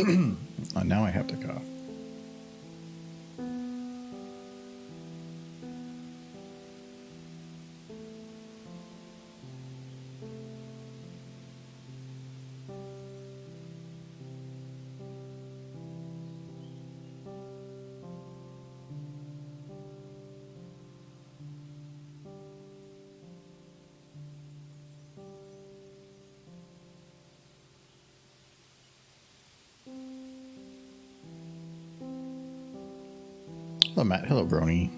Oh, now I have to cough. Hello, Matt. Hello, Brony.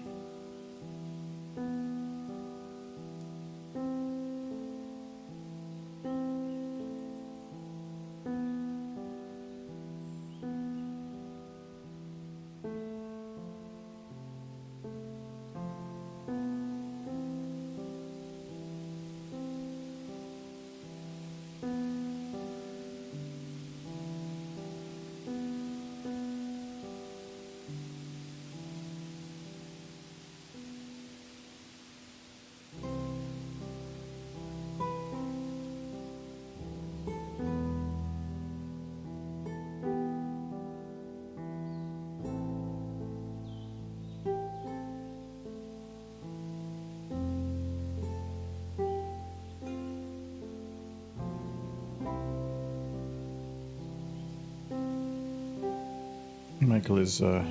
Michael is, I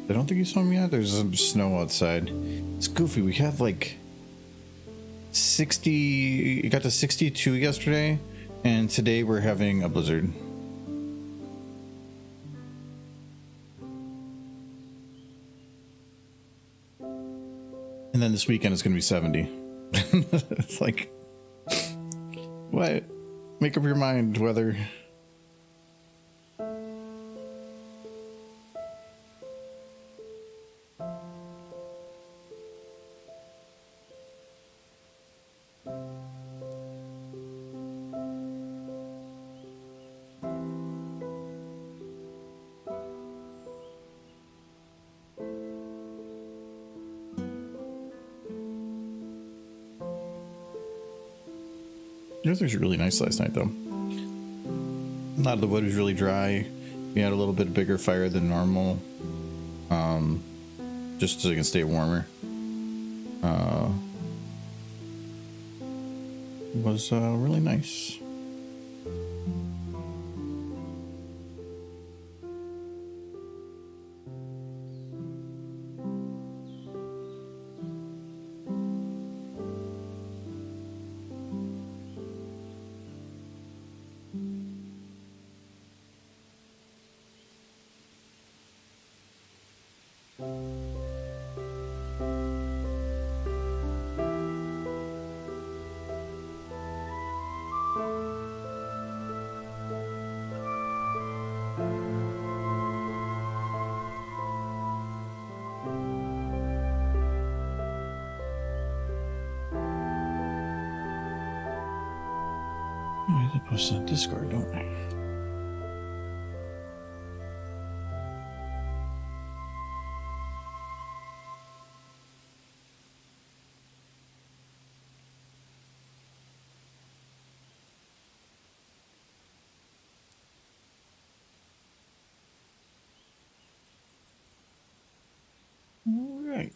don't think you saw him yet. There's some snow outside. It's goofy. We have like 60, it got to 62 yesterday, and today we're having a blizzard. And then this weekend it's going to be 70. It's like, what? Make up your mind whether... It was actually really nice last night, though. A lot of the wood was really dry. We had a little bit bigger fire than normal, just so it can stay warmer. It was really nice. I have to post on Discord, don't I? All right.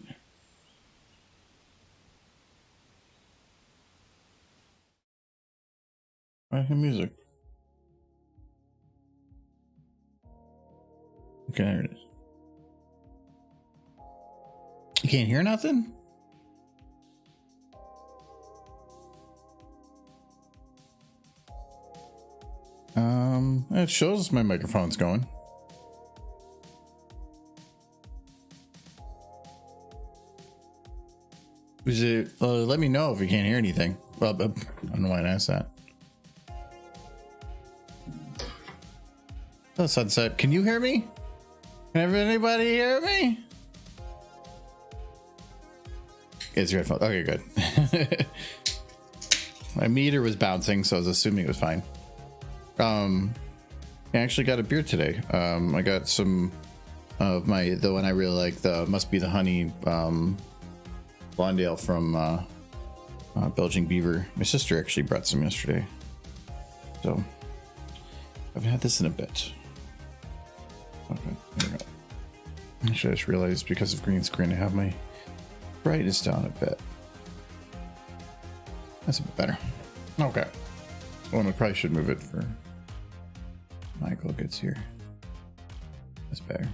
I hear music. Okay, there it is. You can't hear nothing? It shows my microphone's going. Is it? Let me know if you can't hear anything. Well, I don't know why I asked that. Oh, sunset. Can you hear me? Can anybody hear me? It's your headphone. Okay, good. My meter was bouncing, so I was assuming it was fine. I actually got a beer today. I got some of the one I really like, the Must Be the Honey blonde ale from Belgian Beaver. My sister actually brought some yesterday, so I've had this in a bit. Okay, there we go. Actually, I just realized because of green screen, I have my brightness down a bit. That's a bit better. Okay. Well, and I probably should move it for Michael gets here. That's better.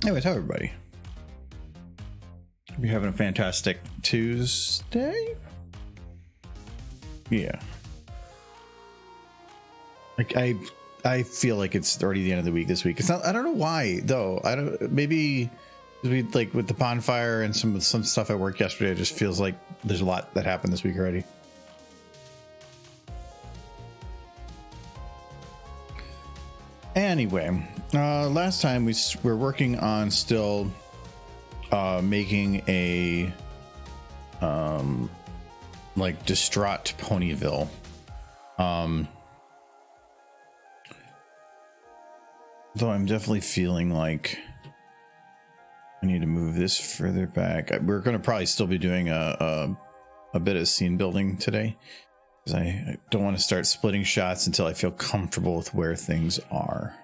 Anyways, how everybody? Hope you're having a fantastic Tuesday. Yeah. Like I feel like it's already the end of the week this week. It's not. I don't know why though. I don't. Maybe we like with the bonfire and some stuff at work yesterday. It just feels like there's a lot that happened this week already. Anyway, last time we were working on still making a like distraught Ponyville. Though I'm definitely feeling like I need to move this further back. We're going to probably still be doing a bit of scene building today, because I don't want to start splitting shots until I feel comfortable with where things are.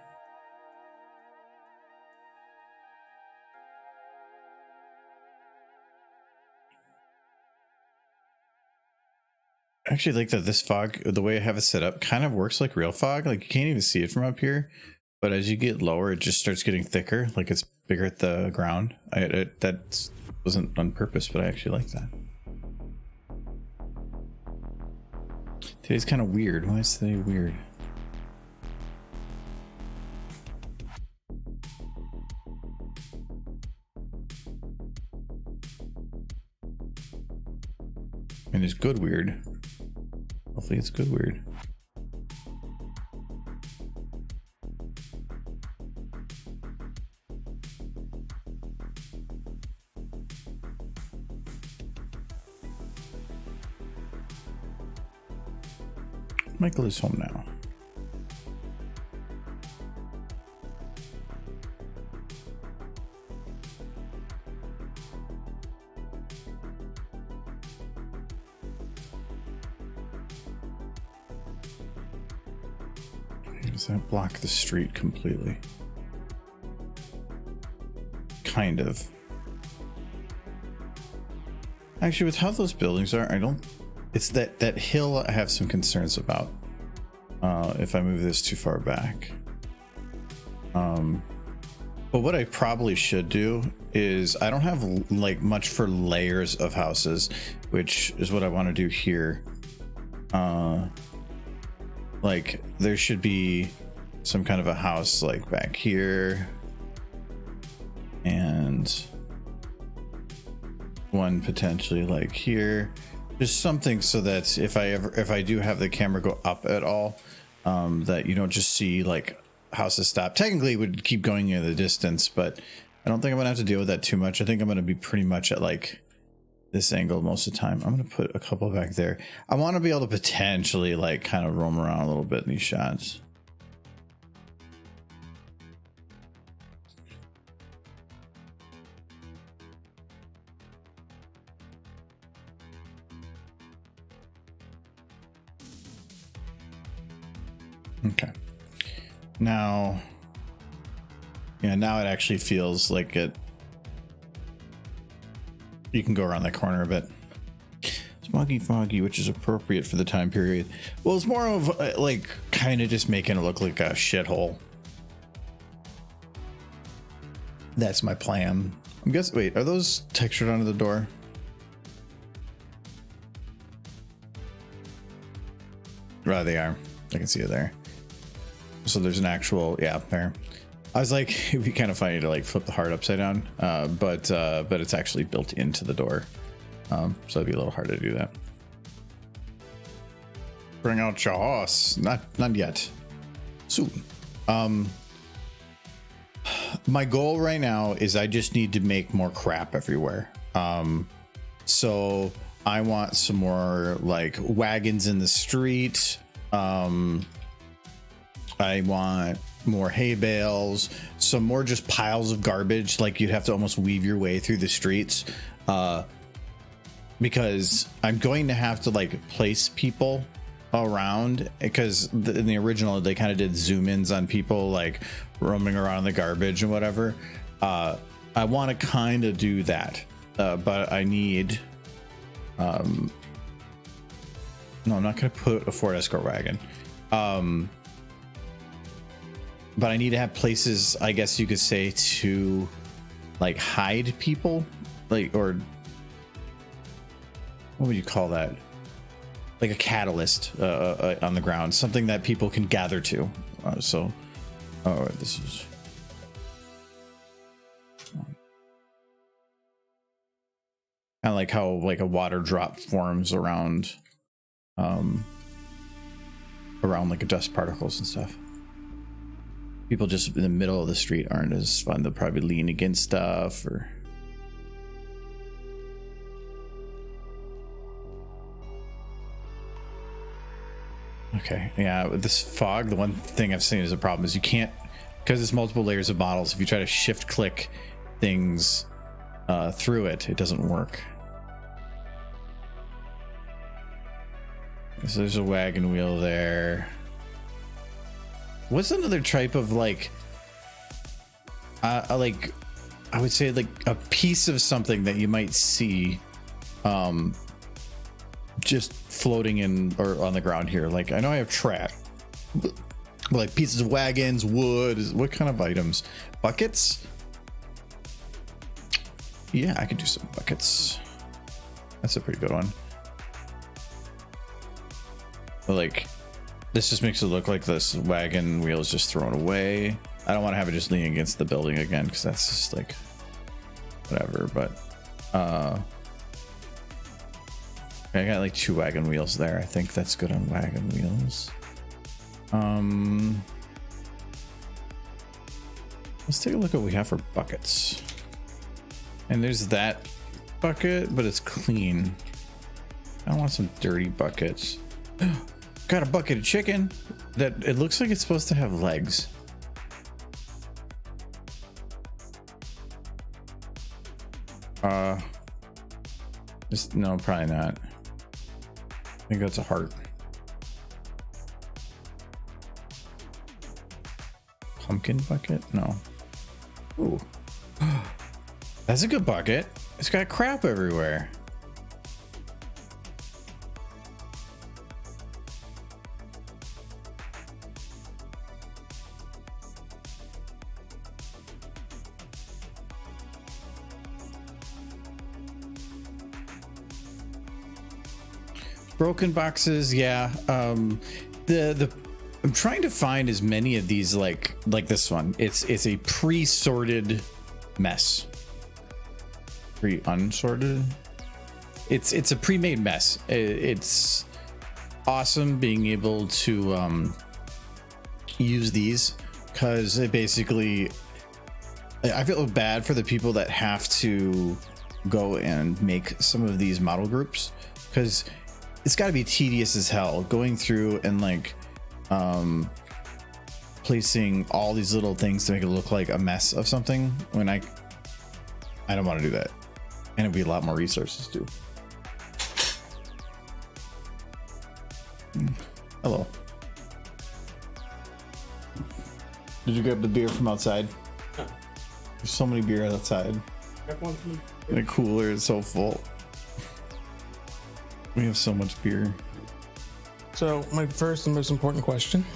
I actually like that this fog, the way I have it set up, kind of works like real fog. Like you can't even see it from up here, but as you get lower, it just starts getting thicker. Like it's bigger at the ground. That wasn't on purpose, but I actually like that. Today's kind of weird. Why is today weird? And it's good weird. Hopefully it's good weird. Michael is home now. Does that block the street completely? Kind of. Actually, with how those buildings are, I don't. It's that hill I have some concerns about. If I move this too far back. But what I probably should do is I don't have like much for layers of houses, which is what I want to do here. Like there should be some kind of a house like back here, and one potentially like here. Just something so that if I do have the camera go up at all, that you don't just see like houses stop. Technically it would keep going in the distance, but I don't think I'm gonna have to deal with that too much. I think I'm gonna be pretty much at like this angle most of the time. I'm gonna put a couple back there. I want to be able to potentially like kind of roam around a little bit in these shots. Okay. Now, yeah, now it actually feels like it. You can go around that corner a bit. Smoggy foggy, which is appropriate for the time period. Well, it's more of like kind of just making it look like a shithole. That's my plan. I'm guessing. Wait, are those textured onto the door? Right, they are. I can see it there. So there's an actual, yeah, there. I was like, it'd be kind of funny to like flip the heart upside down, but it's actually built into the door, so it'd be a little hard to do that. Bring out your horse. Not yet. Soon. My goal right now is I just need to make more crap everywhere. So I want some more like wagons in the street. I want more hay bales, some more just piles of garbage, like you'd have to almost weave your way through the streets, because I'm going to have to like place people around, because in the original they kind of did zoom ins on people like roaming around in the garbage and whatever. I want to kind of do that, but I need no, I'm not going to put a Ford Escort wagon, but I need to have places, I guess you could say, to like hide people, like, or what would you call that? Like a catalyst on the ground, something that people can gather to. Oh, this is kind of like how like a water drop forms around like dust particles and stuff. People just in the middle of the street aren't as fun. They'll probably lean against stuff or. Okay, yeah, with this fog, the one thing I've seen as a problem is you can't, because it's multiple layers of models, if you try to shift click things through it, it doesn't work. So there's a wagon wheel there. What's another type of like I would say like a piece of something that you might see just floating in or on the ground here? Like, I know I have trash, but like pieces of wagons, wood, what kind of items? Buckets? Yeah, I could do some buckets. That's a pretty good one. But like, this just makes it look like this wagon wheel is just thrown away. I don't want to have it just leaning against the building again, because that's just like whatever. But I got like 2 wagon wheels there. I think that's good on wagon wheels. Let's take a look at what we have for buckets. And there's that bucket, but it's clean. I want some dirty buckets. Got a bucket of chicken that it looks like it's supposed to have legs. No, probably not. I think that's a heart. Pumpkin bucket? No. Ooh. That's a good bucket. It's got crap everywhere. Broken boxes, yeah. I'm trying to find as many of these like this one. It's a pre-sorted mess. Pre-unsorted. It's a pre-made mess. It's awesome being able to use these, because it basically, I feel bad for the people that have to go and make some of these model groups, because it's got to be tedious as hell going through and like placing all these little things to make it look like a mess of something, when I don't want to do that, and it'd be a lot more resources too. Hello. Did you grab the beer from outside? No. There's so many beer outside. The cooler is so full. We have so much beer. So, my first and most important question.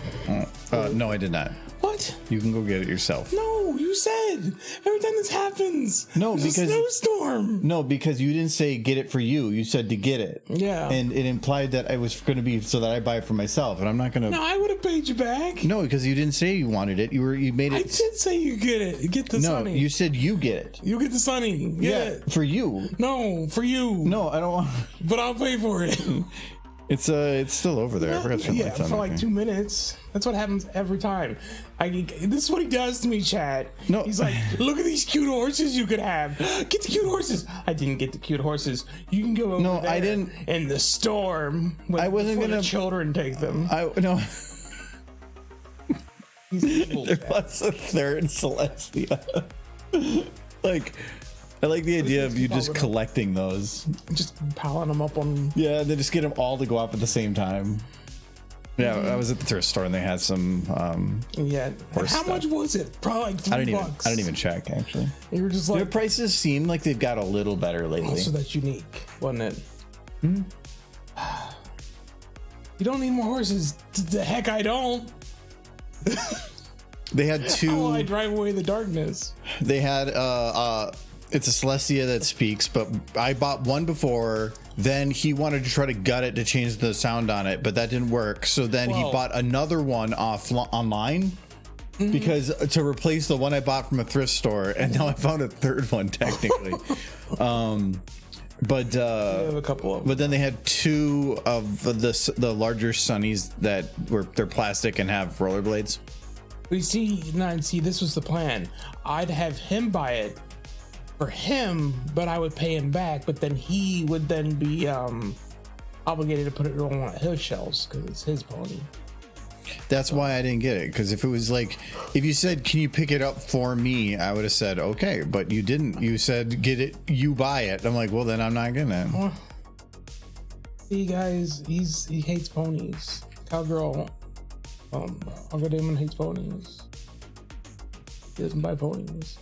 No, I did not. What? You can go get it yourself. No, you said every time this happens. No, there's because a snowstorm. No, because you didn't say get it for you. You said to get it. Yeah. And it implied that I was going to be so that I buy it for myself, and I'm not going to. No, I would have paid you back. No, because you didn't say you wanted it. You made it. I did say you get it. You get the Sunny. No, you said you get it. You get the Sunny. Yeah, for you. No, for you. No, I don't want. But I'll pay for it. It's still over there. I forgot to turn the lights on. For like 2 minutes. That's what happens every time. This is what he does to me, Chad. No. He's like, look at these cute horses you could have. Get the cute horses. I didn't get the cute horses. You can go over there. I didn't. In the storm. I wasn't gonna. The children take them. No. Evil, there was a third Celestia. Like, I like the idea of you just collecting those. Just piling them up on. Yeah, they just get them all to go up at the same time. Yeah, I was at the thrift store and they had some. Yeah. Horse How stuff. much was it? Probably like $3. I didn't even check actually. You were just Their like, prices seem like they've got a little better lately. also that's unique, wasn't it? You don't need more horses. The heck I don't. They had How will two. I drive away the darkness? They had it's a Celestia that speaks, but I bought one before. Then he wanted to try to gut it to change the sound on it, but that didn't work. So then he Whoa. bought another one online because to replace the one I bought from a thrift store, and now I found a third one technically. But I have a couple of them. but then they had two of the larger Sunnies that they're plastic and have rollerblades. We see, this was the plan. I'd have him buy it for him, but I would pay him back. But then he would then be obligated to put it on one of his shelves because it's his pony. That's why I didn't get it, because if it was like, if you said, can you pick it up for me, I would have said okay, but you didn't. You said, get it, you buy it. I'm like, well, then I'm not getting it. Well, see, guys, he hates ponies. Cowgirl, Uncle Damon hates ponies. He doesn't buy ponies.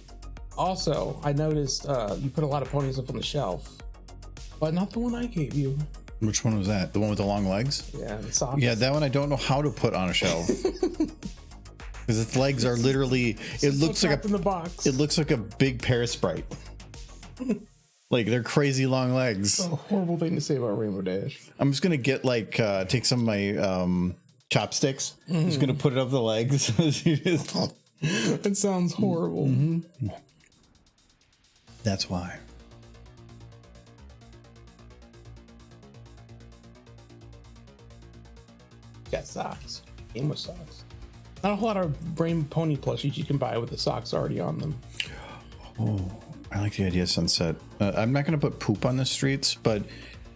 Also, I noticed you put a lot of ponies up on the shelf, but not the one I gave you. Which one was that? The one with the long legs? Yeah, the soft. Yeah, that one I don't know how to put on a shelf. Because its legs are literally, it looks like in the box. it looks like a big pear Sprite. Like they're crazy long legs. A horrible thing to say about Rainbow Dash. I'm just gonna get like take some of my chopsticks. Just gonna put it up the legs. It sounds horrible. That's why. Got socks. Came with socks. Not a whole lot of Brain Pony plushies you can buy with the socks already on them. Oh, I like the idea of Sunset. I'm not going to put poop on the streets, but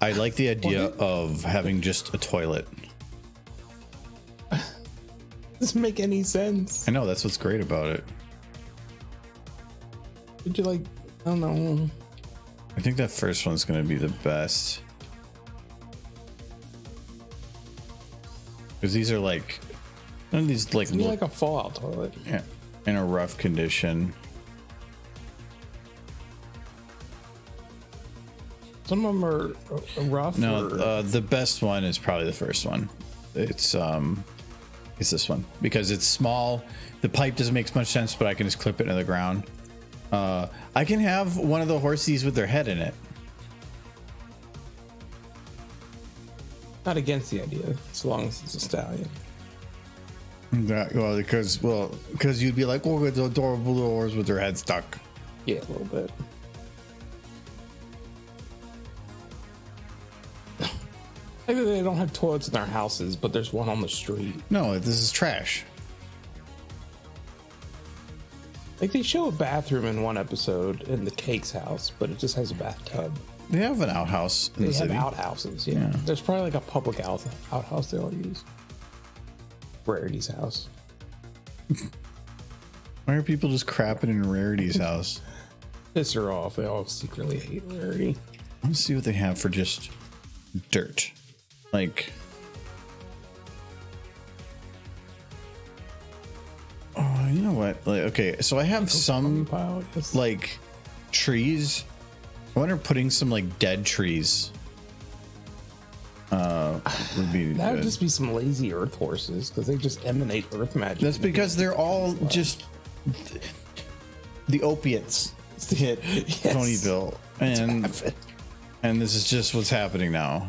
I like the idea of having just a toilet. Doesn't make any sense. I know, that's what's great about it. Would you like, I don't know. I think that first one's going to be the best. Because these are like, none of these like Maybe look like a Fallout toilet. yeah, in a rough condition. Some of them are rough. No, or... the best one is probably the first one. It's this one because it's small. The pipe doesn't make much sense, but I can just clip it into the ground. I can have one of the horsies with their head in it. Not against the idea, as long as it's a stallion. Because you'd be like, oh, it's adorable little horse with their head stuck. Yeah, a little bit. Maybe they don't have toilets in their houses, but there's one on the street. No, this is trash. Like they show a bathroom in one episode in the Cake's house, but it just has a bathtub. They have an outhouse in They the have city. outhouses, yeah. There's probably like a public outhouse they all use. Rarity's house. Why are people just crapping in Rarity's house? Piss her off. They all secretly hate Rarity. Let's see what they have for just dirt. Like, oh, you know what? Like, okay, so I have some Pile, yes. like trees. I wonder if putting some like dead trees would be That would good. just be some lazy earth horses because they just emanate earth magic. That's because they're all just the opiates hit Yes. Ponyville, and this is just what's happening now.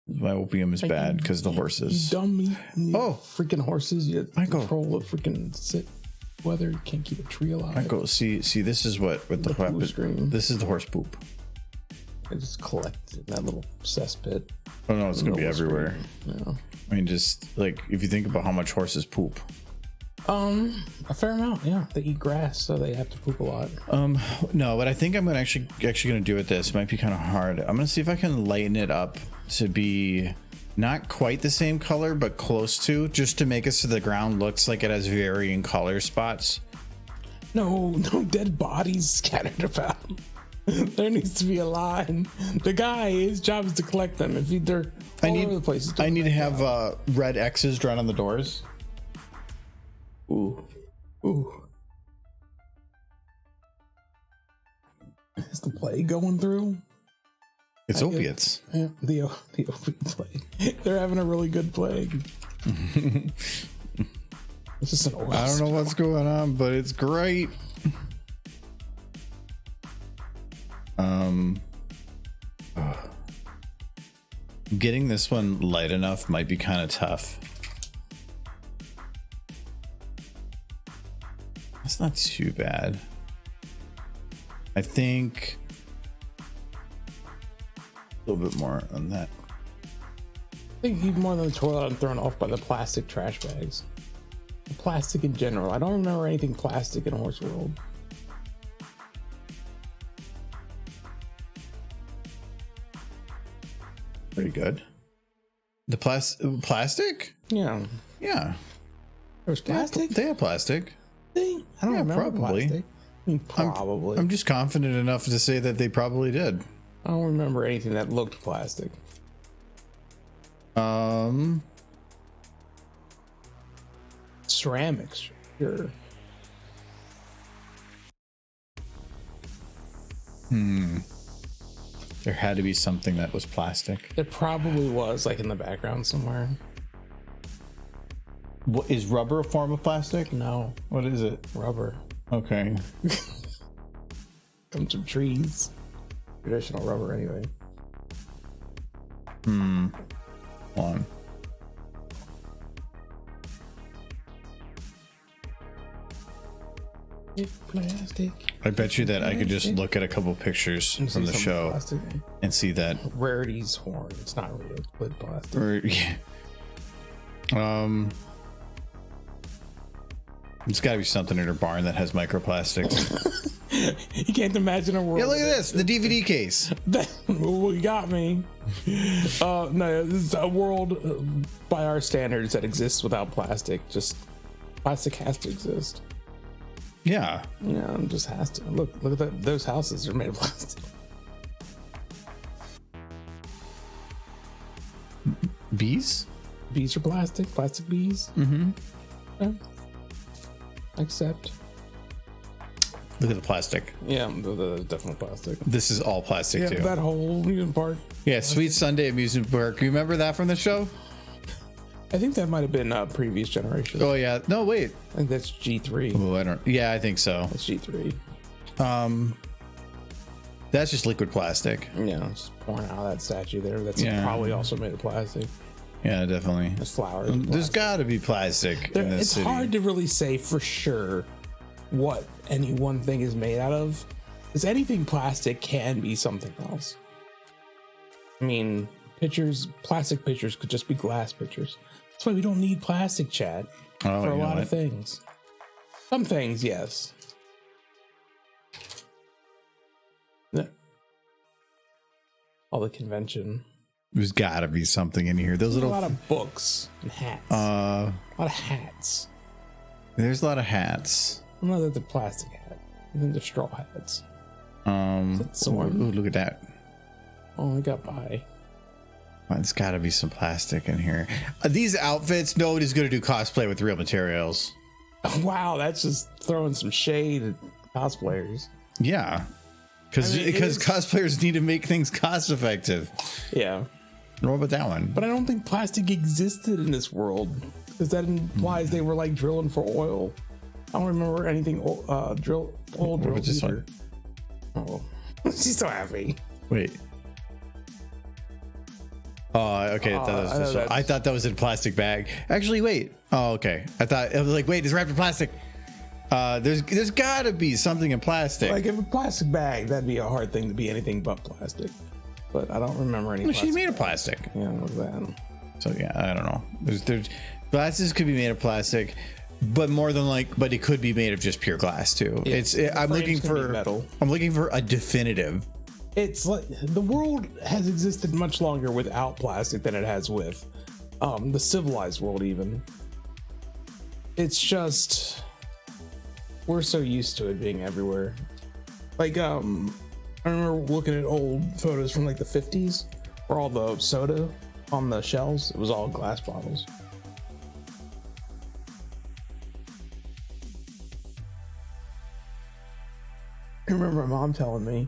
My opium is bad because the horses. You dumb meat. Oh. Freaking horses. You I go- control the freaking weather. You can't keep a tree alive. I go see. This is what the poo weapon. stream. This is the horse poop. I just collect it in that little cesspit. Oh no, it's gonna be Middle of the everywhere. stream. Yeah. I mean, just like if you think about how much horses poop. A fair amount, yeah. They eat grass, so they have to poop a lot. No, but I think I'm gonna actually gonna do it. This might be kind of hard. I'm gonna see if I can lighten it up to be not quite the same color, but close to, just to make it so the ground looks like it has varying color spots. No dead bodies scattered about. There needs to be a line. The guy, his job is to collect them. If they're all over the place, I need to have red X's drawn on the doors. Ooh. Is the plague going through? It's opiates. Yeah, the opiate plague. They're having a really good plague. It's just an I don't know what's going on, but it's great. Getting this one light enough might be kind of tough. That's not too bad. I think a little bit more on that. I think even more than the toilet, I'm thrown off by the plastic trash bags. The plastic in general. I don't remember anything plastic in Horse World. Pretty good. The plastic? Yeah. Yeah. There's plastic? They have plastic. I don't remember probably. plastic. I mean, probably. I'm just confident enough to say that they probably did. I don't remember anything that looked plastic. Ceramics, sure. There had to be something that was plastic. There probably was, like in the background somewhere. What, is rubber a form of plastic? No, What is it? rubber. Okay. Comes from trees. Traditional rubber, anyway. Hold on. Plastic. I bet you that I could just look at a couple pictures from the show Plastic. and see that. Rarity's horn. It's not real. It's wood plastic. Or, yeah. There's got to be something in her barn that has microplastics. You can't imagine a world. Yeah, look at this, the DVD case. Well, you got me. No, this is a world by our standards that exists without plastic. Just plastic has to exist. Yeah. Yeah, it just has to. Look at that. Those houses are made of plastic. Bees? Bees are plastic. Plastic bees. Mm-hmm. Yeah. Accept. Look at the plastic. Yeah, the definitely plastic. This is all plastic Yeah, too. that whole amusement park. Yeah, Sweet Sunday Amusement Park. You remember that from the show? I think that might have been previous generation. Oh yeah. No, wait. I think that's G3. Oh, I don't. Yeah, I think so. That's G3. That's just liquid plastic. Yeah, just pouring out of that statue there. That's Yeah. probably also made of plastic. Yeah, definitely. There's flowers. There's got to be plastic in this It's city. hard to really say for sure what any one thing is made out of, because anything plastic can be something else. I mean, plastic pitchers could just be glass pitchers. That's why we don't need plastic, Chad, for a lot of things. Some things, yes. All the convention. There's got to be something in here. Those A little. lot of books and hats. Uh, A lot of hats. there's a lot of hats. I know that they're plastic hats. I think they're straw hats. Ooh, look at that. Oh, I got by. There's got to be some plastic in here. These outfits, nobody's going to do cosplay with real materials. Wow, that's just throwing some shade at cosplayers. Yeah. Because cosplayers need to make things cost effective. Yeah. What about that one? But I don't think plastic existed in this world, because that implies they were like drilling for oil. I don't remember anything oil drill this either. Oh, she's so happy. Wait. Oh, okay. I thought that was in a plastic bag. Actually, wait. Oh, okay. I was like, wait, it's wrapped in plastic. There's got to be something in plastic. Like if a plastic bag, that'd be a hard thing to be anything but plastic. But I don't remember any. She's made of plastic. Yeah, what was that? So yeah, I don't know. There's glasses could be made of plastic, but but it could be made of just pure glass too. Yeah, I'm looking for metal. I'm looking for a definitive. It's like the world has existed much longer without plastic than it has with the civilized world. Even it's just we're so used to it being everywhere. Like I remember looking at old photos from like the 50s where all the soda on the shelves, it was all glass bottles. I remember my mom telling me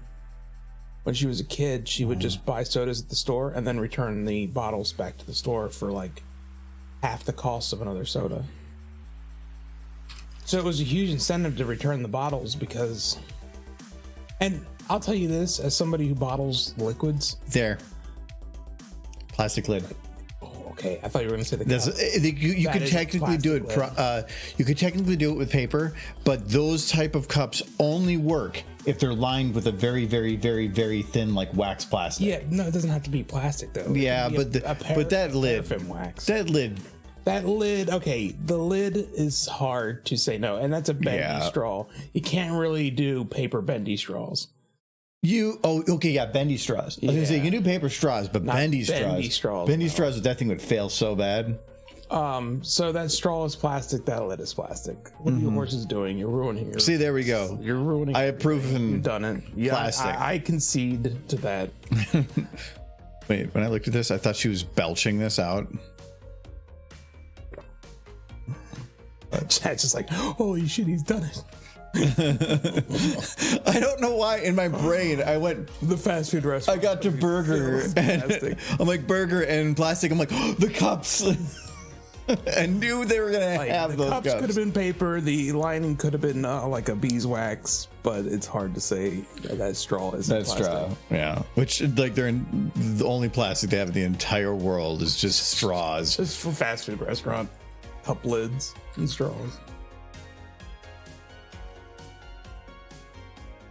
when she was a kid, she would just buy sodas at the store and then return the bottles back to the store for like half the cost of another soda. So it was a huge incentive to return the bottles because, and I'll tell you this, as somebody who bottles liquids. There. Plastic lid. Oh, okay. I thought you were going to say the cup. You could technically do it. You could technically do it with paper, but those type of cups only work if they're lined with a very, very, very, very thin, like wax plastic. Yeah, no, it doesn't have to be plastic though. Yeah, but that lid, wax. That lid. Okay, the lid is hard to say no, and that's a bendy straw. You can't really do paper bendy straws. Bendy straws. I was gonna say you can do paper straws, but bendy straws. Bendy straws, that thing would fail so bad. So that straw is plastic, that lid is plastic. What are your horses doing? You're ruining. See, there we go. You're ruining. I approve. You've done it. Yeah, plastic. I concede to that. Wait, when I looked at this, I thought she was belching this out. Chat's just like, holy shit, he's done it. I don't know why in my brain I went the fast food restaurant. I got to burger and I'm like burger and plastic. I'm like, oh, the cups. I knew they were gonna have those cups. Could have been paper. The lining could have been like a beeswax, but it's hard to say that straw is plastic. Straw, yeah. Which like the only plastic they have in the entire world is just straws. It's for fast food restaurant cup lids and straws.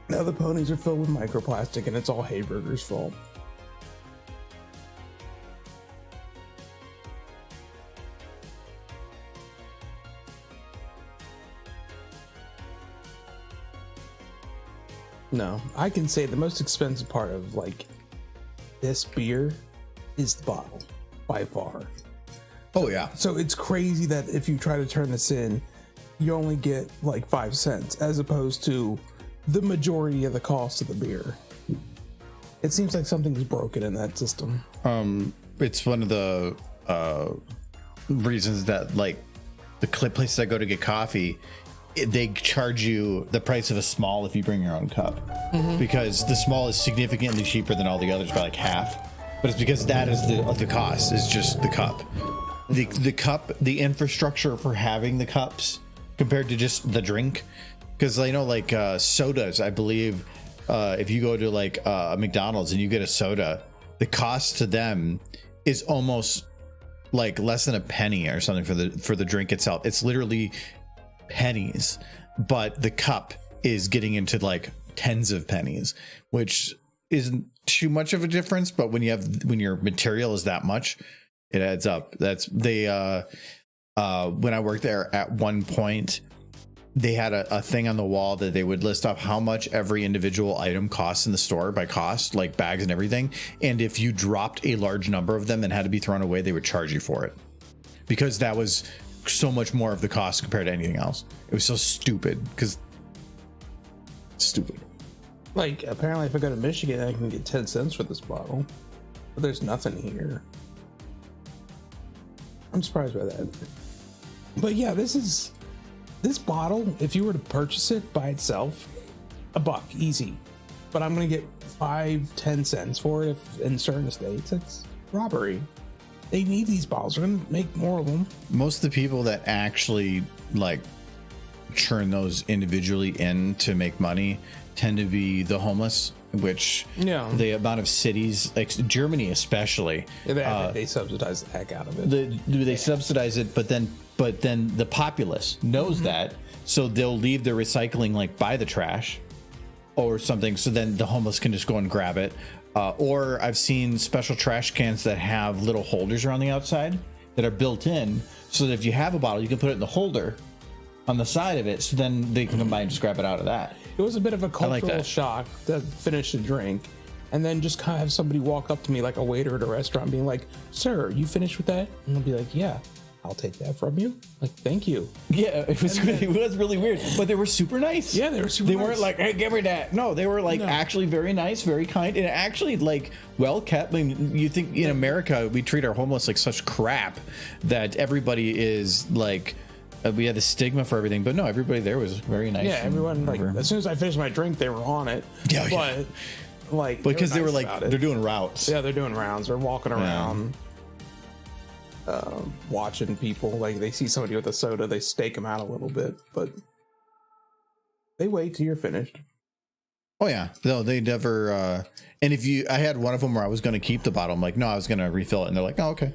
Now the ponies are filled with microplastic, and it's all Hayburger's fault. No, I can say the most expensive part of like this beer is the bottle by far. Oh yeah. So it's crazy that if you try to turn this in, you only get like 5 cents as opposed to the majority of the cost of the beer. It seems like something's broken in that system. It's one of the reasons that like the places I go to get coffee, they charge you the price of a small if you bring your own cup, because the small is significantly cheaper than all the others by like half. But it's because that is the cost is just the cup. The cup, the infrastructure for having the cups compared to just the drink. Because I know like sodas, I believe if you go to like a McDonald's and you get a soda, the cost to them is almost like less than a penny or something for the drink itself. It's literally pennies, but the cup is getting into like tens of pennies, which isn't too much of a difference. But when your material is that much, it adds up. That's when I worked there at one point, they had a thing on the wall that they would list off how much every individual item costs in the store by cost, like bags and everything. And if you dropped a large number of them and had to be thrown away, they would charge you for it, because that was so much more of the cost compared to anything else. It was so stupid, because stupid. Like apparently if I go to Michigan, I can get 10 cents for this bottle, but there's nothing here. I'm surprised by that. But yeah, this bottle, if you were to purchase it by itself, $1 easy. But I'm gonna get 5-10 cents for it in certain states. It's robbery. They need these bottles. We're gonna make more of them. Most of the people that actually like churn those individually in to make money tend to be the homeless, which the amount of cities, like Germany especially, they subsidize the heck out of it. They subsidize it, but then the populace knows that, so they'll leave their recycling like by the trash or something, so then the homeless can just go and grab it. Or I've seen special trash cans that have little holders around the outside that are built in, so that if you have a bottle, you can put it in the holder on the side of it, so then they can come by and just grab it out of that. It was a bit of a cultural shock to finish a drink and then just kind of have somebody walk up to me like a waiter at a restaurant being like, "Sir, you finished with that?" And I'll be like, "Yeah." I'll take that from you. Like, thank you. Yeah, it was really weird, but they were super nice. Yeah, they were super They nice. weren't like, hey, give me that. No, they were like actually very nice, very kind, and actually like well kept. I mean, you think in America we treat our homeless like such crap that everybody is like, we had the stigma for everything, but no, everybody there was very nice. Yeah, everyone, like, as soon as I finished my drink, they were on it. Yeah, but like, because they were nice like, they're doing routes. Yeah, they're doing rounds. They're walking around, watching people. Like, they see somebody with a soda, they stake them out a little bit, but they wait till you're finished. Oh yeah, no, they never. And if you, I had one of them where I was going to keep the bottle. I'm like, no, I was going to refill it, and they're like, oh, okay.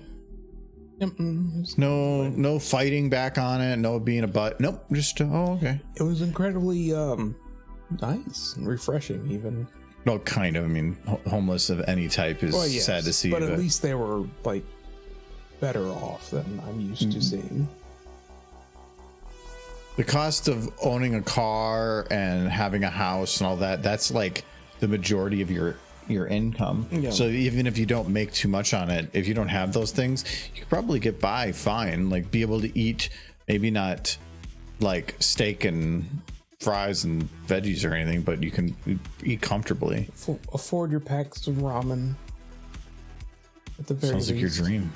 No fighting back on it. No being a butt. Nope. Just oh, okay. It was incredibly nice and refreshing, even. No, kind of. I mean, homeless of any type is sad to see, but at least they were like better off than I'm used to seeing. The cost of owning a car and having a house and all that—that's like the majority of your income. Yeah. So even if you don't make too much on it, if you don't have those things, you could probably get by fine. Like be able to eat, maybe not like steak and fries and veggies or anything, but you can eat comfortably. Afford your packs of ramen. At the very Sounds like your dream.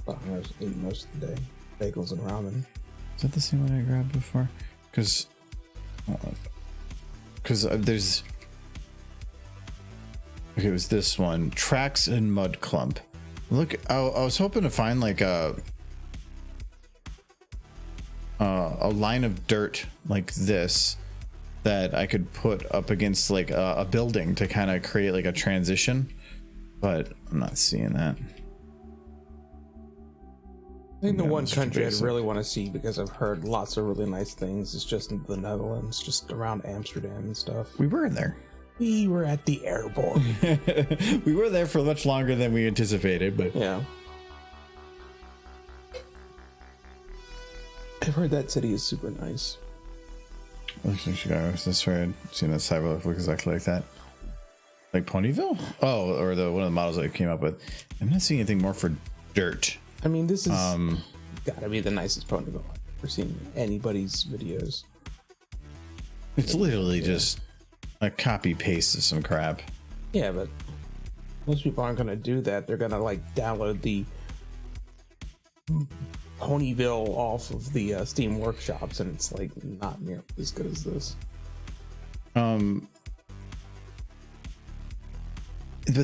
Well, I was eating most of the day bagels and ramen. Is that the same one I grabbed before? Because there's. Okay, it was this one. Tracks and Mud Clump. Look, I was hoping to find like a line of dirt like this that I could put up against like a building to kind of create like a transition, but I'm not seeing that. I think the one country I'd really want to see, because I've heard lots of really nice things, is just the Netherlands, just around Amsterdam and stuff. We were in there. We were at the airport. We were there for much longer than we anticipated, but yeah. I've heard that city is super nice. Chicago. That's where I'd seen that sidewalk look exactly like that. Like Ponyville? Oh, or one of the models that I came up with. I'm not seeing anything more for dirt. I mean, this is gotta be the nicest Ponyville I've ever seen in anybody's videos. It's literally just a copy paste of some crap. Yeah, but most people aren't gonna do that. They're gonna like download the Ponyville off of the Steam workshops, and it's like not nearly as good as this. But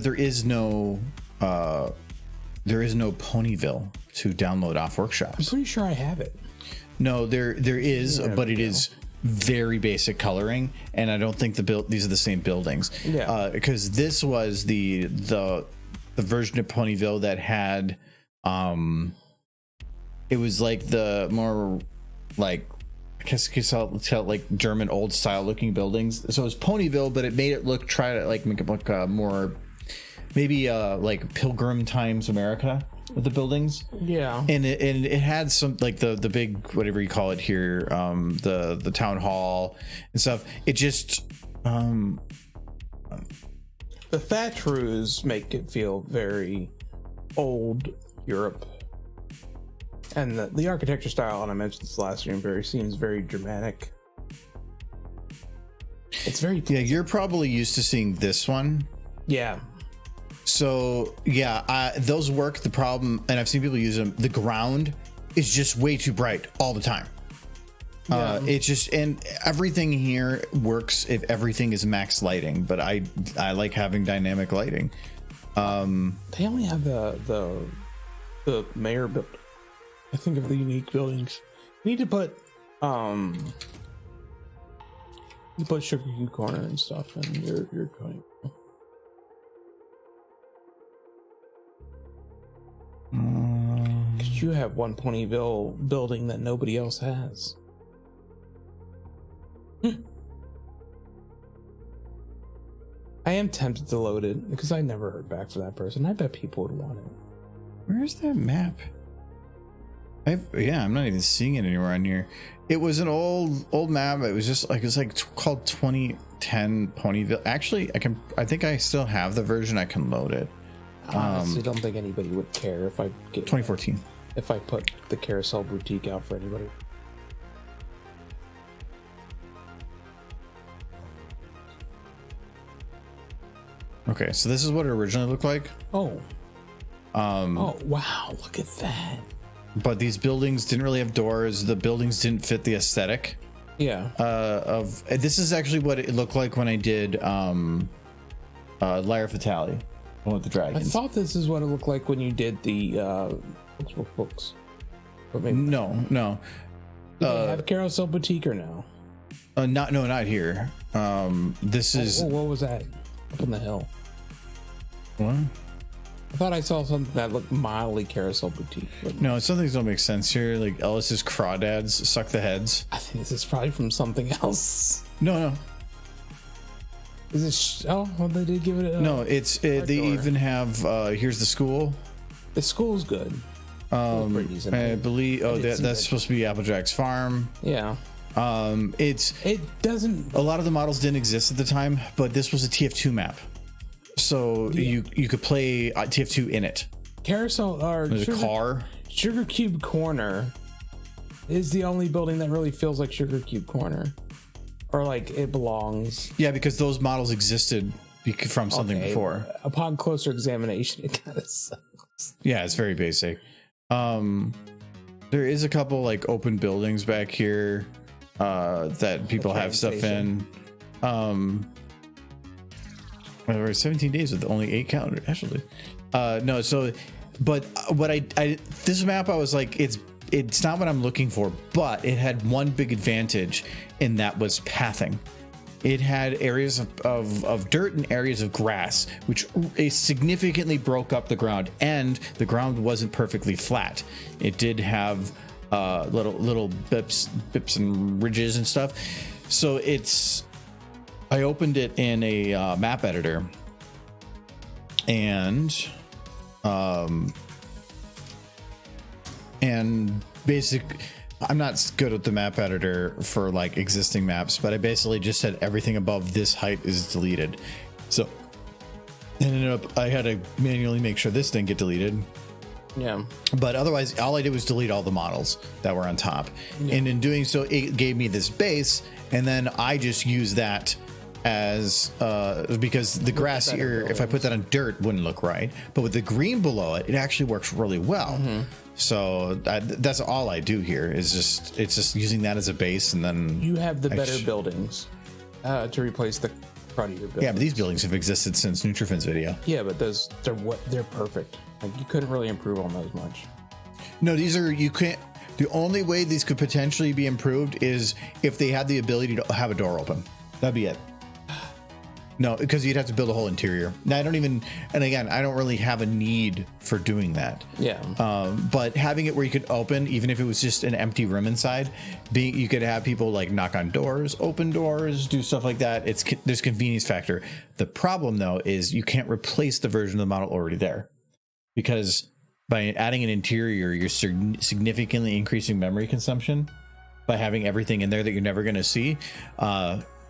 there is no Ponyville to download off workshops. I'm pretty sure I have it. No, there is, but it is very basic coloring, and I don't think these are the same buildings. Yeah, because this was the version of Ponyville that had it was like the more like, I guess you could tell like German old style looking buildings. So it was Ponyville, but it made it try to like make it look more maybe like Pilgrim Times America with the buildings. Yeah, and it had some like the big, whatever you call it here, the town hall and stuff. It just the thatch roofs make it feel very old Europe, and the architecture style, and I mentioned this last stream, seems very Germanic. It's very yeah. You're probably used to seeing this one. Yeah. So yeah, those work. The problem, and I've seen people use them, the ground is just way too bright all the time. Yeah. It's just, and everything here works if everything is max lighting, but I like having dynamic lighting. They only have the mayor building. I think of the unique buildings. You need to put Sugar Cube Corner and stuff in your going. Because you have one Ponyville building that nobody else has. I am tempted to load it because I never heard back from that person. I bet people would want it. Where's that map? I'm not even seeing it anywhere on here. It was an old map. It was just like, called 2010 Ponyville. Actually, I think I still have the version. I can load it. I honestly don't think anybody would care if I get 2014. if I put the Carousel Boutique out for anybody. Okay, so this is what it originally looked like. Oh. Oh, wow. Look at that. But these buildings didn't really have doors. The buildings didn't fit the aesthetic. Yeah. This is actually what it looked like when I did Lyre Fatale, one with the I dragons. thought this is what it looked like when you did the books. But maybe No. do they have Carousel Boutique or no? Not here. This is what was that up on the hill? what? I thought I saw something that looked mildly Carousel Boutique. But No, some things don't make sense here. Like Ellis's crawdads suck the heads. I think this is probably from something else. No. Is it? Oh, well, they did give it. No, they door. even have here's the school. The school's good. Pretty decent. I believe that's supposed to be Applejack's farm. Yeah. It doesn't. A lot of the models didn't exist at the time, but this was a TF2 map, so you could play TF2 in it. Carousel or There's a car. Sugar Cube Corner is the only building that really feels like Sugar Cube Corner, or like it belongs. Yeah, because those models existed from something before. Upon closer examination, it kind of sucks. Yeah, it's very basic. There is a couple like open buildings back here that people have stuff in. We're 17 days with only 8 calendar actually. No, so but what I this map I was like it's not what I'm looking for, but it had one big advantage, and that was pathing. It had areas of dirt and areas of grass, which significantly broke up the ground, and the ground wasn't perfectly flat. It did have little bips and ridges and stuff. So I opened it in a map editor, and I'm not good at the map editor for like existing maps, but I basically just said everything above this height is deleted. So I had to manually make sure this didn't get deleted. Yeah. But otherwise, all I did was delete all the models that were on top. Yeah. And in doing so, it gave me this base, and then I just used that as because the grass here, if I put that on dirt, wouldn't look right. But with the green below it, it actually works really well. Mm-hmm. So that's all I do here is it's just using that as a base, and then you have the better buildings to replace the front of your building. Yeah, but these buildings have existed since Nutrifin's video. Yeah, but they're perfect. Like you couldn't really improve on those much. No, you can't. The only way these could potentially be improved is if they had the ability to have a door open. That'd be it. No, because you'd have to build a whole interior. Now, and again, I don't really have a need for doing that. Yeah. But having it where you could open, even if it was just an empty room inside, you could have people like knock on doors, open doors, do stuff like that. There's convenience factor. The problem though is you can't replace the version of the model already there, because by adding an interior, you're significantly increasing memory consumption by having everything in there that you're never going to see.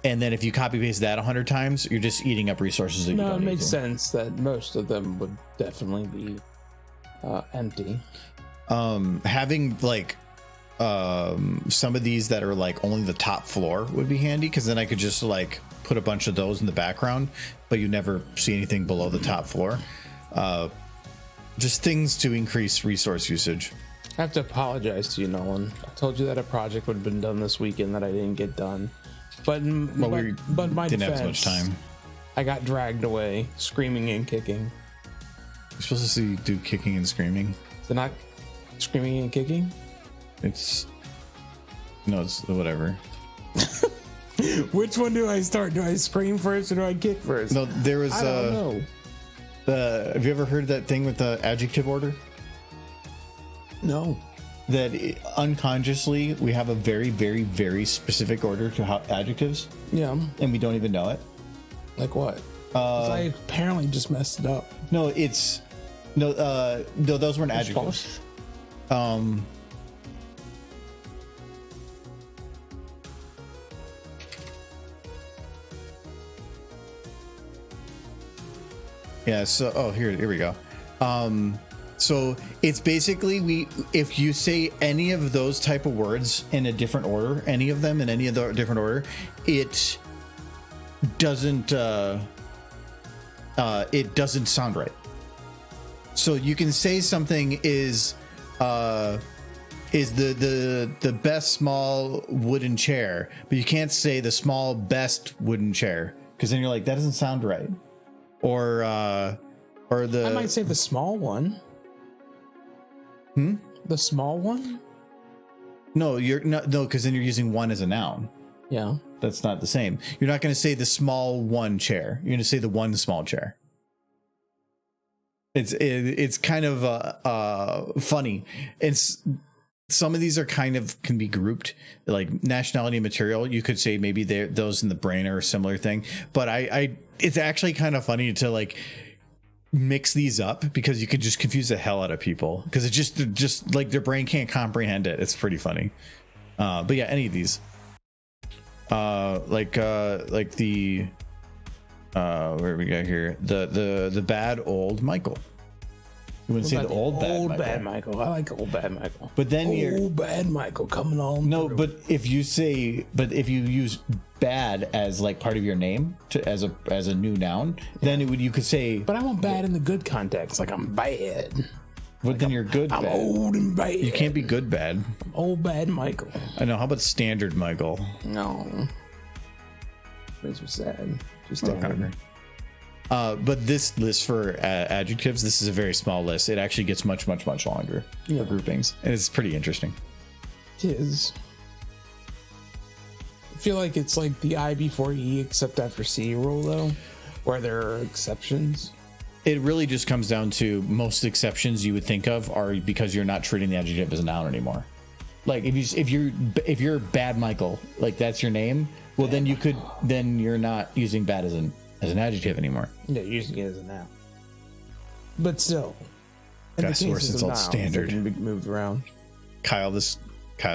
And then if you copy paste that 100 times, you're just eating up resources that you don't need. No, it makes sense that most of them would definitely be empty. Having like some of these that are like only the top floor would be handy, because then I could just like put a bunch of those in the background, but you never see anything below the top floor. Just things to increase resource usage. I have to apologize to you, Nolan. I told you that a project would have been done this weekend that I didn't get done. But my didn't defense, have as much time. I got dragged away, screaming and kicking. You're supposed to do kicking and screaming. Is it not screaming and kicking? It's whatever. Which one do I start? Do I scream first or do I kick first? No, there was. I don't know. Have you ever heard that thing with the adjective order? No. That unconsciously we have a very, very, very specific order to how adjectives. Yeah. And we don't even know it. Like what? I apparently just messed it up. No, those weren't adjectives. Yeah, so here we go. So it's basically if you say any of those type of words in a different order, any of them in any of the different order, it doesn't sound right. So you can say something is the best small wooden chair, but you can't say the small best wooden chair, because then you're like, that doesn't sound right. Or I might say the small one. The small one? No, you're not. No, because then you're using one as a noun. Yeah. That's not the same. You're not going to say the small one chair. You're going to say the one small chair. It's kind of funny. It's some of these are can be grouped like nationality and material. You could say maybe those in the brain are a similar thing, but it's actually kind of funny to like mix these up, because you could just confuse the hell out of people, because it's just like their brain can't comprehend it. It's pretty funny. But yeah, any of these like the where we got here, the bad old Michael. You wouldn't say the old bad Michael. I like old bad Michael. But then old bad Michael coming on. No, through. but if you use bad as like part of your name as a new noun, then you could say. But I want bad in the good context, like I'm bad. But like then you're good. I'm bad. Old and bad. You can't be good bad. I'm old bad Michael. I know. How about standard Michael? No. Makes me sad. Just standard. But this list for adjectives, this is a very small list. It actually gets much longer for groupings, and it's pretty interesting. It is. I feel like it's like the I before E except after C rule, though, where there are exceptions. It really just comes down to most exceptions you would think of are because you're not treating the adjective as a noun anymore. Like if you're bad Michael, like that's your name, well bad then you're not using bad as an adjective anymore. Yeah, you're using it as a noun. But still, Got source, it's all standard. It can be moved around. Kyle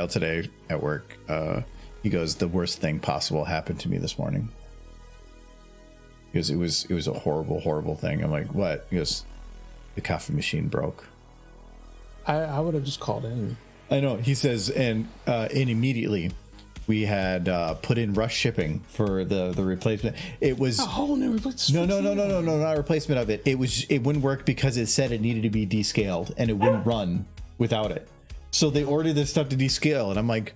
today at work, he goes, the worst thing possible happened to me this morning. He goes, it was a horrible thing. I'm like, what? He goes, the coffee machine broke. I would have just called in. I know. He says, and immediately we had put in rush shipping for the replacement. It was a whole new replacement. No, not a replacement of it. It wouldn't work because it said it needed to be descaled and it wouldn't run without it. So they ordered this stuff to descale, and I'm like,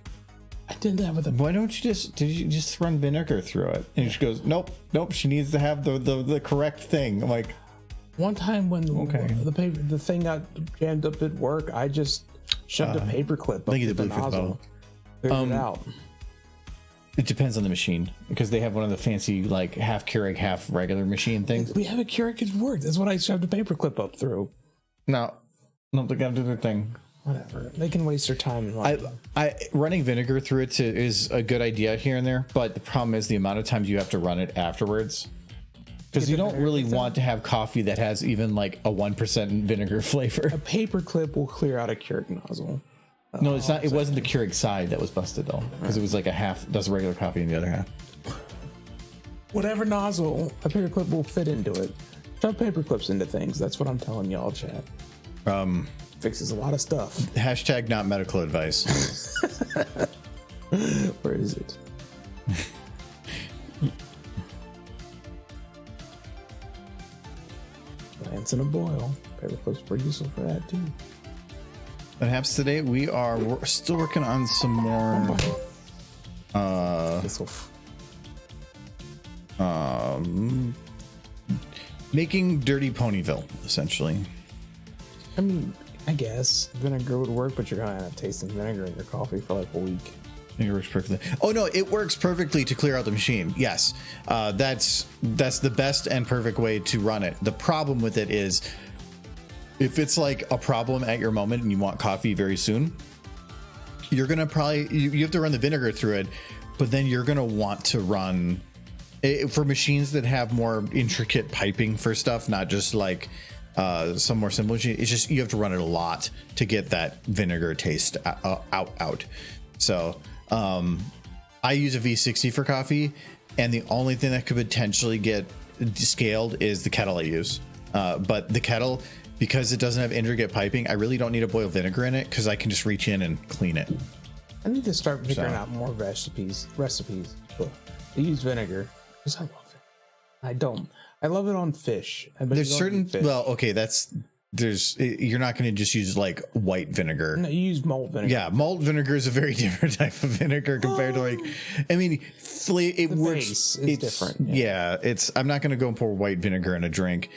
I did that with a. Why don't you just run vinegar through it? And she goes, nope. She needs to have the correct thing. I'm like, one time when the thing got jammed up at work, I just shoved a paper clip up the nozzle. Figured it out. It depends on the machine, because they have one of the fancy like half Keurig, half regular machine things. We have a Keurig at work. That's what I shoved a paper clip up through. No, they gotta do their thing. Whatever. They can waste their time. I running vinegar through it is a good idea here and there, but the problem is the amount of times you have to run it afterwards. Because you don't really want to have coffee that has even like a 1% vinegar flavor. A paper clip will clear out a Keurig nozzle. No, it's not. It wasn't the Keurig side that was busted though, because it was like a half does regular coffee in the other half. Whatever nozzle, a paper clip will fit into it. Shove paper clips into things. That's what I'm telling y'all, chat. Fixes a lot of stuff. Hashtag not medical advice. Where is it? Lance in a boil. Paper clips pretty useful for that too. What happens today? We're still working on some more making Dirty Ponyville, essentially. I mean, I guess vinegar would work, but you're gonna end up tasting vinegar in your coffee for like a week. It works perfectly. Oh no, it works perfectly to clear out the machine. Yes, that's the best and perfect way to run it. The problem with it is, if it's like a problem at your moment and you want coffee very soon, you're gonna probably you have to run the vinegar through it, but then you're gonna want to run it for machines that have more intricate piping for stuff, not just like some more simple machine. It's just you have to run it a lot to get that vinegar taste out. So I use a V60 for coffee, and the only thing that could potentially get scaled is the kettle I use. But the kettle because it doesn't have intricate piping, I really don't need to boil vinegar in it because I can just reach in and clean it. I need to start figuring out more recipes to use vinegar because I love it. I don't. I love it on fish. There's certain fish. Well, okay, you're not going to just use like white vinegar. No, you use malt vinegar. Yeah, malt vinegar is a very different type of vinegar compared to like, I mean, it works. It's different. Yeah, I'm not going to go and pour white vinegar in a drink.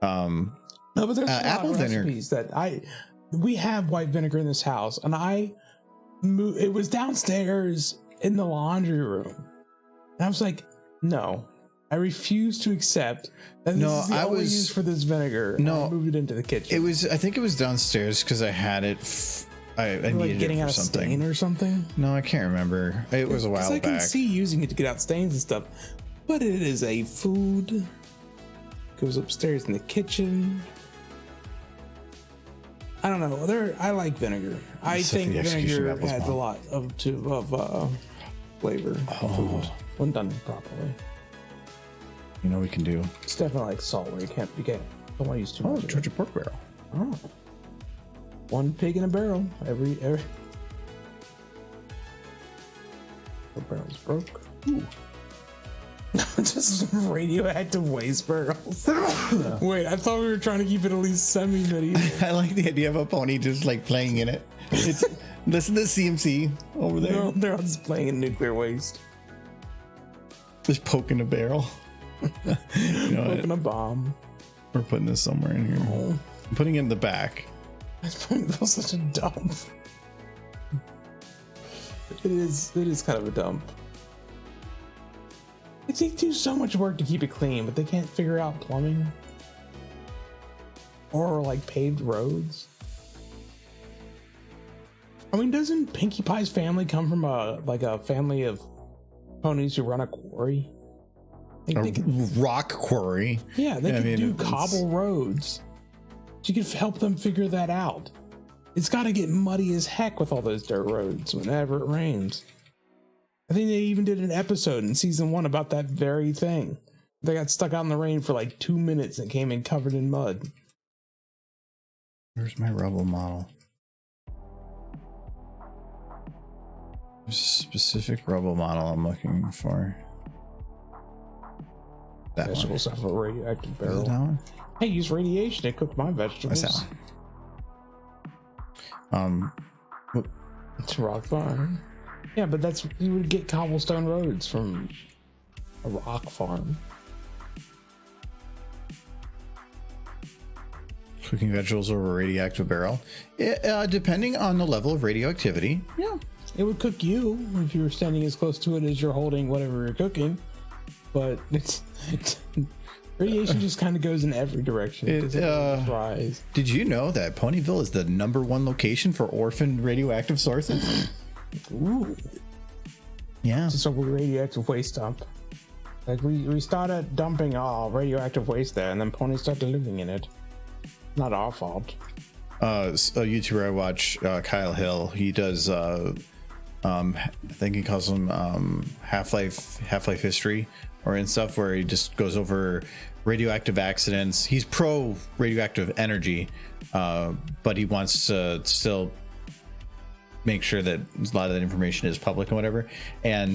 No, but there's apple vinegar that we have white vinegar in this house, and it was downstairs in the laundry room, and I was like, no. I refuse to accept that this is the only use for this vinegar. No, I moved it into the kitchen. I think it was downstairs because I had it. I needed like getting it for out something. A stain or something. No, I can't remember. It was a while back. I can see using it to get out stains and stuff, but it is a food. Goes upstairs in the kitchen. I don't know. I like vinegar. I think vinegar adds a lot of flavor to food when done properly. You know what we can do? It's definitely like salt where you don't want to use too much. Georgia pork barrel. Oh. One pig in a barrel. Every the barrel's broke. Ooh. Just radioactive waste barrels. Wait, I thought we were trying to keep it at least semi-medieval. I like the idea of a pony just like playing in it. Listen to the CMC over there. They're all just playing in nuclear waste. Just poking a barrel. Poking a bomb. We're putting this somewhere in here. Oh. I'm putting it in the back. It's putting such a dump. It is kind of a dump. They do so much work to keep it clean, but they can't figure out plumbing or like paved roads. I mean, doesn't Pinkie Pie's family come from a family of ponies who run a quarry? Rock quarry. Yeah, they can do cobble roads. You could help them figure that out. It's got to get muddy as heck with all those dirt roads whenever it rains. I think they even did an episode in season 1 about that very thing. They got stuck out in the rain for like 2 minutes and came in covered in mud. Where's my rubble model? There's a specific rubble model I'm looking for. That vegetables have a radioactive barrel. Hey, use radiation to cook my vegetables. What's that one? It's a rock farm. Yeah, but you would get cobblestone roads from a rock farm. Cooking vegetables over a radioactive barrel. Depending on the level of radioactivity. Yeah. It would cook you if you were standing as close to it as you're holding whatever you're cooking. But radiation just kind of goes in every direction. Did you know that Ponyville is the #1 location for orphaned radioactive sources? Ooh. Yeah. It's a radioactive waste dump. Like we started dumping radioactive waste there, and then ponies started living in it. Not our fault. A YouTuber I watch, Kyle Hill, he does I think he calls them Half-Life History and stuff, where he just goes over radioactive accidents. He's pro radioactive energy, but he wants to still make sure that a lot of that information is public and whatever. And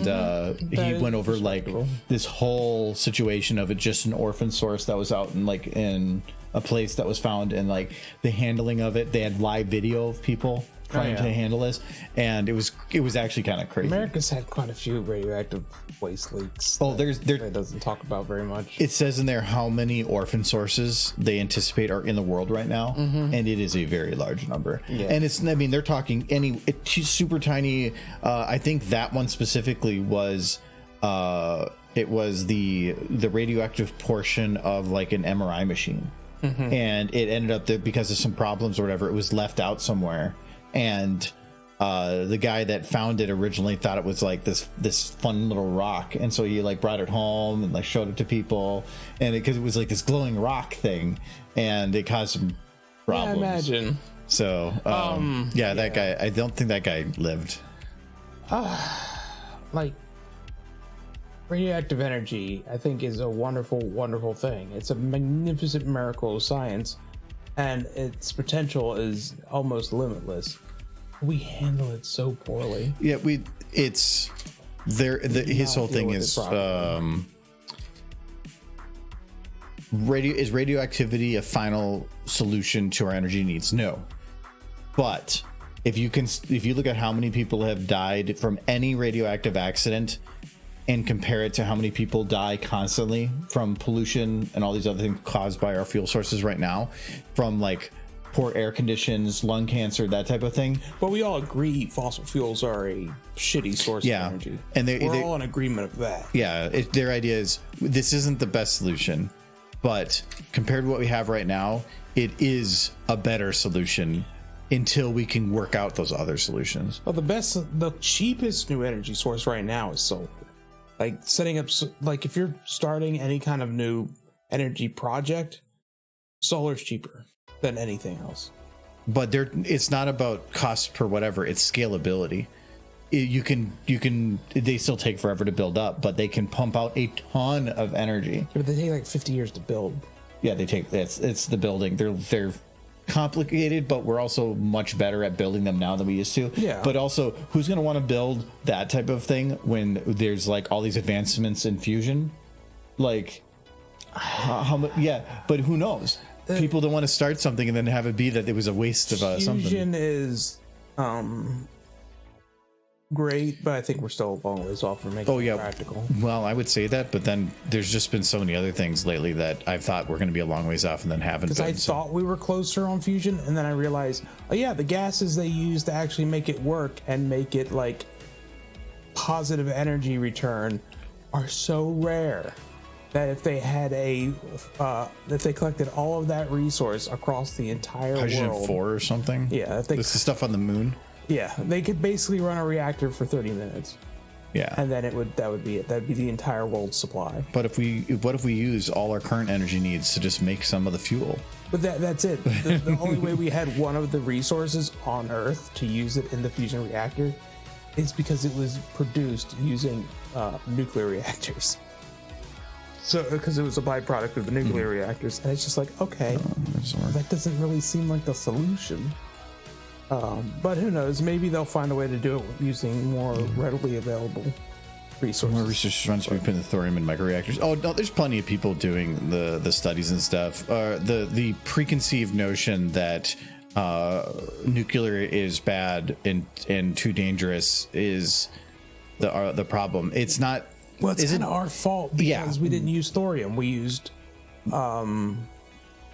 he went over like this whole situation of it, just an orphan source that was out in a place that was found, and like the handling of it. They had live video of people trying to handle this, and it was actually kind of crazy. America's had quite a few radioactive waste leaks. Oh, there doesn't talk about very much. It says in there how many orphan sources they anticipate are in the world right now, and it is a very large number. Yeah. And they're talking it's super tiny. I think that one specifically was it was the radioactive portion of like an MRI machine, and it ended up that because of some problems or whatever, it was left out somewhere. And the guy that found it originally thought it was like this fun little rock, and so he like brought it home and like showed it to people, and because it was like this glowing rock thing, and it caused some problems. Yeah, I imagine. So that guy, I don't think that guy lived. Like radioactive energy, I think, is a wonderful, wonderful thing. It's a magnificent miracle of science. and its potential is almost limitless. We handle it so poorly. Yeah, it's there. His whole thing is radioactivity a final solution to our energy needs? No, but if you look at how many people have died from any radioactive accident and compare it to how many people die constantly from pollution and all these other things caused by our fuel sources right now, from like poor air conditions, lung cancer, that type of thing. But we all agree fossil fuels are a shitty source of energy. And we're all in agreement of that. Yeah, their idea is this isn't the best solution, but compared to what we have right now, it is a better solution until we can work out those other solutions. Well, the cheapest new energy source right now is solar. Like setting up, like if you're starting any kind of new energy project, solar's cheaper than anything else. But it's not about cost per whatever, it's scalability. They still take forever to build up, but they can pump out a ton of energy. Yeah, but they take like 50 years to build. Yeah, it's the building. They're complicated, but we're also much better at building them now than we used to. Yeah. But also, who's going to want to build that type of thing when there's like all these advancements in fusion? Like, how much? Yeah, but who knows? People don't want to start something and then have it be that it was a waste of something. Fusion is great, but I think we're still a long ways off from making it practical. Well, I would say that, but then there's just been so many other things lately that I thought we're going to be a long ways off and then haven't. Because I thought we were closer on fusion, and then I realized, oh yeah, the gases they use to actually make it work and make it like positive energy return are so rare that if they had if they collected all of that resource across the entire Hydrogen world, 4 or something. Yeah, this is stuff on the moon. Yeah, they could basically run a reactor for 30 minutes. Yeah, and then that would be it. That'd be the entire world's supply. But what if we use all our current energy needs to just make some of the fuel? But that's it. The only way we had one of the resources on Earth to use it in the fusion reactor is because it was produced using nuclear reactors. So, because it was a byproduct of the nuclear reactors, and it's just like, okay, that doesn't really seem like the solution. But who knows? Maybe they'll find a way to do it using more readily available resources. More research runs to be putting the thorium in microreactors. Oh no, there's plenty of people doing the studies and stuff. The preconceived notion that nuclear is bad and too dangerous is the problem. It's not. Well, it's kind of our fault because we didn't use thorium. We used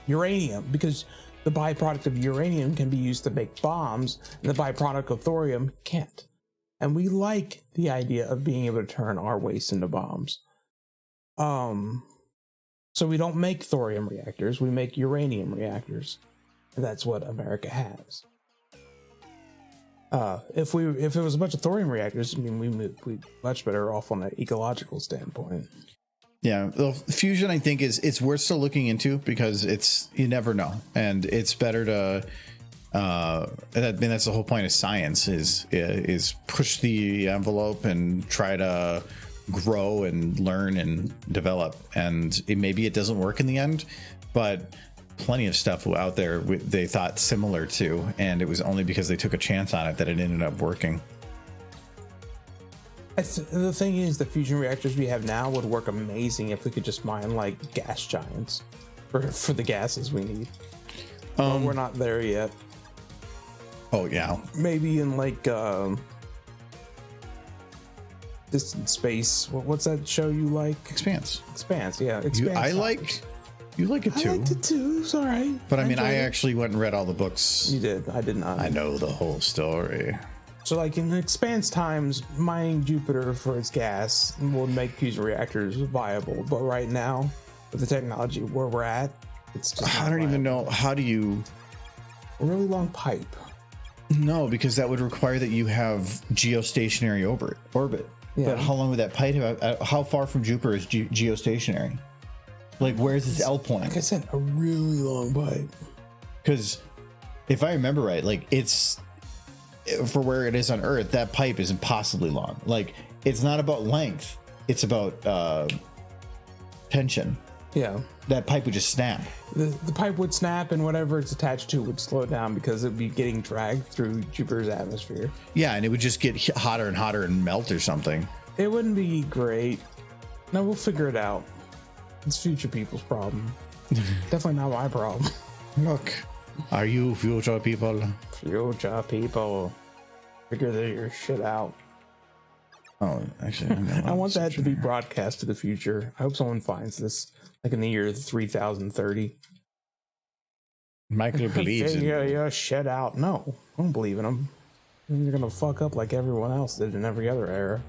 uranium because the byproduct of uranium can be used to make bombs, and the byproduct of thorium can't. And we like the idea of being able to turn our waste into bombs. So we don't make thorium reactors, we make uranium reactors. And that's what America has. If it was a bunch of thorium reactors, I mean, we'd much better off on an ecological standpoint. Yeah, well, fusion, I think it's worth still looking into because you never know, and it's better to. I mean, that's the whole point of science is push the envelope and try to grow and learn and develop, and maybe it doesn't work in the end, but plenty of stuff out there they thought similar to, and it was only because they took a chance on it that it ended up working. The thing is, the fusion reactors we have now would work amazing if we could just mine like gas giants for the gases we need. But we're not there yet. Oh yeah, maybe in like distant space. What's that show you like? Expanse. Yeah, Expanse. You like it too. I liked it too. It's all right. But I mean, I actually went and read all the books. You did. I did not. I know the whole story. So, like in Expanse times, mining Jupiter for its gas will make fusion reactors viable. But right now, with the technology where we're at, it's just. I don't even know. How do you? A really long pipe. No, because that would require that you have geostationary orbit. Yeah. But how long would that pipe have? How far from Jupiter is geostationary? Like, where's its L point? Like I said, a really long pipe. Because if I remember right, like it's for where it is on Earth, that pipe is impossibly long. Like, it's not about length; it's about tension. Yeah. That pipe would just snap. The pipe would snap, and whatever it's attached to would slow down because it'd be getting dragged through Jupiter's atmosphere. Yeah, and it would just get hotter and hotter and melt or something. It wouldn't be great. No, we'll figure it out. It's future people's problem. Definitely not my problem. Look, are you future people? Future people. Figure your shit out. Oh, actually, I want that to be broadcast to the future. I hope someone finds this, like in the year 3030. Michael believes in Figure your shit out. No, I don't believe in them. You're gonna fuck up like everyone else did in every other era.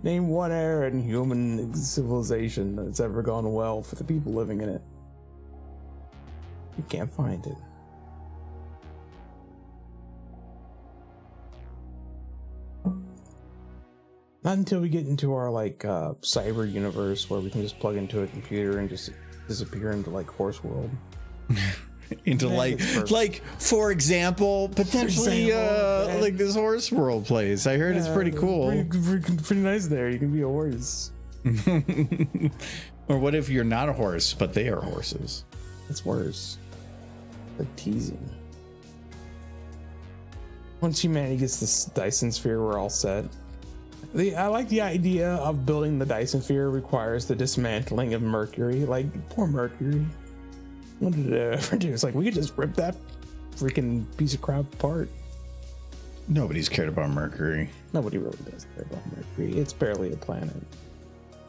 Name one era in human civilization that's ever gone well for the people living in it. You can't find it. Not until we get into our like cyber universe where we can just plug into a computer and just disappear into like horse world. Into like for example, potentially like this horse world place. I heard it's pretty cool. Pretty nice there. You can be a horse. Or what if you're not a horse, but they are horses? That's worse. Like teasing. Once humanity gets this Dyson sphere, we're all set. I like the idea of building the Dyson sphere requires the dismantling of Mercury. Like, poor Mercury. What did it ever do? It's like, we could just rip that freaking piece of crap apart. Nobody's cared about Mercury. Nobody really does care about Mercury. It's barely a planet.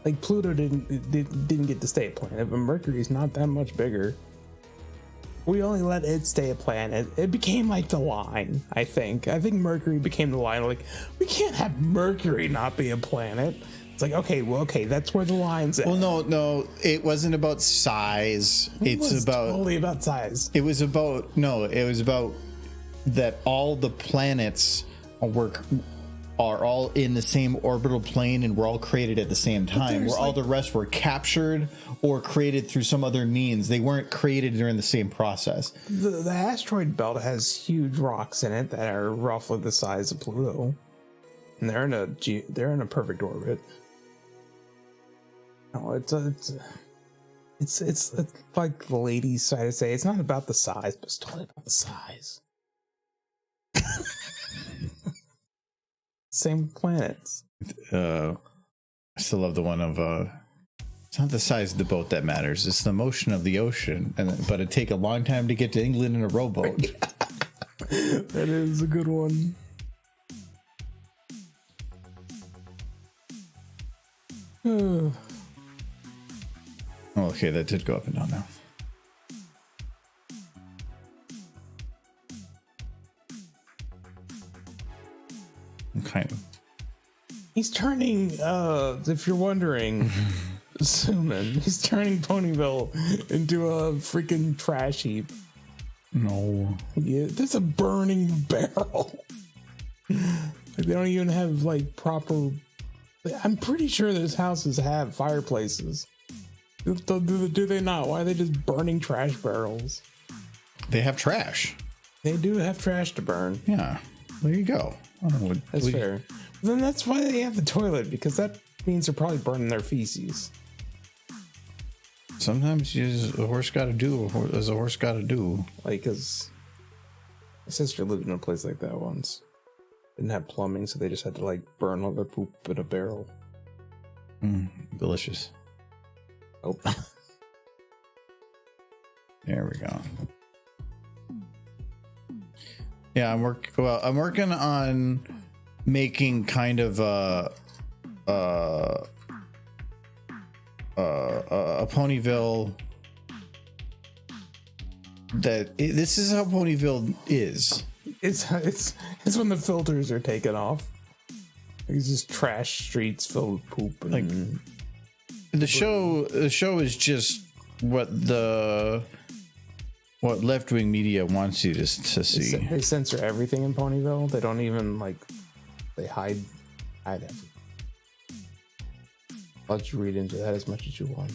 Like, Pluto didn't get to stay a planet, but Mercury's not that much bigger. We only let it stay a planet. It became like the line, I think. I think Mercury became the line. Like, we can't have Mercury not be a planet. It's like, okay, that's where the line's at. Well, no, it wasn't about size. It was totally about size. It was about that all the planets are all in the same orbital plane and were all created at the same time, where all the rest were captured or created through some other means. They weren't created during the same process. The asteroid belt has huge rocks in it that are roughly the size of Pluto, and they're in a perfect orbit. No, it's like the ladies try to say, it's not about the size, but it's totally about the size. Same planets. I still love the one of it's not the size of the boat that matters, it's the motion of the ocean, but it'd take a long time to get to England in a rowboat. That is a good one. Oh, okay, that did go up and down now. Kind of. He's turning, if you're wondering, Suman, he's turning Ponyville into a freaking trash heap. No. Yeah, there's a burning barrel. Like, they don't even have, like, proper... I'm pretty sure those houses have fireplaces. Do they not? Why are they just burning trash barrels? They have trash. They do have trash to burn. Yeah. There you go. I don't know what, that's fair. Then that's why they have the toilet, because that means they're probably burning their feces. Sometimes a horse got to do as a horse got to do. Like, because my sister lived in a place like that once. Didn't have plumbing, so they just had to, like, burn all their poop in a barrel. Delicious. Oh. There we go. Yeah, I'm working on making kind of a Ponyville this is how Ponyville is. It's when the filters are taken off. It's just trash streets filled with poop. And like the show is just what left-wing media wants you to see. They censor everything in Ponyville. They don't even, like, they hide everything. I'll let you read into that as much as you want.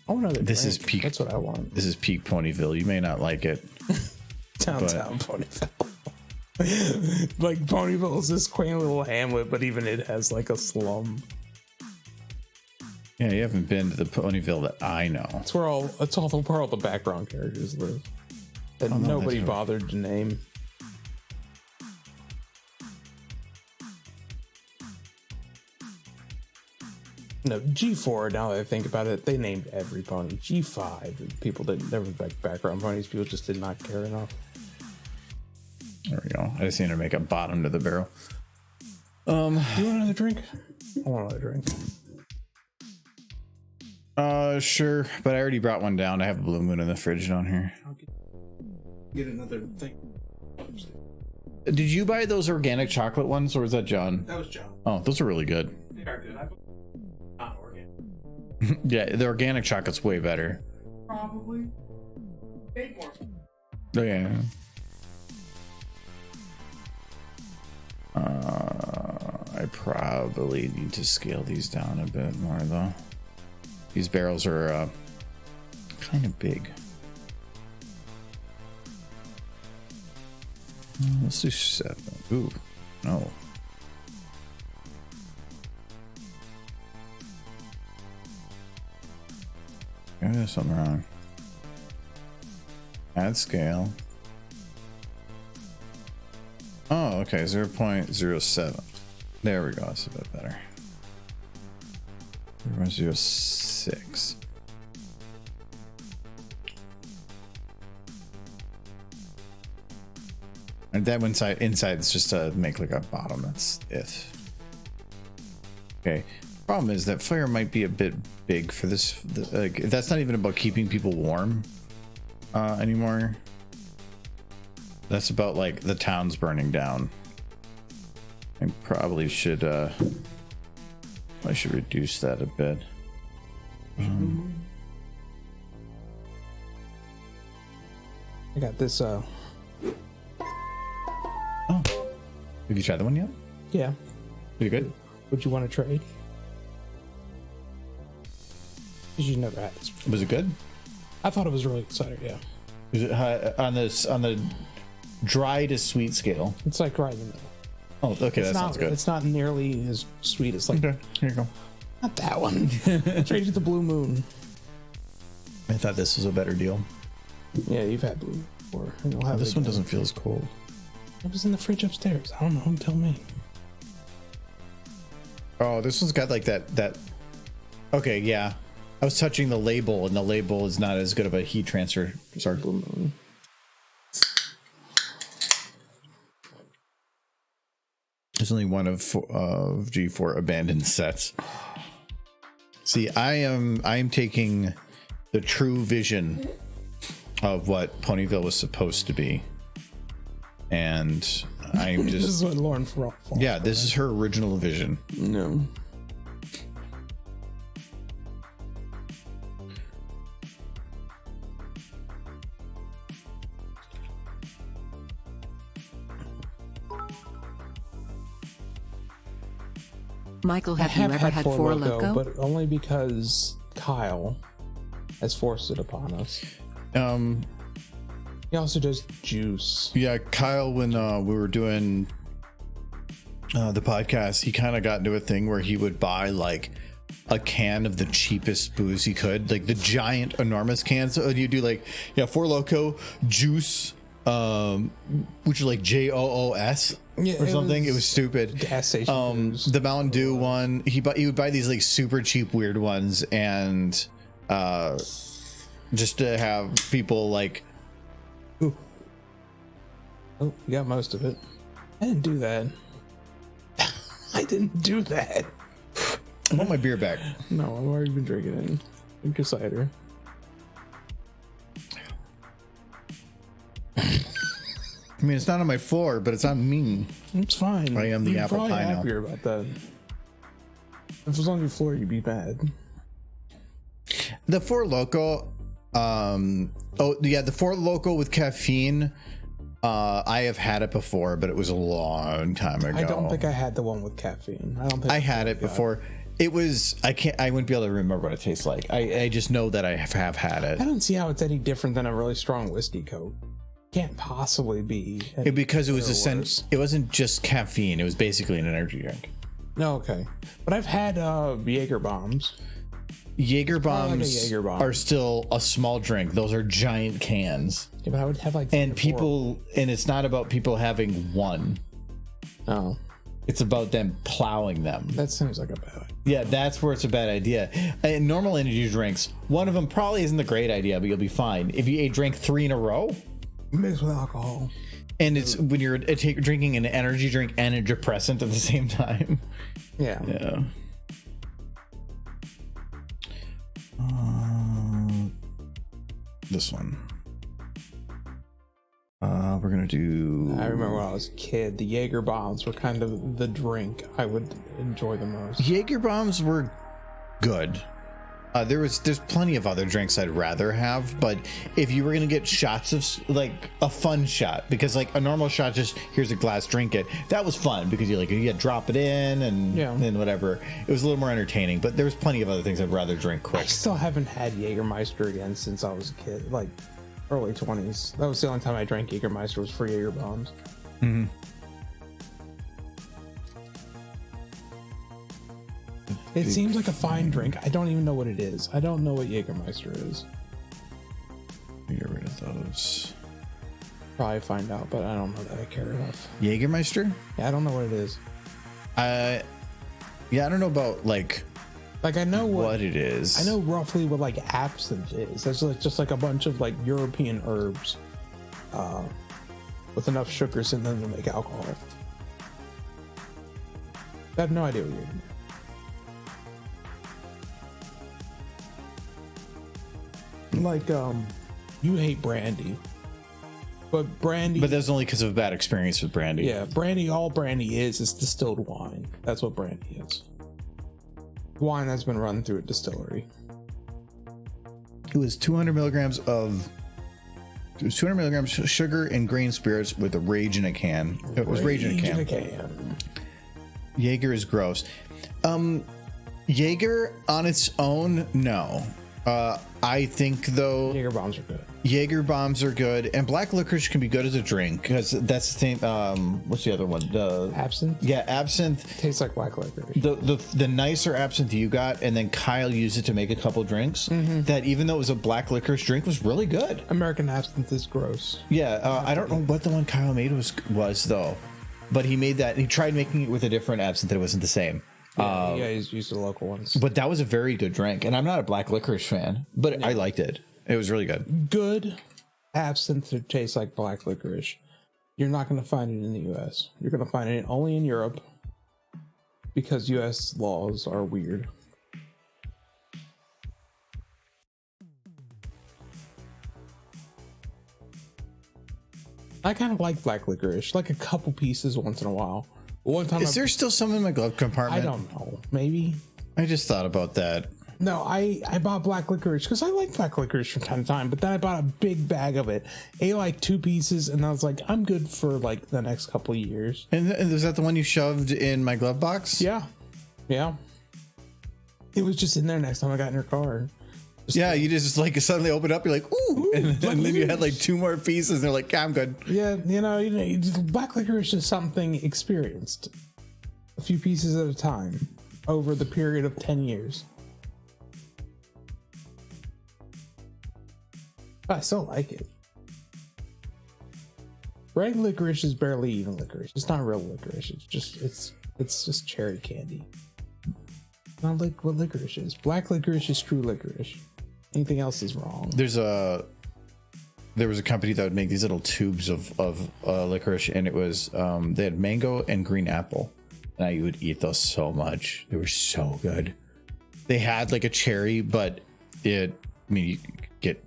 I want another This drink. is peak. That's what I want. This is peak Ponyville. You may not like it. Downtown Ponyville. Like Ponyville is this quaint little hamlet, but even it has like a slum. Yeah, you haven't been to the Ponyville that I know. It's where all the background characters live that nobody bothered to name. No, G4, now that I think about it, they named every pony. G5, people that never background ponies, people just did not care enough. There we go. I just need to make a bottom to the barrel. Do you want another drink? I want another drink. Sure, but I already brought one down. I have a Blue Moon in the fridge down here. I'll get another thing. Did you buy those organic chocolate ones, or was that John? That was John. Oh, those are really good. They are good. Not organic. Yeah, the organic chocolate's way better. Probably. Eight more. Oh, yeah. I probably need to scale these down a bit more, though. These barrels are kind of big. Let's do 7. Ooh, no. There's something wrong. Add scale. Oh, okay, 0.07. There we go, that's a bit better. 0.06. And that inside is just to make like a bottom. That's it. Okay. Problem is that fire might be a bit big for this. Like, that's not even about keeping people warm anymore. That's about like the town's burning down. I probably should I should reduce that a bit. I got this Oh, have you tried the one yet? yeah. Pretty good. Would you want to trade? Because you never had this before. Was it good? I thought it was really exciting, yeah. Is it on the dry to sweet scale? It's like right in the middle. Oh, okay, that sounds good. It's not nearly as sweet as like Okay, here you go. not that one. Trade you the Blue Moon. I thought this was a better deal. Yeah, you've had Blue before. And you'll have This it one again. doesn't feel as cold. It was in the fridge upstairs. I don't know. Tell me. Oh, this one's got like that. Okay, yeah. I was touching the label, and the label is not as good of a heat transfer. Sorry. Blue Moon. There's only one of G4 abandoned sets. See, I am taking the true vision of what Ponyville was supposed to be, and I'm This just is what Lauren for. yeah. This is her original vision. No. Michael, I have you have ever had Four Loko? but only because Kyle has forced it upon us. He also does juice. Yeah, Kyle, when we were doing the podcast, he kind of got into a thing where he would buy like a can of the cheapest booze he could, like the giant, enormous cans. So you do like, yeah, Four Loko juice, which is like JOOS Yeah, or something. It was stupid. Gas station booze. The Mountain Dew one, he would buy these like super cheap weird ones, and just to have people like. Oh, you got most of it. I didn't do that. I didn't do that. I want my beer back. No, I've already been drinking it. Drink your cider. I mean, it's not on my floor, but it's on me. It's fine. I am the You're apple probably pie now. happier about that. If it was on your floor, you'd be mad. The Four Loko, oh yeah, the Four Loko with caffeine. I have had it before, but it was a long time ago. I don't think I had the one with caffeine. I don't think I had it before. It was I wouldn't be able to remember what it tastes like. I just know that I have had I it. don't see how it's any different than a really strong whiskey coke. can't possibly be because it was worse. it wasn't just caffeine. It was basically an energy drink. No, okay, but I've had Jaeger bombs. Jaeger bombs like a Jaeger bomb. are still a small drink. Those are giant cans. Yeah, but I would have like And people, and it's not about people having one. Oh, It's about them plowing them. that seems like a bad idea. Yeah, that's where it's a bad idea. In normal energy drinks, one of them probably isn't a great idea, but you'll be fine. If you drank 3 in a row, Mixed with alcohol. and it's when you're drinking an energy drink and a depressant at the same time. Yeah. Yeah. This one. We're gonna do. I remember when I was a kid, the Jaeger bombs were kind of the drink I would enjoy the most. Jaeger bombs were good. There's plenty of other drinks I'd rather have, but if you were gonna get shots of like a fun shot, because like a normal shot, just here's a glass, drink it. That was fun because you drop it in and whatever. It was a little more entertaining, but there was plenty of other things I'd rather drink I quick. still haven't had Jägermeister again since I was a kid, like early 20s. That was the only time I drank Jägermeister was for Jaeger bombs. Mm-hmm. It seems like a fine drink. I don't even know what it is. I don't know what Jägermeister is. Get rid of those. Probably find out, but I don't know that I care enough. Jägermeister? Yeah, I don't know what it is. Yeah, I don't know about like I know what it is. I know roughly what like absinthe is. That's like just like a bunch of like European herbs with enough sugars in them to make alcohol. I have no idea what you're doing. Like you hate brandy, but that's only because of a bad experience with brandy. Yeah, brandy, all brandy is distilled wine. That's what brandy is. Wine that's been run through a distillery. It was 200 milligrams sugar and grain spirits with a rage in a can. It was rage in a can. Jaeger is gross. Jaeger on its own, no. I think though Jaeger bombs are good. Jaeger bombs are good, and black licorice can be good as a drink because that's the same. What's the other one? Absinthe. Yeah, absinthe Tastes like black licorice. The nicer absinthe you got, and then Kyle used it to make a couple drinks. That even though it was a black licorice drink, was really good. American absinthe is gross. Yeah, I don't know what the one Kyle made was though, but he made that. He tried making it with a different absinthe that wasn't the same. Yeah, he's used the local ones. But that was a very good drink, and I'm not a black licorice fan, but I liked it. It was really good. Good absinthe that tastes like black licorice. You're not going to find it in the U.S. You're going to find it only in Europe because U.S. laws are weird. I kind of like black licorice, like a couple pieces once in a while. One time, Is there still some in my glove compartment? I don't know. Maybe. I just thought about that. No, I bought black licorice because I like black licorice from time to time, but then I bought a big bag of it, ate like 2 pieces, and I was like, I'm good for like the next couple of years. And is that the one you shoved in my glove box? Yeah. It was just in there next time I got in your car. Yeah, you just like suddenly open up, you're like, ooh, and then you had like 2 more pieces, and they're like, yeah, I'm good. Yeah, you know, black licorice is something experienced. A few pieces at a time over the period of 10 years. But I still like it. Red licorice is barely even licorice. It's not real licorice. It's just cherry candy. Not like what licorice is. Black licorice is true licorice. Anything else is wrong. There was a company that would make these little tubes of licorice, and it was they had mango and green apple, and I would eat those so much. They were so good. They had like a cherry, but you get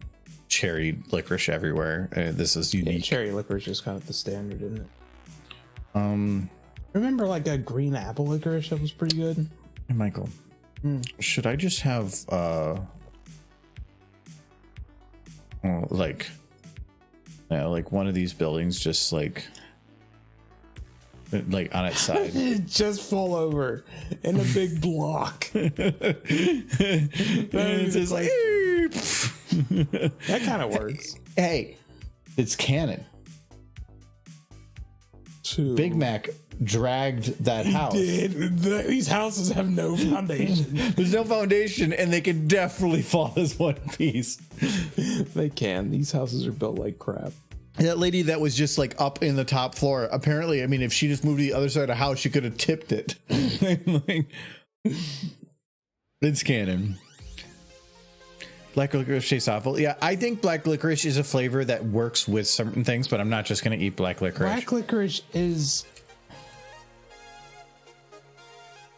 cherry licorice everywhere. This is unique. Yeah, cherry licorice is kind of the standard, isn't it? Remember like a green apple licorice that was pretty good? Hey, Michael, should I just have like one of these buildings just like on its side? Just fall over in a big block. It's just like that kind of works. Hey, it's canon. too. Big Mac dragged that house. These houses have no foundation. There's no foundation, and they can definitely fall as one piece. They can. These houses are built like crap. That lady that was just like up in the top floor, apparently, I mean, if she just moved to the other side of the house, she could have tipped it. Like, it's canon. Black licorice tastes awful. Yeah, I think black licorice is a flavor that works with certain things, but I'm not just going to eat black licorice. Black licorice is...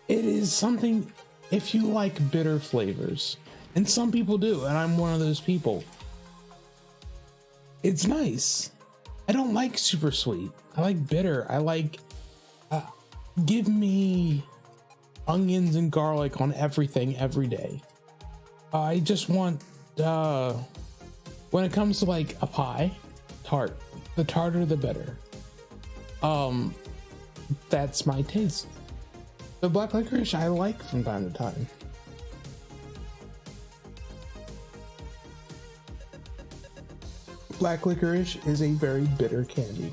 It is something, if you like bitter flavors, and some people do, and I'm one of those people. It's nice. I don't like super sweet. I like bitter. I like, give me onions and garlic on everything every day. I just want, when it comes to like a pie, tart, the tartar the better. That's my taste. The black licorice I like from time to time. Black licorice is a very bitter candy.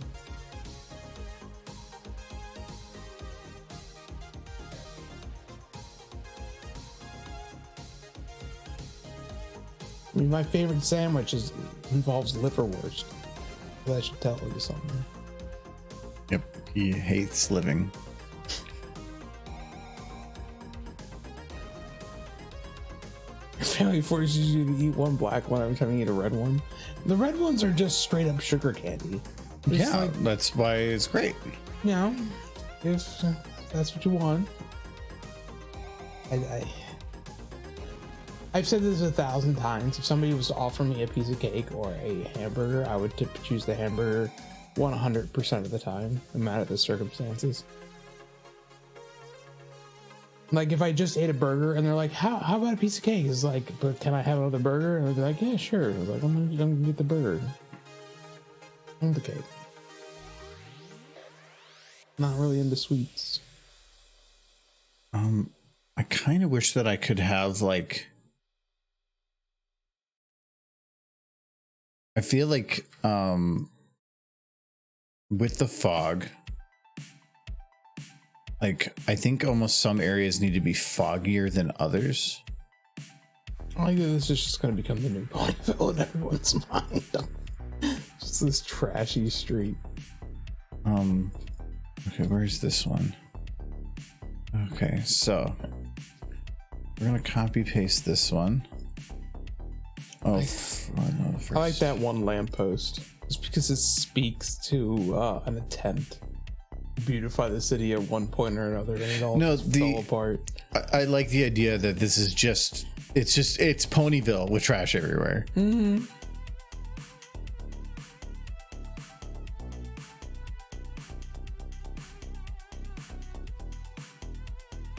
I mean, my favorite sandwich involves liverwurst. That should tell you something. Yep, he hates living. Your family forces you to eat one black one every time you eat a red one. The red ones are just straight up sugar candy. It's Yeah, like, that's why it's great. you know, if that's what you want. I've said this 1,000 times. If somebody was to offer me a piece of cake or a hamburger, I would choose the hamburger 100% of the time, no matter the circumstances. Like if I just ate a burger and they're like, how about a piece of cake? It's like, but can I have another burger? And I'd be like, yeah, sure. I was like, I'm gonna get the burger. And the cake. Not really into sweets. I kind of wish that I could have like, I feel like with the fog, like I think almost some areas need to be foggier than others. I like that this is just going to become the new Ponyville in everyone's mind. Just this trashy street. Okay, where's this one? Okay, so we're gonna copy paste this one. Oh, I like that one lamppost just because it speaks to an attempt to beautify the city at one point or another, and it all fell apart. I like the idea that this is just it's Ponyville with trash everywhere. Mm-hmm.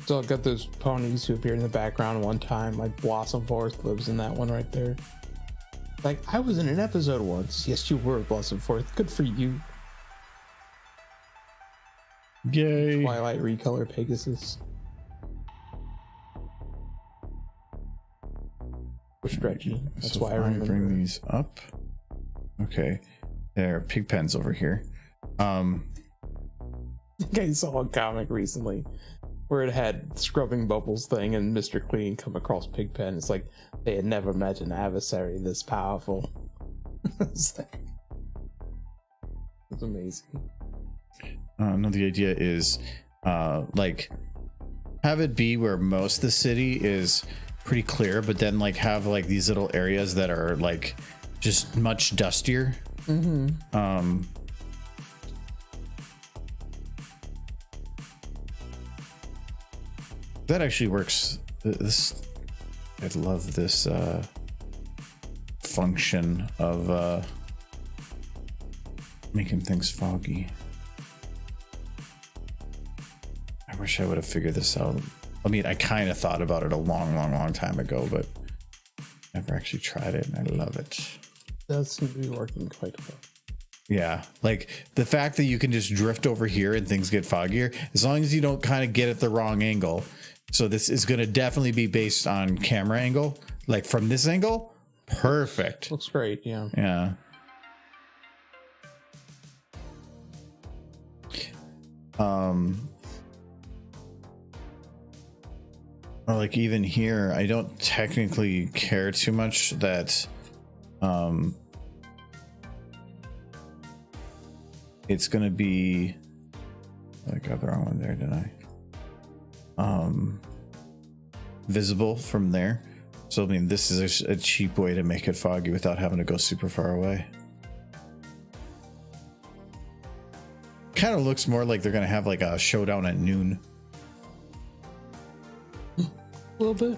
So I've got those ponies who appeared in the background one time, like Blossom Forest lives in that one right there. Like, I was in an episode once. Yes, you were, Blossom Forest. Good for you. Yay. Twilight recolor Pegasus. We're stretchy. That's so why I remember. Bring these up. Okay. There are pig pens over here. I think I saw a comic recently where it had scrubbing bubbles thing and Mr. Clean come across Pigpen. It's like they had never met an adversary this powerful. It's amazing. No, the idea is like have it be where most of the city is pretty clear, but then like have like these little areas that are like just much dustier. Mm-hmm. That actually works. This, I love this function of making things foggy. I wish I would have figured this out. I mean, I kind of thought about it a long time ago, but never actually tried it, and I love it. It does seem to be working quite well. Yeah, like the fact that you can just drift over here and things get foggier, as long as you don't kind of get at the wrong angle. So this is going to definitely be based on camera angle. Like from this angle, perfect. Looks great, yeah. Yeah. Or like even here, I don't technically care too much that it's gonna be, I got the wrong one there, didn't I? Visible from there. So I mean, this is a cheap way to make it foggy without having to go super far away. Kind of looks more like they're gonna have like a showdown at noon. A little bit.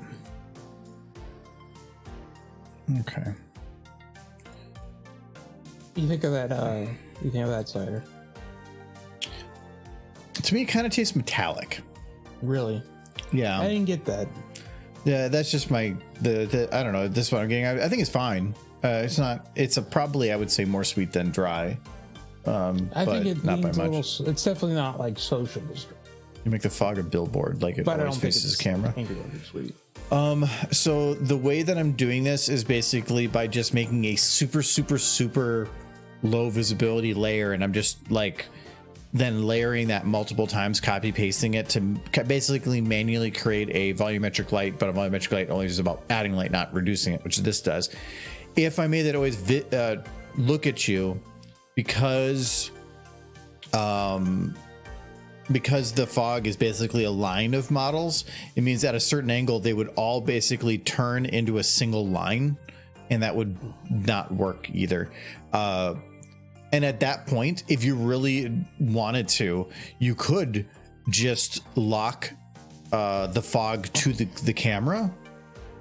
Okay. You think of that? You think of that cider? To me, it kind of tastes metallic. Really? Yeah. I didn't get that. Yeah, that's just my the I don't know. This is what I'm getting. I think it's fine. It's not. It's a probably I would say more sweet than dry. I think it not by needs a much. little. It's definitely not like social. You make the fog a billboard, like it But I always don't think faces it's camera. I think it'll be sweet. So the way that I'm doing this is basically by just making a super low visibility layer, and I'm just like then layering that multiple times, copy pasting it to basically manually create a volumetric light, but a volumetric light only is about adding light, not reducing it, which this does. If I made it always look at you, because the fog is basically a line of models, it means at a certain angle they would all basically turn into a single line, and that would not work either. And at that point, if you really wanted to, you could just lock the fog to the camera,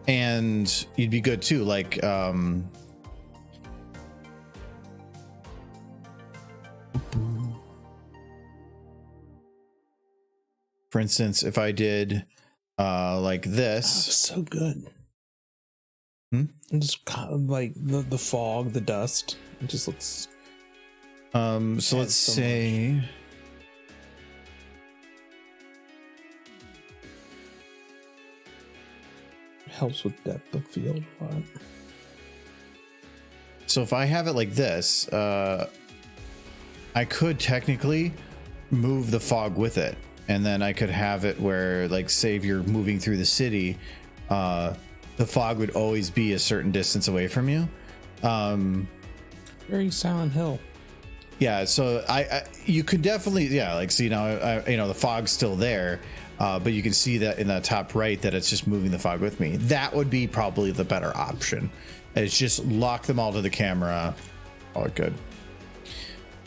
and you'd be good too. Like for instance, if I did like this, So good. Hmm? And just kind of like the fog, the dust. It just looks. so let's say Helps with depth of field a lot. so if I have it like this, I could technically move the fog with it, and then I could have it where, like, say if you're moving through the city, the fog would always be a certain distance away from you. Very Silent Hill. Yeah, so I you could definitely, yeah, like, so the fog's still there, but you can see that in the top right that it's just moving the fog with me. That would be probably the better option. It's just lock them all to the camera. All good.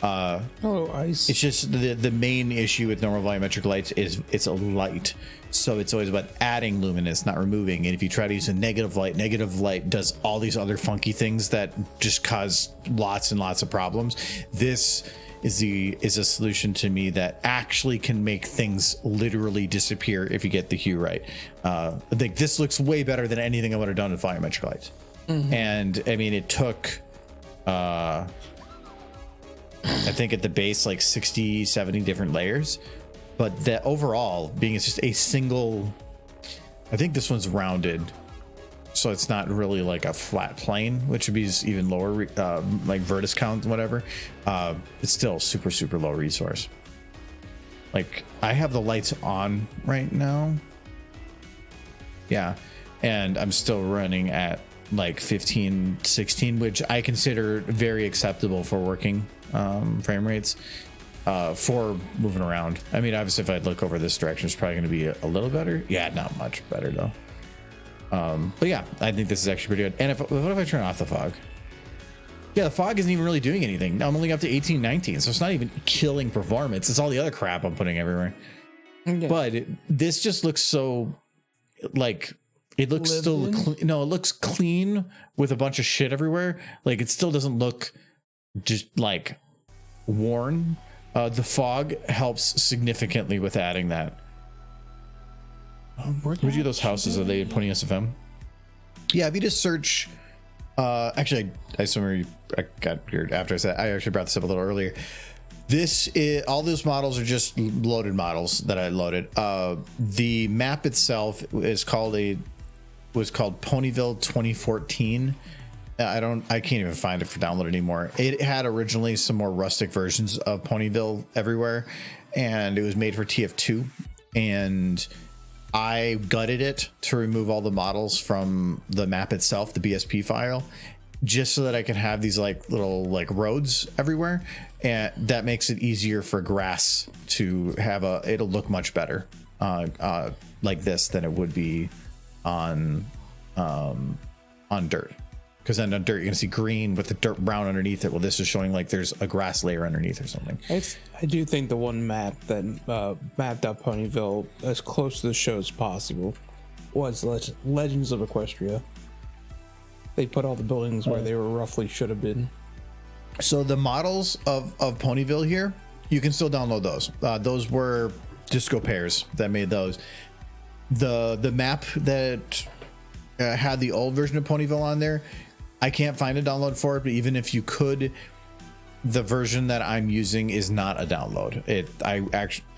Hello, ice. It's just the main issue with normal volumetric lights is it's a light, so it's always about adding luminance, not removing. And if you try to use a negative light does all these other funky things that just cause lots and lots of problems. This is a solution to me that actually can make things literally disappear if you get the hue right. I think this looks way better than anything I would have done with volumetric lights. Mm-hmm. And I mean, it took I think at the base like 60, 70 different layers, but that overall being it's just a single, I think this one's rounded, so it's not really like a flat plane, which would be even lower like vertex count, whatever. It's still super low resource. Like, I have the lights on right now, yeah, and I'm still running at like 15, 16, which I consider very acceptable for working frame rates for moving around. I mean, obviously if I look over this direction, it's probably going to be a little better. Yeah, not much better though. But yeah, I think this is actually pretty good. And what if I turn off the fog? Yeah, the fog isn't even really doing anything. Now I'm only up to 18, 19, so it's not even killing performance. It's all the other crap I'm putting everywhere. Yeah. But this just looks so, like, it looks still it looks clean with a bunch of shit everywhere. Like, it still doesn't look just like worn. The fog helps significantly with adding that. Where'd you do those houses? Are they putting SFM? Yeah, if you just search, actually, I swear I got weird after I said, I actually brought this up a little earlier. This is, all those models are just loaded models that I loaded. The map itself was called Ponyville 2014. I can't even find it for download anymore. It had originally some more rustic versions of Ponyville everywhere, and it was made for TF2, and I gutted it to remove all the models from the map itself, the BSP file, just so that I can have these like little like roads everywhere, and that makes it easier for grass to have it'll look much better like this than it would be on dirt, because then on dirt you're gonna see green with the dirt brown underneath it. Well, this is showing like there's a grass layer underneath or something. I do think the one map that mapped out Ponyville as close to the show as possible was Legends of Equestria. They put all the buildings where they were roughly should have been. So the models of Ponyville here, you can still download those. Those were Disco Pairs that made those. The map that had the old version of Ponyville on there, I can't find a download for it, but even if you could, the version that I'm using is not a download.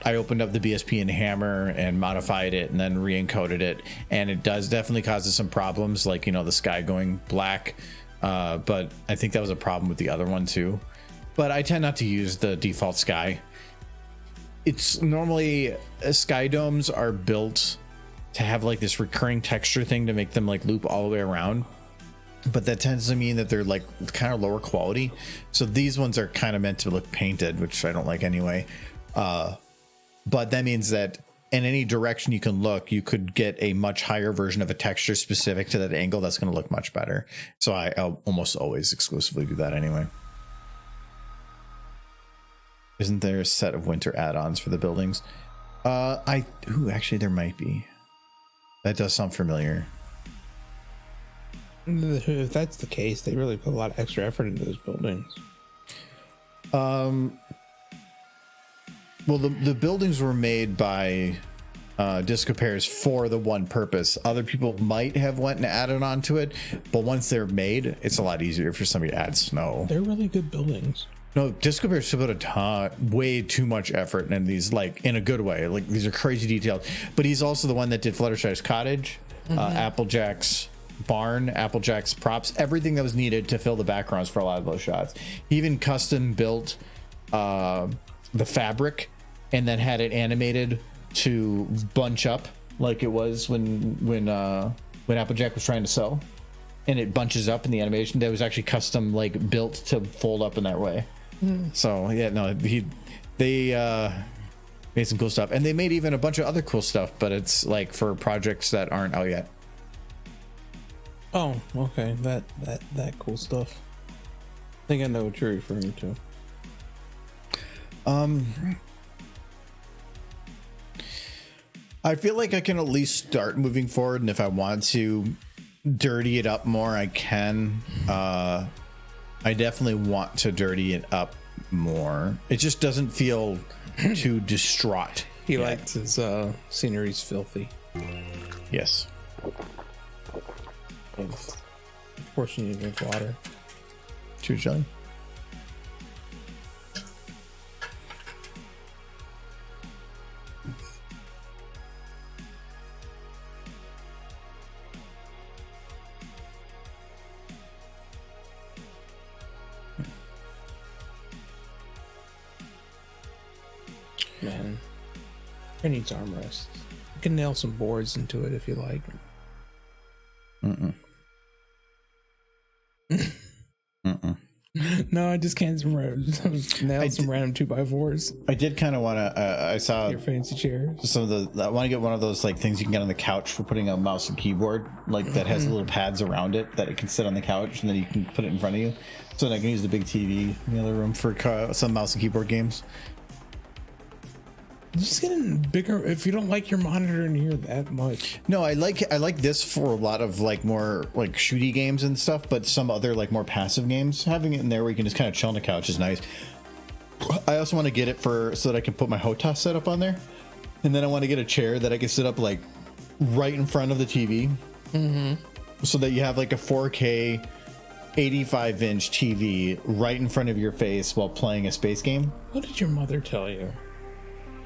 I opened up the BSP in Hammer and modified it and then re-encoded it, and it does definitely causes some problems, like, you know, the sky going black, but I think that was a problem with the other one too. But I tend not to use the default sky. It's normally sky domes are built to have like this recurring texture thing to make them like loop all the way around, but that tends to mean that they're like kind of lower quality. So these ones are kind of meant to look painted, which I don't like anyway. But that means that in any direction you can look, you could get a much higher version of a texture specific to that angle that's going to look much better. So I'll almost always exclusively do that anyway. Isn't there a set of winter add-ons for the buildings? Actually there might be. That does sound familiar. If that's the case, they really put a lot of extra effort into those buildings. Well, the buildings were made by Disco Pairs for the one purpose. Other people might have went and added on to it, but once they're made, it's a lot easier for somebody to add snow. They're really good buildings. No, Disco Pairs put a ton, way too much effort in these, like in a good way. Like these are crazy detailed. But he's also the one that did Fluttershy's cottage, Applejack's barn, Applejack's props, everything that was needed to fill the backgrounds for a lot of those shots. He even custom built the fabric and then had it animated to bunch up like it was when Applejack was trying to sew, and it bunches up in the animation. That was actually custom like built to fold up in that way. So yeah, no, they made some cool stuff, and they made even a bunch of other cool stuff, but it's like for projects that aren't out yet. Oh, okay, that cool stuff. I think I know what you're referring to. I feel like I can at least start moving forward, and if I want to dirty it up more, I can. I definitely want to dirty it up more. It just doesn't feel too distraught. He likes his sceneries filthy. Yes. Of course you need to drink water. Cheers, Jelly. Man, it needs armrests. You can nail some boards into it if you like. No, I just can't nail some random 2x4s. I did kind of want to. I saw your fancy chairs. Some of the. I want to get one of those like things you can get on the couch for putting a mouse and keyboard, like that has little pads around it that it can sit on the couch, and then you can put it in front of you, so that I can use the big TV in the other room for some mouse and keyboard games. Just getting bigger. If you don't like your monitor in here that much. No, I like this for a lot of like more like shooty games and stuff, but some other like more passive games, having it in there where you can just kind of chill on the couch is nice. I also want to get it so that I can put my HOTAS setup on there, and then I want to get a chair that I can sit up like right in front of the TV, so that you have like a 4K 85-inch TV right in front of your face while playing a space game. What did your mother tell you?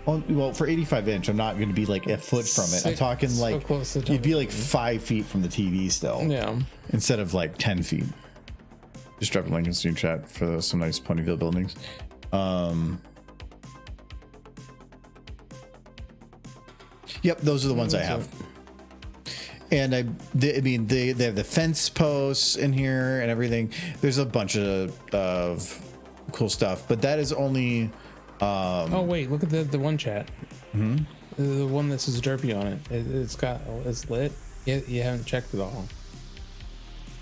Well, for 85-inch, I'm not going to be like a foot from it. I'm talking like you'd be like 5 feet from the TV still. Yeah. Instead of like 10 feet. Just drop a link in Steam chat for some nice Ponyville buildings. Yep, those are the ones I have. And I mean, they have the fence posts in here and everything. There's a bunch of cool stuff, but that is only. Oh wait, look at the one chat. Mm-hmm. The one that says Derpy on it. It's lit. You haven't checked it all.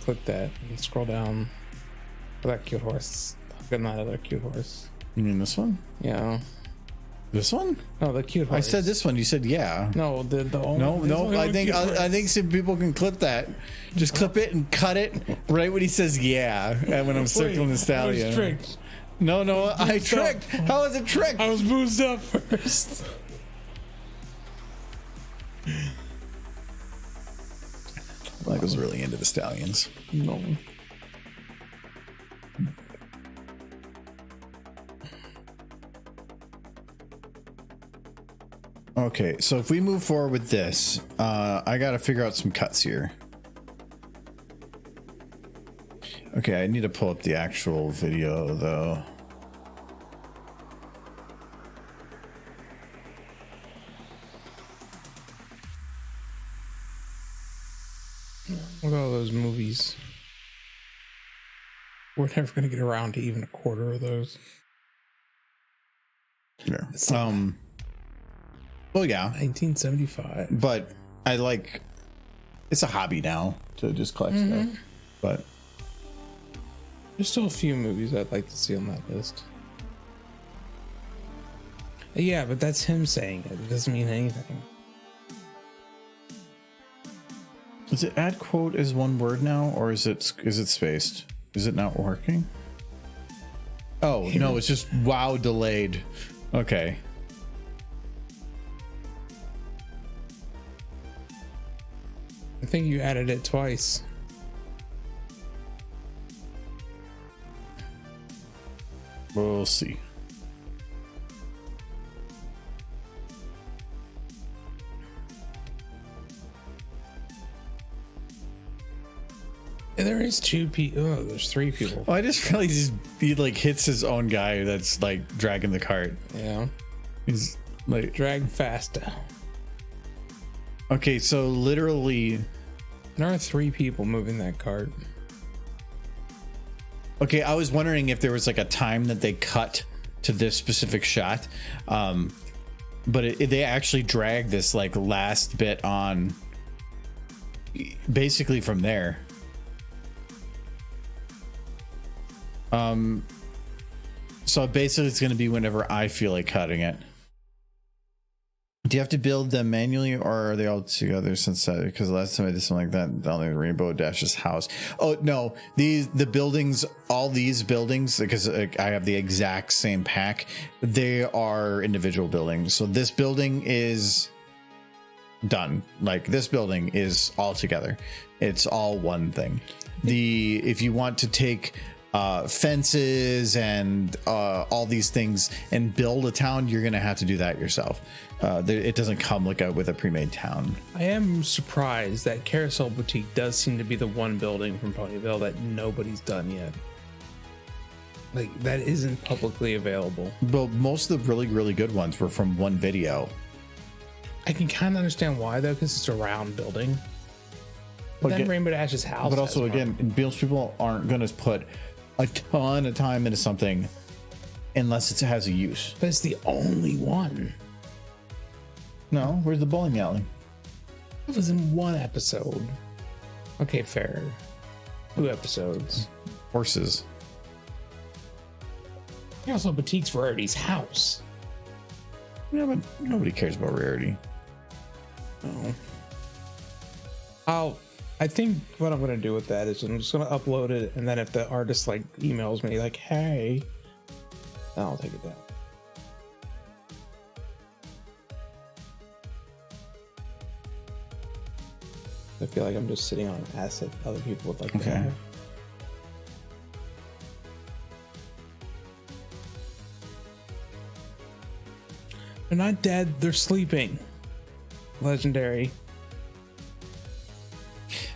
Click that and scroll down. For that cute horse. Got another cute horse. You mean this one? Yeah. This one? No, the cute horse. I said this one. You said yeah. No, No. I think some people can clip that. Just clip it and cut it right when he says yeah. And when I'm circling the stallion. I was tricked. No, I tricked. How is it tricked? I was boozed up first. Michael's really into the stallions. No. Okay, so if we move forward with this, I gotta figure out some cuts here. Okay, I need to pull up the actual video though. Look at all those movies. We're never gonna get around to even a quarter of those. Yeah. Well, yeah. 1975. But I like. It's a hobby now to just collect stuff. But there's still a few movies I'd like to see on that list. Yeah, but that's him saying it. It doesn't mean anything. is it add quote as one word now, or is it spaced? Is it not working? Oh no, it's just wow delayed. Okay. I think you added it twice. We'll see. There is two people. Oh, there's three people. Oh, I just realized he like hits his own guy that's like dragging the cart. Yeah. He's like drag fast. Okay, so literally there are three people moving that cart. Okay, I was wondering if there was like a time that they cut to this specific shot, but they actually dragged this like last bit on basically from there. So basically it's going to be whenever I feel like cutting it. Do you have to build them manually, or are they all together since that? Because last time I did something like that, the only Rainbow Dash's house. Oh no, the buildings, all these buildings, because I have the exact same pack. They are individual buildings. So this building is done. Like this building is all together. It's all one thing. If you want to take fences and all these things and build a town, you're gonna have to do that yourself. It doesn't come like with a pre-made town. I am surprised that Carousel Boutique does seem to be the one building from Ponyville that nobody's done yet. Like that isn't publicly available. But most of the really, really good ones were from one video. I can kind of understand why though, because it's a round building. But then Rainbow Dash's house. But also, again, most people aren't going to put a ton of time into something unless it has a use. But it's the only one. No, where's the bowling alley? It was in one episode. Okay, fair. 2 episodes. Horses. Also, Boutique's Rarity's house. Yeah, but nobody cares about Rarity. Oh. I think what I'm gonna do with that is I'm just gonna upload it, and then if the artist like emails me like, "Hey," then I'll take it down. I feel like I'm just sitting on an asset other people would like to have. They're not dead, they're sleeping. Legendary.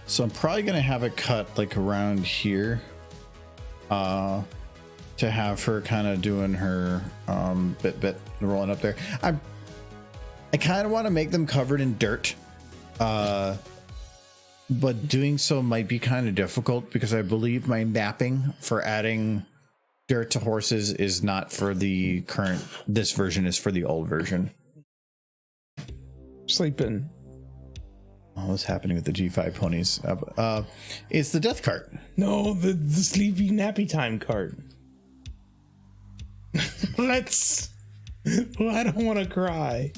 So I'm probably going to have it cut like around here. to have her kind of doing her bit rolling up there. I kind of want to make them covered in dirt, but doing so might be kind of difficult because I believe my mapping for adding dirt to horses is not for the current. This version is for the old version. Sleeping. Oh, what's happening with the G5 ponies? It's the death cart. No, the sleepy nappy time cart. Let's. Well, I don't want to cry.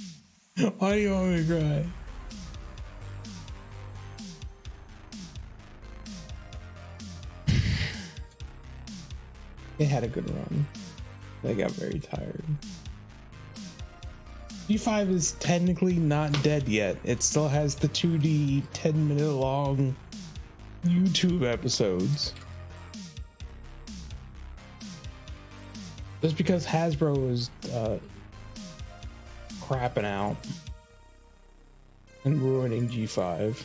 Why do you want me to cry? They had a good run. They got very tired. G5 is technically not dead yet. It still has the 2D 10-minute long YouTube episodes. Just because Hasbro is crapping out and ruining G5.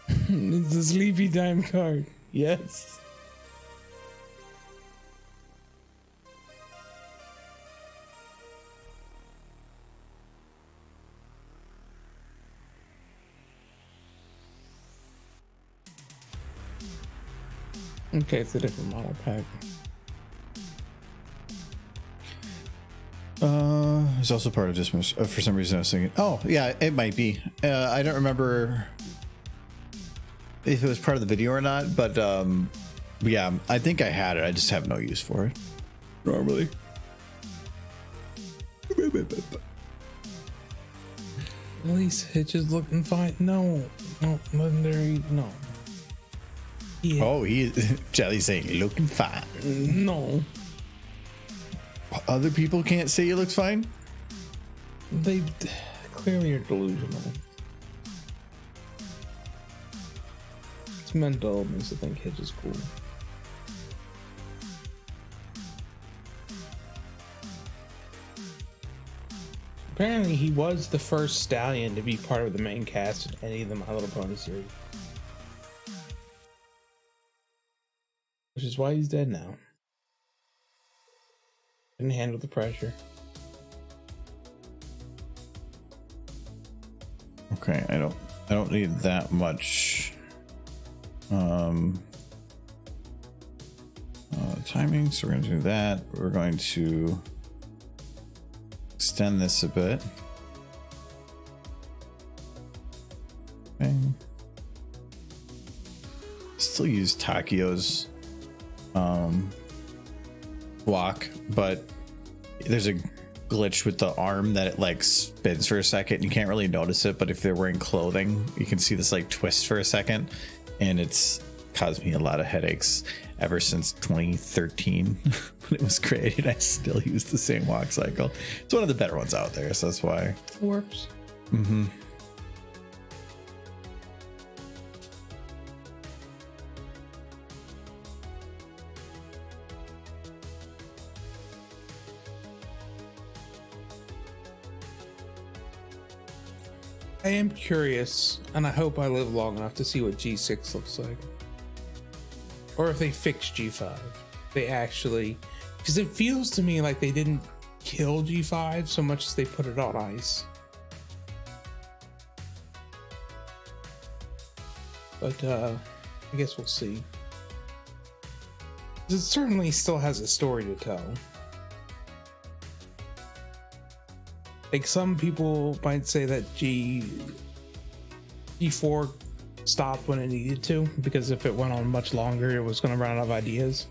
It's a sleepy time card. Yes. Okay, it's a different model pack. It's also part of Dismiss. For some reason, I was thinking, oh yeah, it might be. I don't remember if it was part of the video or not, but yeah, I think I had it. I just have no use for it normally. At least Hitch is looking fine. No, legendary. No. Yeah. Oh, Jelly's saying looking fine. No. Other people can't say he looks fine? They clearly are delusional. It's mental illness to think Hitch is cool. Apparently he was the first stallion to be part of the main cast in any of the My Little Pony series. Which is why he's dead now. Couldn't handle the pressure. Okay, I don't need that much timing, so we're gonna do that. We're going to extend this a bit. Okay. Still use Takio's block, but there's a glitch with the arm that it like spins for a second. You can't really notice it, but if they're wearing clothing, you can see this like twist for a second, and it's caused me a lot of headaches ever since 2013 when it was created. I still use the same walk cycle. It's one of the better ones out there, so that's why. Works. Mm-hmm. I am curious, and I hope I live long enough to see what G6 looks like. Or if they fix G5. They actually... Because it feels to me like they didn't kill G5 so much as they put it on ice. But, I guess we'll see. It certainly still has a story to tell. Like, some people might say that G4 stopped when it needed to, because if it went on much longer, it was going to run out of ideas.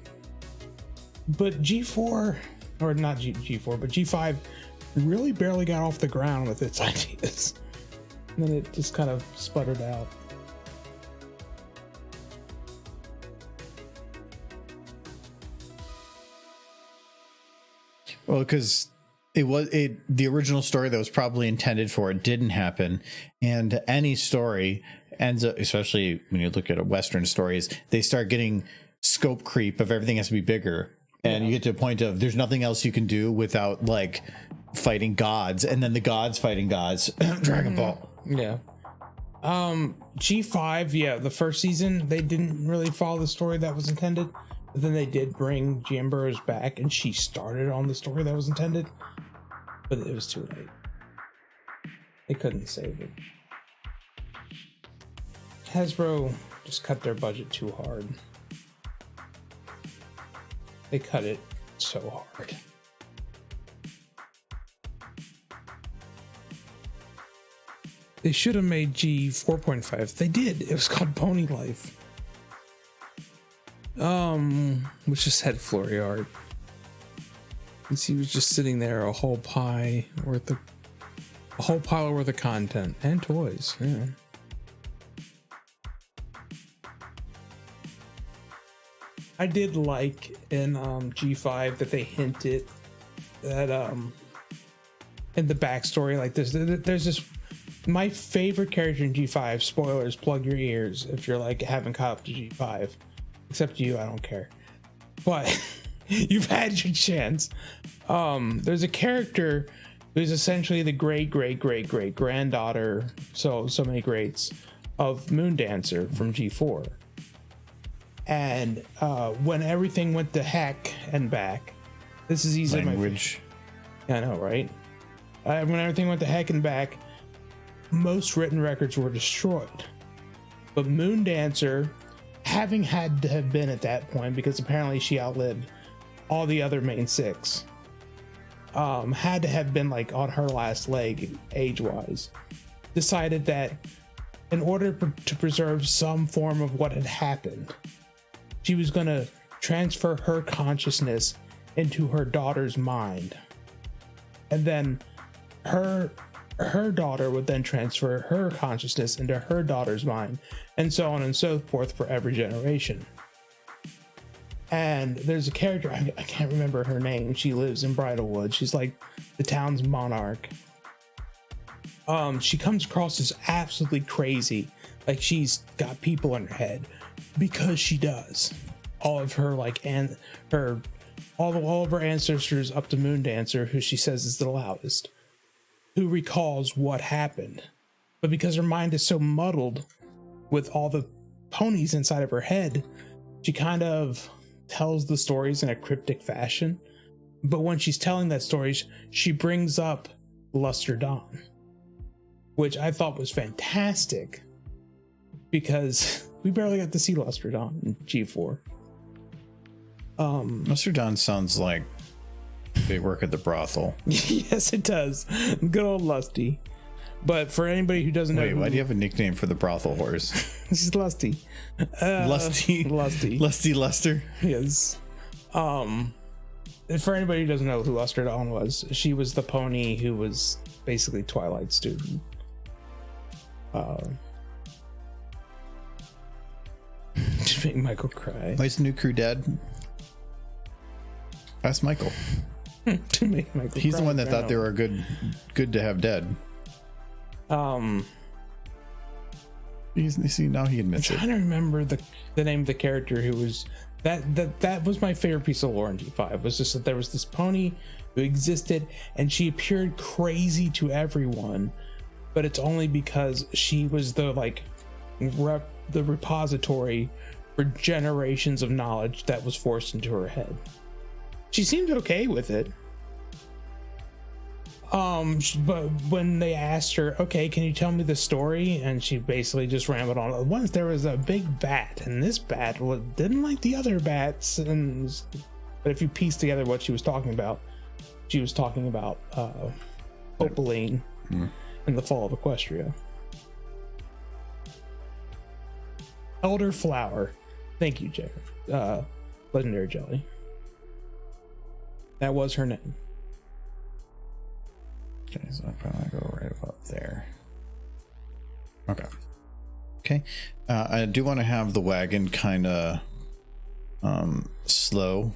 But G4, or not G4, but G5 really barely got off the ground with its ideas. And then it just kind of sputtered out. Well, because the original story that was probably intended for it didn't happen, and any story ends up, especially when you look at Western stories, they start getting scope creep of everything has to be bigger, and you get to a point of there's nothing else you can do without like fighting gods, and then the gods fighting gods. Dragon Ball. Yeah. G5, yeah, the first season they didn't really follow the story that was intended, but then they did bring Jan Burrows back, and she started on the story that was intended, but it was too late. They couldn't save it. Hasbro just cut their budget too hard. They cut it so hard. They should have made G 4.5. They did. It was called Pony Life. Which just had Flurry art. And he was just sitting there, a whole pile worth of content and toys. Yeah. I did like in G5 that they hinted that in the backstory, like there's this. My favorite character in G5, spoilers, plug your ears if you're like haven't caught up to G5. Except you, I don't care. But you've had your chance. There's a character who's essentially the great granddaughter, so many greats, of Moondancer from G4. And when everything went to heck and back, this is easily language. Yeah, I know, right? When everything went to heck and back, most written records were destroyed. But Moondancer, having had to have been at that point, because apparently she outlived all the other main six, had to have been like on her last leg age-wise, decided that in order to preserve some form of what had happened, she was going to transfer her consciousness into her daughter's mind. And then her daughter would then transfer her consciousness into her daughter's mind, and so on and so forth for every generation. And there's a character, I can't remember her name. She lives in Bridlewood. She's like the town's monarch. She comes across as absolutely crazy, like she's got people in her head, because she does. All of her all of her ancestors up to Moondancer, who she says is the loudest, who recalls what happened. But because her mind is so muddled with all the ponies inside of her head, she kind of tells the stories in a cryptic fashion. But when she's telling that story, she brings up Luster Dawn, which I thought was fantastic, because we barely got to see Luster Dawn in G4. Luster Dawn sounds like they work at the brothel. Yes, it does. Good old Lusty. But for anybody who doesn't know, why do you have a nickname for the brothel horse? This is Lusty. Lusty Luster. Yes. For anybody who doesn't know who Luster Dawn was, she was the pony who was basically Twilight's student. Just make Michael cry. Why's the new crew dead? Ask Michael. To make Michael He's cry, the one that thought they were good to have dead. See, now he admits it. I'm trying to remember the name of the character who was that was my favorite piece of lore in G5, was just that there was this pony who existed and she appeared crazy to everyone, but it's only because she was the repository for generations of knowledge that was forced into her head. She seemed okay with it. But when they asked her, okay, can you tell me the story? And she basically just rambled on. Once there was a big bat, and this bat didn't like the other bats. But if you piece together what she was talking about Opaline in the Fall of Equestria. Elderflower. Thank you, Jacob. Legendary Jelly. That was her name. Okay, so I'm gonna go right up there. Okay. I do want to have the wagon kind of slow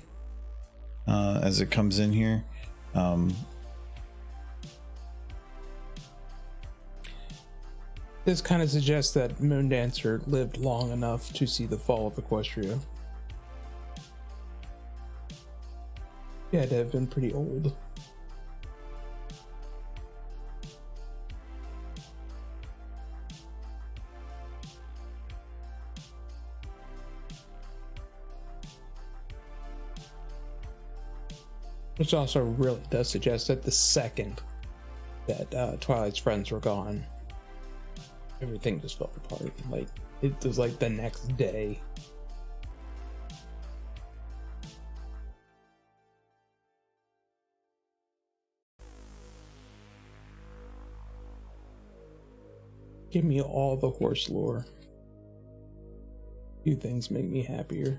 as it comes in here. This kind of suggests that Moondancer lived long enough to see the fall of Equestria. He had to have been pretty old. Which also really does suggest that the second that Twilight's friends were gone, everything just fell apart. Like, it was like the next day. Give me all the horse lore. Few things make me happier.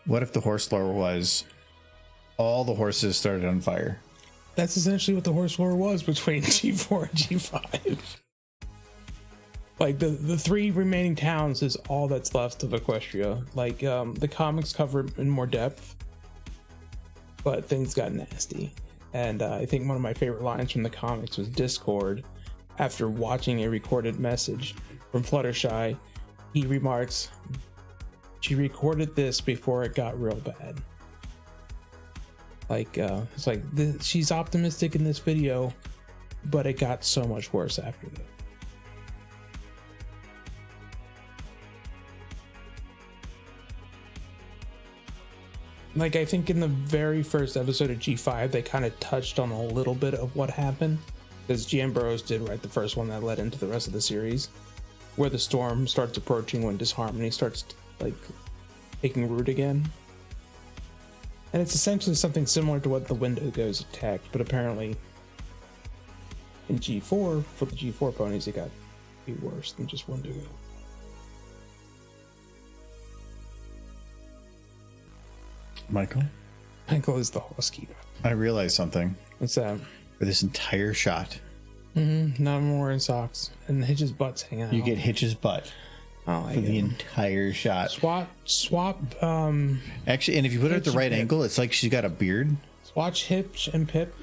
What if the horse lore was all the horses started on fire? That's essentially what the horse lore was between G4 and G5. Like the three remaining towns is all that's left of Equestria. Like the comics cover it in more depth, but things got nasty. And I think one of my favorite lines from the comics was Discord. After watching a recorded message from Fluttershy, he remarks, "She recorded this before it got real bad." Like it's like she's optimistic in this video, but it got so much worse after that. Like, I think in the very first episode of G5, they kind of touched on a little bit of what happened, because GM Burrows did write the first one that led into the rest of the series, where the storm starts approaching when disharmony starts like taking root again. And it's essentially something similar to what the Wendigos attacked, but apparently in G4, for the G4 ponies, it got be worse than just Wendigo. Michael is the housekeeper. I realized something. What's that? For this entire shot, Not more wearing socks, and Hitch's butt's hanging out. you get Hitch's butt Oh, for the entire shot. Swap. Actually, and if you put it at the Hitch right and Pip. angle, it's like she's got a beard. Watch Hitch and Pip.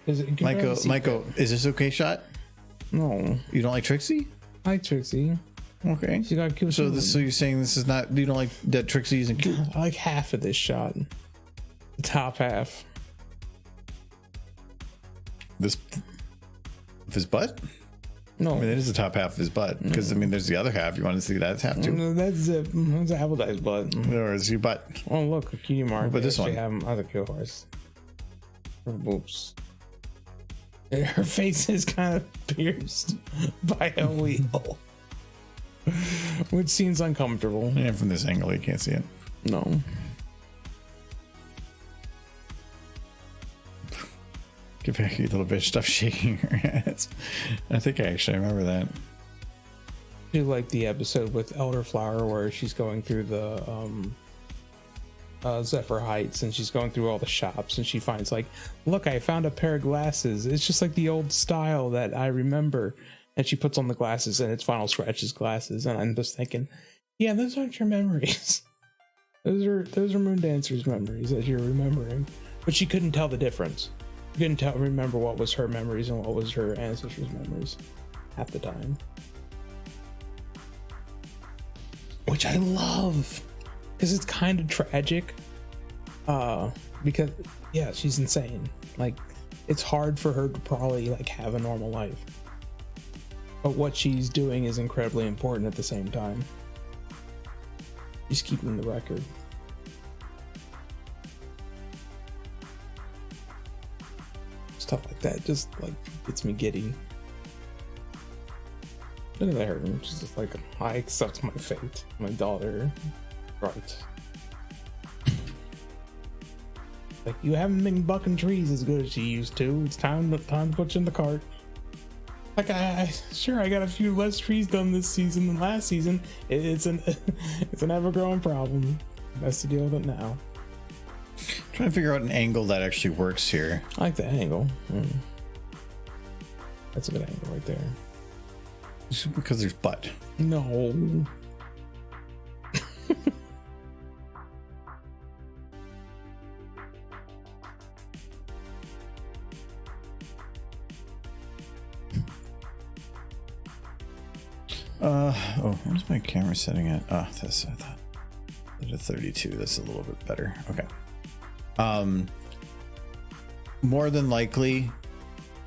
Michael, is this okay shot? No, You don't like Trixie? I like Trixie. Okay. She got cute. So you're saying this is not, you don't like that Trixie isn't cute? I like half of this shot. The top half. This of his butt? No, I mean, it is the top half of his butt, because I mean, there's the other half. You want to see that half too, that's it. That's Appledie's butt. or is your butt? Oh, look, a cutie mark. But this one? Have other kill horse. Her boobs. Her face is kind of pierced by a wheel, which seems uncomfortable. And from this angle, you can't see it. No. Give back your little bitch. Stop shaking her head. I think I actually remember that. I do like the episode with Elderflower where she's going through the Zephyr Heights, and she's going through all the shops, and she finds like, look, I found a pair of glasses. It's just like the old style that I remember. And she puts on the glasses, and it's Final Scratch's glasses. And I'm just thinking, yeah, those aren't your memories. Those are Moondancer's memories that you're remembering. But she couldn't tell the difference. You couldn't remember what was her memories and what was her ancestors' memories half the time. Which I love, because it's kind of tragic. Because yeah, she's insane. Like, it's hard for her to probably like have a normal life. But what she's doing is incredibly important at the same time. She's keeping the record. Stuff like that just like gets me giddy. Look at her. She's just like, I accept my fate. My daughter. Right. Like, you haven't been bucking trees as good as she used to. It's time to put you in the cart. Like, I got a few less trees done this season than last season. It's an ever-growing problem. Best to deal with it now. Trying to figure out an angle that actually works here. I like that angle. That's a good angle right there. Just because there's butt. No. Where's my camera setting at? Oh, this, I thought. At 32, that's a little bit better. Okay. More than likely,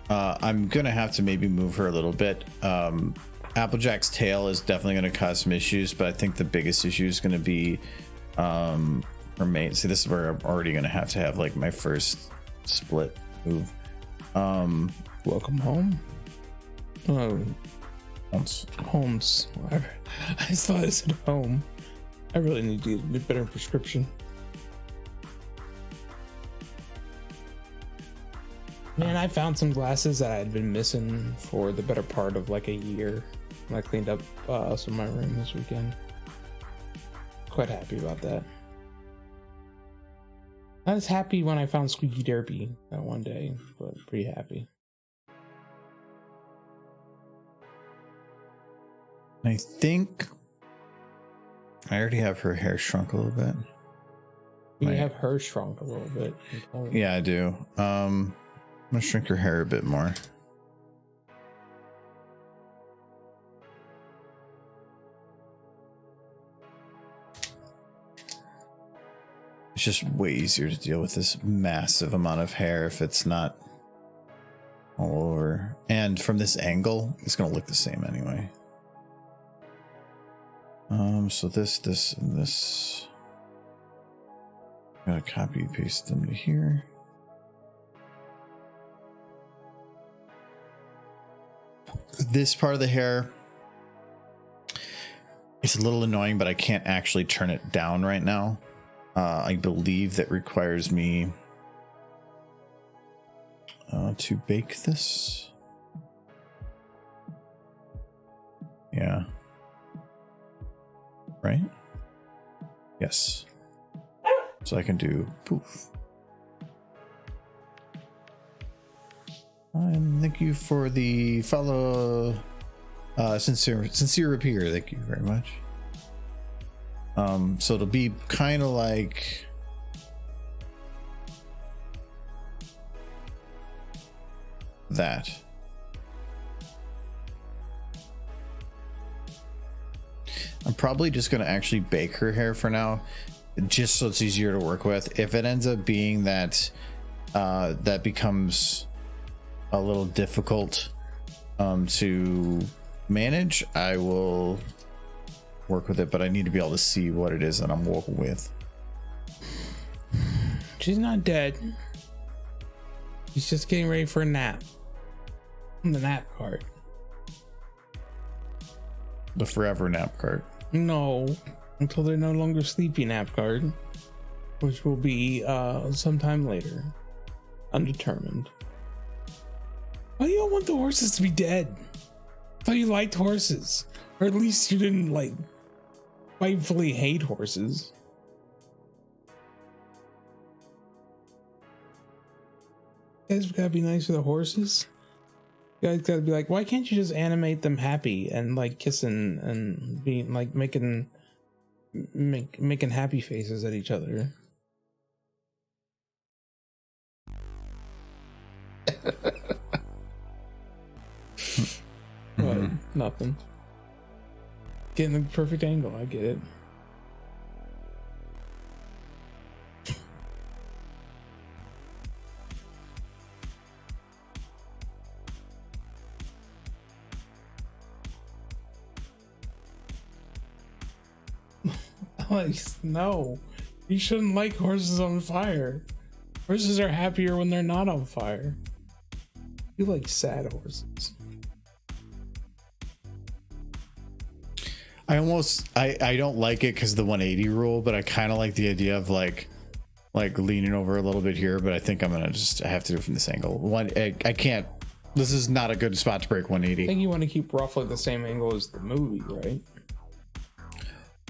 I'm gonna have to maybe move her a little bit. Applejack's tail is definitely gonna cause some issues, but I think the biggest issue is gonna be her mate. See, this is where I'm already gonna have to have like my first split move. Welcome home. Oh, Holmes. I just thought I said home. I really need to get a better prescription. Man, I found some glasses that I had been missing for the better part of like a year. I cleaned up some of my room this weekend. Quite happy about that. Not as happy when I found Squeaky Derpy that one day, but pretty happy. I think I already have her hair shrunk a little bit. You have her shrunk a little bit. Yeah, I do. I'm gonna shrink her hair a bit more. It's just way easier to deal with this massive amount of hair if it's not all over. And from this angle, it's gonna look the same anyway. So this, and this. Gotta copy paste them to here. This part of the hair, it's a little annoying, but I can't actually turn it down right now. I believe that requires me to bake this. Yeah. Right? Yes. So I can do poof. And thank you for the follow. Sincere repeater. Thank you very much. So it'll be kind of like that. I'm probably just going to actually bake her hair for now, just so it's easier to work with. If it ends up being that that becomes a little difficult to manage, I will work with it, but I need to be able to see what it is that I'm working with. She's not dead. She's just getting ready for a nap. The nap card. The forever nap card. No, until they're no longer sleepy nap card, which will be sometime later. Undetermined. Why do you all want the horses to be dead? I thought you liked horses. Or at least you didn't like rightfully hate horses. You guys gotta be nice to the horses. You guys gotta be like, why can't you just animate them happy and like kissing and being like making happy faces at each other? What? Nothing. Getting the perfect angle, I get it. Alex, no. You shouldn't like horses on fire. Horses are happier when they're not on fire. You like sad horses. I don't like it because of the 180 rule, but I kind of like the idea of like leaning over a little bit here, but I think I have to do it from this angle. I can't, this is not a good spot to break 180. I think you want to keep roughly the same angle as the movie, right?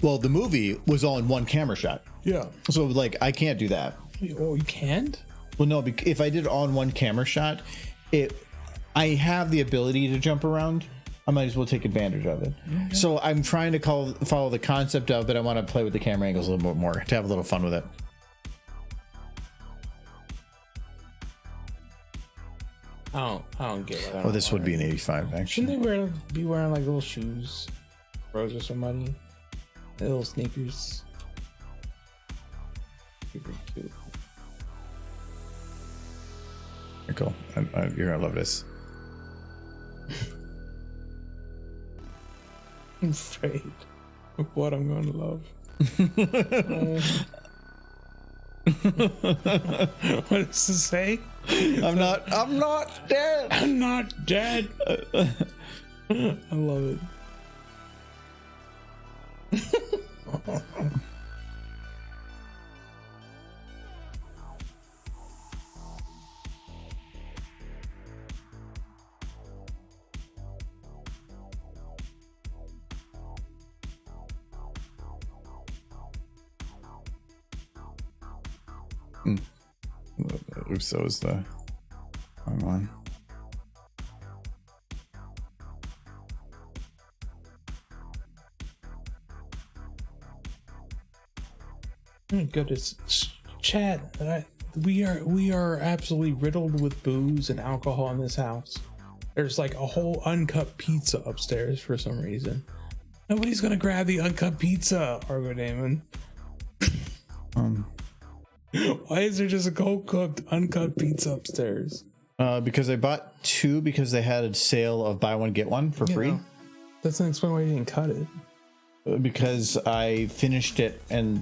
Well, the movie was all in one camera shot. Yeah. So like, I can't do that. Oh, you can't? Well, no, if I did it all in one camera shot, I have the ability to jump around. I might as well take advantage of it. Okay. So I'm trying to follow the concept of, but I want to play with the camera angles a little bit more to have a little fun with it. I don't get it. Oh, this would be an 85 actually. Shouldn't they be wearing like little shoes? Rose or somebody? Little sneakers. Super cute. Cool. You're gonna love this. I'm afraid of what I'm going to love. What does it say? I'm not dead. I'm not dead. I love it. Oops, that was the wrong one. Oh my goodness, Chad, we are absolutely riddled with booze and alcohol in this house. There's like a whole uncut pizza upstairs for some reason. Nobody's gonna grab the uncut pizza, Argo Damon. Why is there just a cold cooked uncut pizza upstairs? Because I bought 2 because they had a sale of buy one get one for free. Doesn't explain why you didn't cut it. Because I finished it and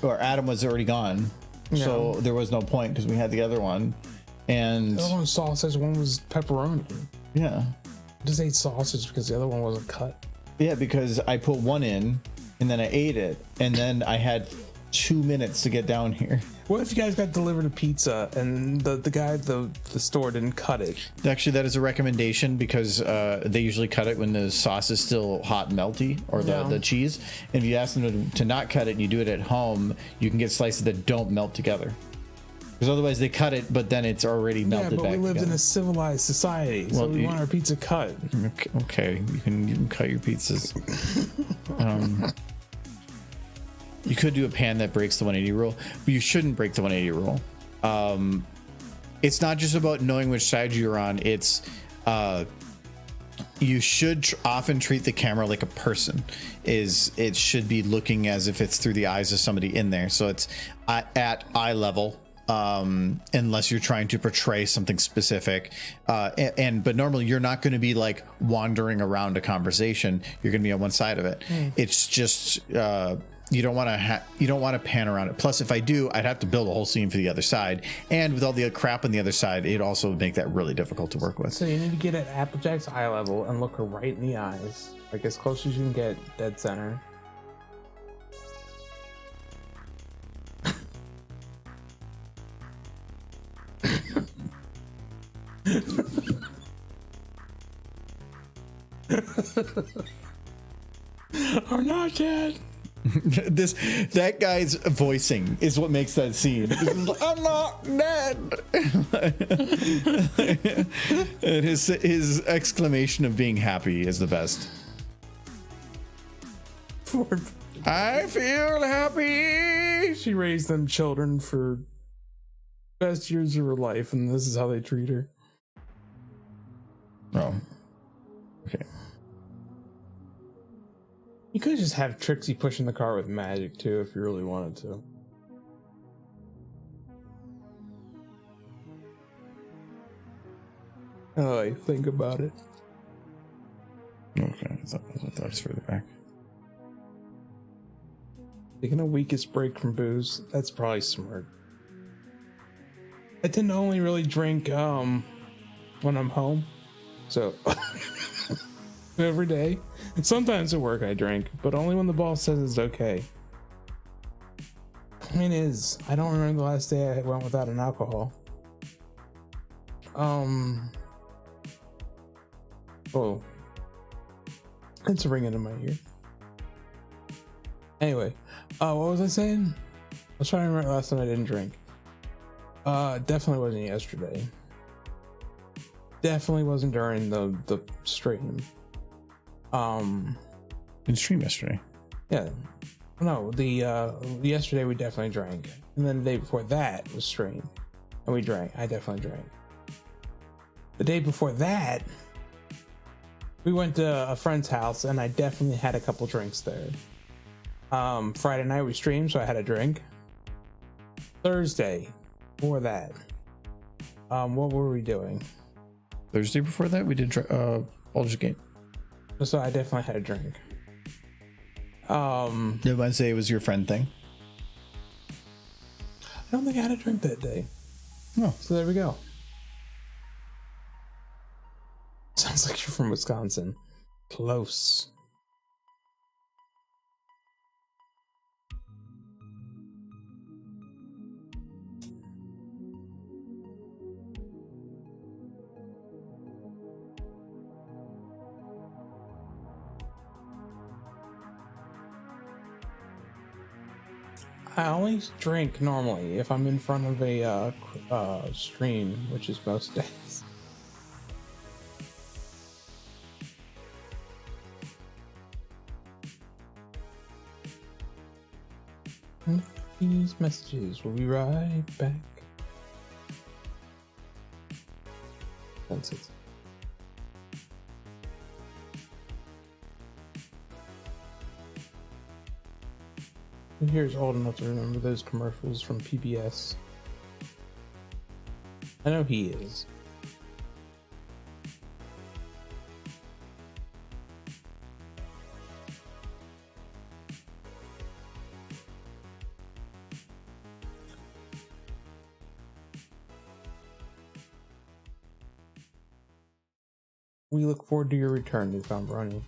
Adam was already gone, so there was no point because we had the other one, and the other one was sausage, one was pepperoni. Yeah, I just ate sausage because the other one wasn't cut. Yeah, because I put one in and then I ate it, and then I had 2 minutes to get down here. What if you guys got delivered a pizza and the guy at the store didn't cut it? Actually, that is a recommendation because they usually cut it when the sauce is still hot and melty, or the cheese. And if you ask them to not cut it and you do it at home, you can get slices that don't melt together. Because otherwise they cut it, but then it's already melted back. Yeah, but we lived together. in a civilized society, so we want our pizza cut. Okay, you can cut your pizzas. You could do a pan that breaks the 180 rule, but you shouldn't break the 180 rule. It's not just about knowing which side you're on. It's you should often treat the camera like a person. It should be looking as if it's through the eyes of somebody in there. So it's at eye level, unless you're trying to portray something specific. But normally you're not going to be like wandering around a conversation. You're going to be on one side of it. It's just you don't want to pan around it. Plus, if I do, I'd have to build a whole scene for the other side, and with all the crap on the other side, it'd also make that really difficult to work with. So you need to get at Applejack's eye level and look her right in the eyes, like as close as you can get, dead center. I'm not dead. That guy's voicing is what makes that scene. I'm not dead. And his exclamation of being happy is the best. I feel happy. She raised them children for best years of her life, and this is how they treat her. Oh, okay. You could just have Trixie pushing the car with magic too, if you really wanted to. Oh, I think about it. Okay, I thought that was further back. Taking a weakest break from booze, that's probably smart. I tend to only really drink when I'm home, so every day. Sometimes at work I drink, but only when the boss says it's okay. Point is, I don't remember the last day I went without an alcohol. Oh, it's ringing in my ear. Anyway, what was I saying? I was trying to remember last time I didn't drink. Definitely wasn't yesterday. Definitely wasn't during the stream. Didn't stream yesterday. Yeah. No, the yesterday we definitely drank. And then the day before that was stream. And we drank. I definitely drank. The day before that, we went to a friend's house and I definitely had a couple drinks there. Friday night we streamed, so I had a drink. Thursday, before that, What were we doing? Thursday before that, we did Baldur's Gate. So I definitely had a drink. Did Wednesday was your friend thing? I don't think I had a drink that day. No. So there we go. Sounds like you're from Wisconsin. Close. I only drink normally if I'm in front of a stream, which is most days. These messages will be right back. That's it. Who here is old enough to remember those commercials from PBS? I know he is. We look forward to your return, Newfound Brony.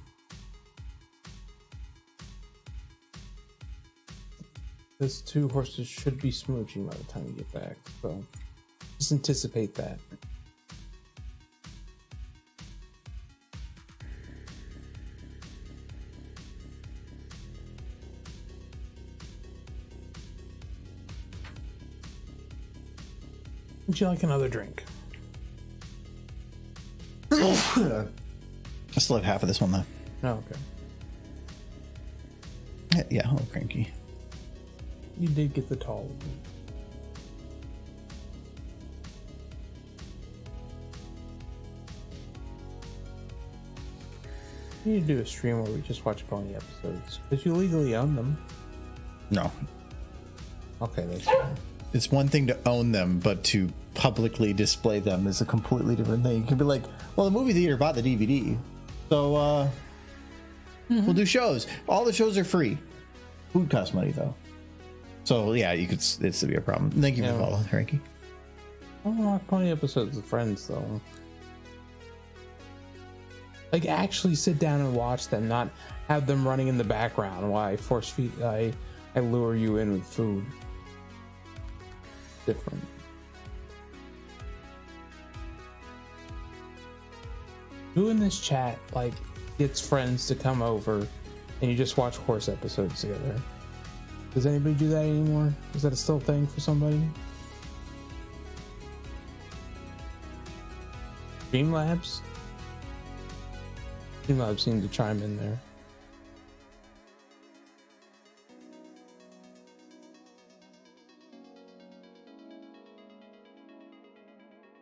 Those two horses should be smooching by the time you get back, so just anticipate that. Would you like another drink? I still have half of this one though. Oh, okay. Yeah, oh cranky. You did get the tall one. We need to do a stream where we just watch pony episodes, because you legally own them. No. Okay, that's fine. It's one thing to own them, but to publicly display them is a completely different thing. You can be like, well, the movie theater bought the DVD, so we'll do shows. All the shows are free. Food costs money though. So yeah, you could. It's to be a problem. Thank you for following, Frankie. I don't watch pony episodes with friends though. Like actually sit down and watch them, not have them running in the background while I force feed. I lure you in with food. Different. Who in this chat like gets friends to come over and you just watch horse episodes together? Does anybody do that anymore? Is that a still thing for somebody? Streamlabs? Streamlabs seem to chime in there.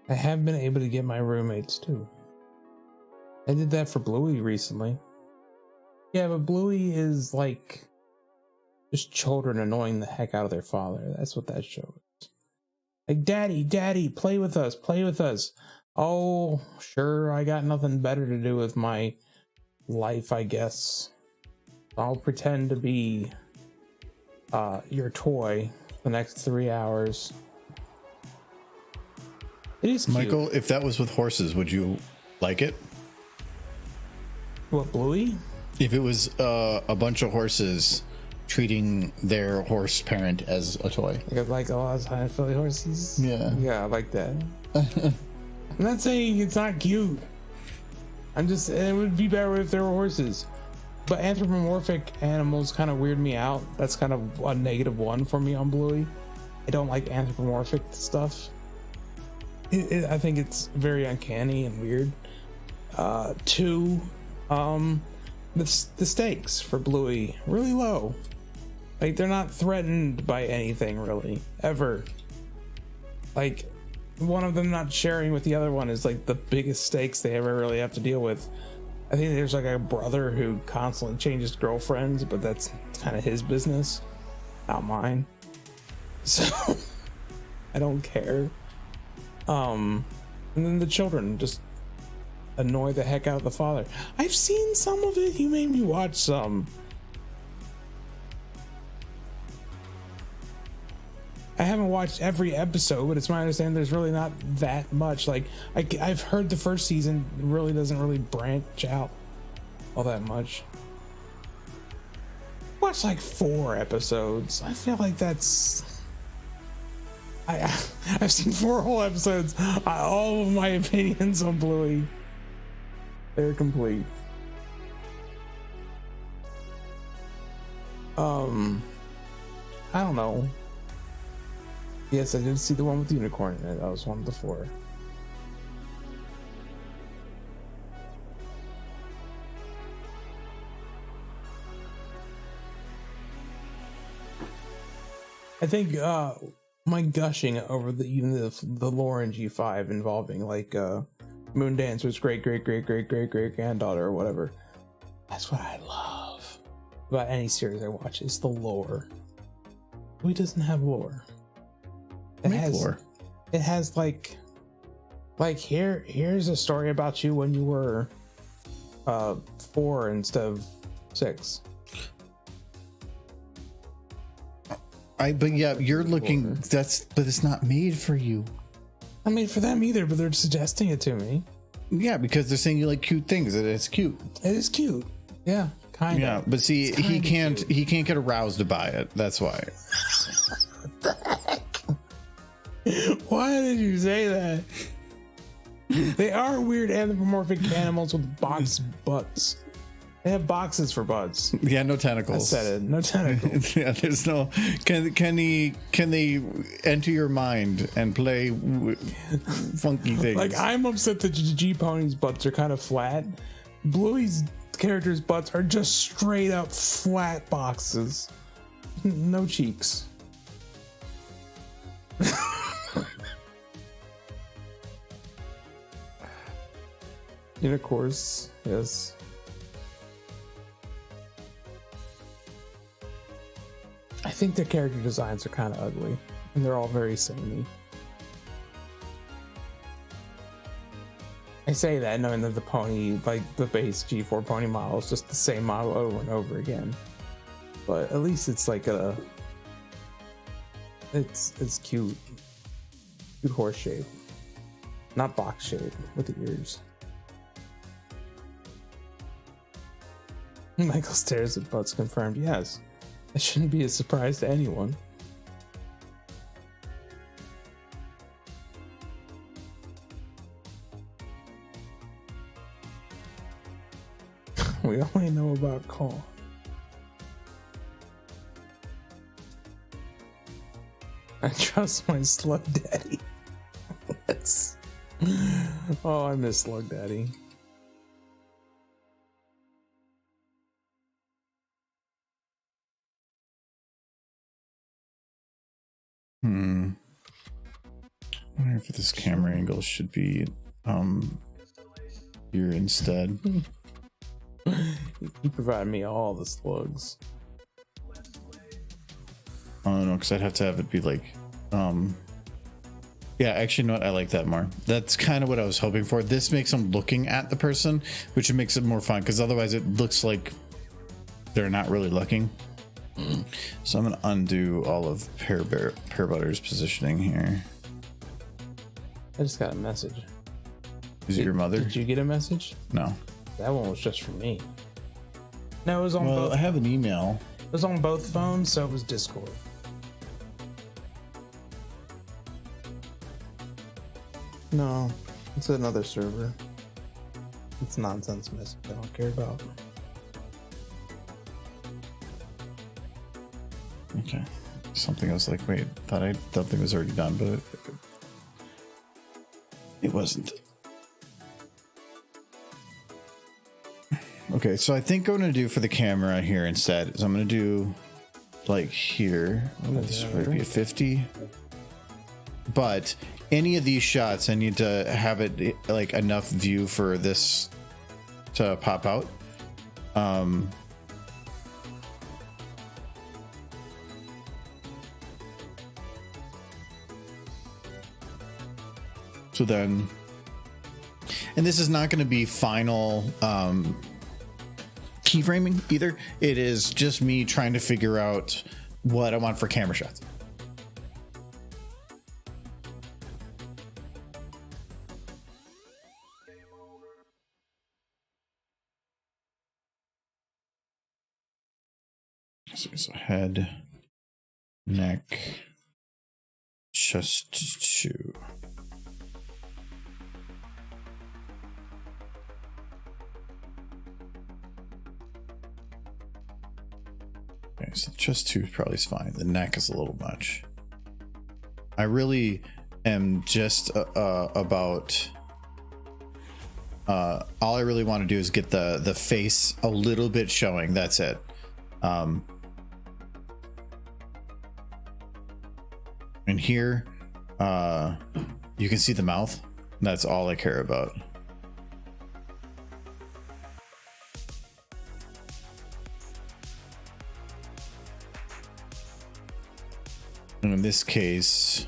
I have been able to get my roommates too. I did that for Bluey recently. Yeah, but Bluey is like just children annoying the heck out of their father. That's what that show is. Like, daddy, play with us, play with us. Oh, sure, I got nothing better to do with my life, I guess. I'll pretend to be your toy the next 3 hours. It is cute. Michael, if that was with horses, would you like it? What, Bluey? If it was a bunch of horses treating their horse parent as a toy. Like a lot of times Philly horses. Yeah, I like that. I'm not saying it's not cute. I'm just, it would be better if there were horses. But anthropomorphic animals kind of weird me out. That's kind of a -1 for me on Bluey. I don't like anthropomorphic stuff. I think it's very uncanny and weird. Two, the stakes for Bluey really low. Like, they're not threatened by anything really ever. Like, one of them not sharing with the other one is like the biggest stakes they ever really have to deal with. I think there's like a brother who constantly changes girlfriends, but that's kind of his business, not mine. So I don't care. And then the children just annoy the heck out of the father. I've seen some of it. You made me watch some. I haven't watched every episode, but it's my understanding there's really not that much. Like I've heard the first season really doesn't really branch out all that much. Watched like 4 episodes. I feel like that's I've seen 4 whole episodes. All of my opinions on Bluey, they're complete. I don't know. Yes, I did see the one with the unicorn in it. That was one of the 4. I think my gushing over the lore in G5 involving like Moondancer's great granddaughter or whatever. That's what I love about any series I watch is the lore. Who doesn't have lore? It has lore. It has like here's a story about you when you were 4 instead of 6. But yeah, you're looking. But it's not made for you. Not made for them either. But they're suggesting it to me. Yeah, because they're saying you like cute things. It's cute. It is cute. Yeah, kind of. Yeah, but see, he can't. Cute. He can't get aroused by it. That's why. What the heck? Why did you say that? They are weird anthropomorphic animals with box butts. They have boxes for butts. Yeah, no tentacles. I said it. No tentacles. Yeah, there's no. Can they enter your mind and play funky things? Like I'm upset that G Pony's butts are kind of flat. Bluey's characters' butts are just straight up flat boxes. No cheeks. Intercourse, yes. I think their character designs are kind of ugly, and they're all very samey. I say that knowing that the pony, like the base G4 pony model, is just the same model over and over again. But at least it's like it's cute, cute horse shape, not box shape with the ears. Michael stares at butts confirmed. Yes. That shouldn't be a surprise to anyone. We only know about Call. I trust my Slug Daddy. That's... Oh, I miss Slug Daddy. I wonder if this camera angle should be here instead. You provided me all the slugs. I don't know, because I'd have to have it be like yeah, actually, you know what? I like that more. That's kind of what I was hoping for. This makes them looking at the person, which makes it more fun, because otherwise it looks like they're not really looking. So I'm gonna undo all of Pear Butter's positioning here. I just got a message. Is it your mother? Did you get a message? No. That one was just for me. No, it was on both. both. I have an email. It was on both phones, so it was Discord. No, it's another server. It's nonsense message I don't care about. Okay. Something I was like, wait, thought something was already done, but it wasn't. Okay, so I think what I'm gonna do for the camera here instead is I'm gonna do like here. Oh, this would be a 50. But any of these shots, I need to have it like enough view for this to pop out. So then, and this is not going to be final keyframing either. It is just me trying to figure out what I want for camera shots. So head, neck, chest 2. Okay, so chest 2 probably is fine. The neck is a little much. I really am just about all I really want to do is get the face a little bit showing. That's it. And here you can see the mouth. That's all I care about. And in this case,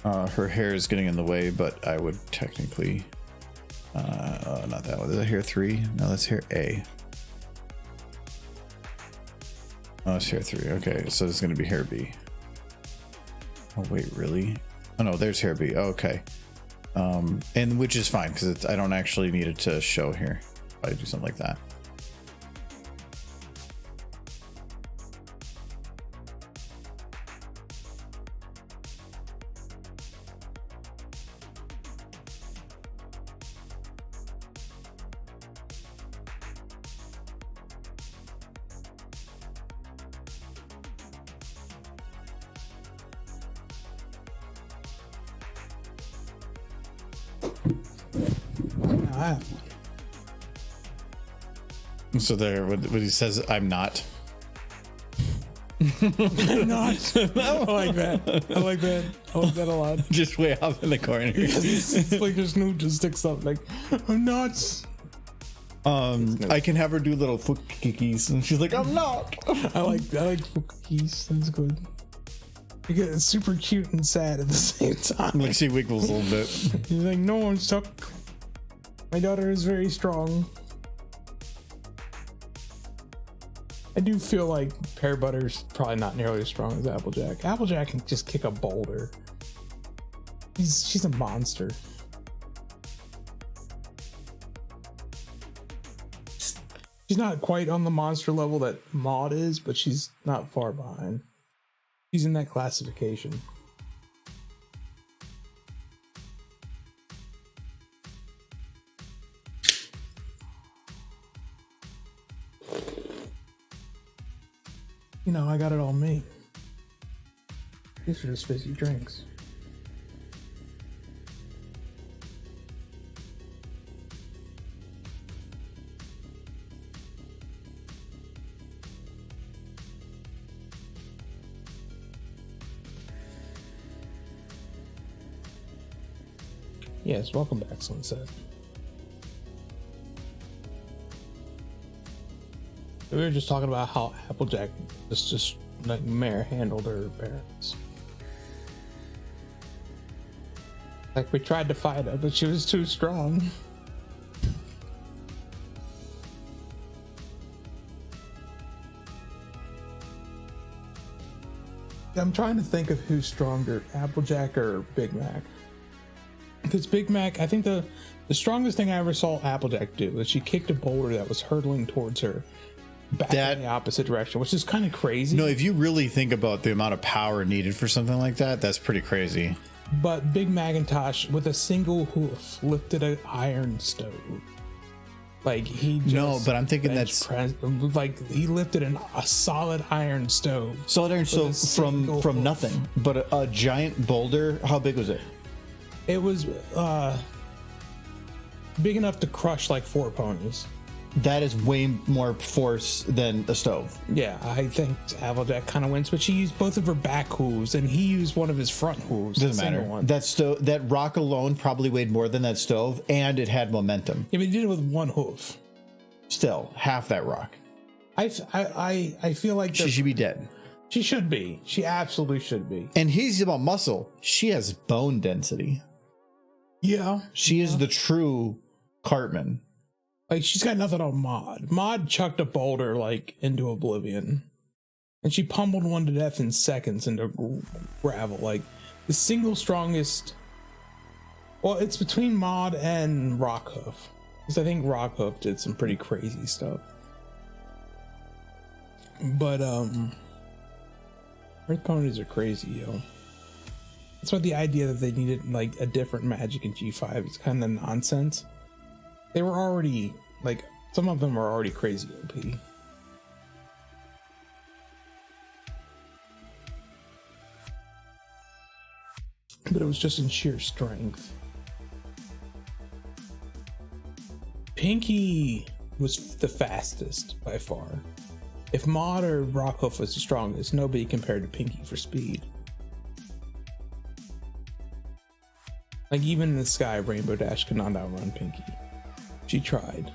her hair is getting in the way, but I would technically not that one. Is that hair 3? No, that's hair A. Oh, it's hair 3. Okay, so it's going to be hair B. Oh, wait, really? Oh, no, there's hair B. Oh, okay. And which is fine because I don't actually need it to show here. I do something like that. So there, when he says, "I'm not," I'm not. I like that. I like that. I like that a lot. just way off in the corner. It's like there's no just sticks up. Like I'm not. I can have her do little foot kickies, and she's like, "I'm not." I like cookies. That's good. You get it's super cute and sad at the same time. Like she wiggles a little bit. He's like, "No, I'm stuck. My daughter is very strong." I do feel like Pear Butter's probably not nearly as strong as Applejack. Applejack can just kick a boulder. She's a monster. She's not quite on the monster level that Maud is, but she's not far behind. She's in that classification. You know, I got it all made. These are just fizzy drinks. Yes, welcome back, Sunset. We were just talking about how Applejack just like Mare handled her parents. Like we tried to fight her, but she was too strong. I'm trying to think of who's stronger, Applejack or Big Mac. Because Big Mac, I think the strongest thing I ever saw Applejack do was she kicked a boulder that was hurtling towards her back in the opposite direction, which is kind of crazy. No, if you really think about the amount of power needed for something like that, that's pretty crazy. But Big Macintosh, with a single hoof, lifted an iron stove. Like he just no, but I'm thinking that's like he lifted a solid iron stove. Solid iron stove from nothing, but a giant boulder. How big was it? It was big enough to crush like 4 ponies. That is way more force than a stove. Yeah, I think Applejack kind of wins, but she used both of her back hooves, and he used one of his front hooves. Doesn't matter. That rock alone probably weighed more than that stove, and it had momentum. Yeah, but he did it with one hoof. Still, half that rock. I feel like She should be dead. She should be. She absolutely should be. And he's about muscle. She has bone density. Yeah. She is the true Cartman. Like, she's got nothing on Maud. Maud chucked a boulder, like, into oblivion. And she pummeled one to death in seconds into gravel. Like, the single strongest... Well, it's between Maud and Rockhoof. Because I think Rockhoof did some pretty crazy stuff. But, Earth ponies are crazy, yo. That's why the idea that they needed, like, a different magic in G5 is kind of nonsense. They were already, like, some of them were already crazy OP. But it was just in sheer strength. Pinky was the fastest by far. If Maud or Rockhoof was the strongest, nobody compared to Pinky for speed. Like, even in the sky, Rainbow Dash could not outrun Pinky. She tried.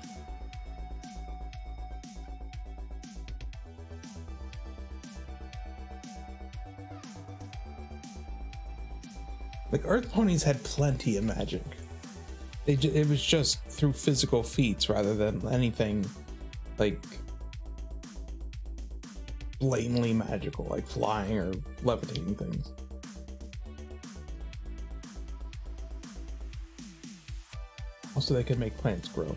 Like, Earth ponies had plenty of magic. It was just through physical feats rather than anything like blatantly magical, like flying or levitating things. Also, they could make plants grow.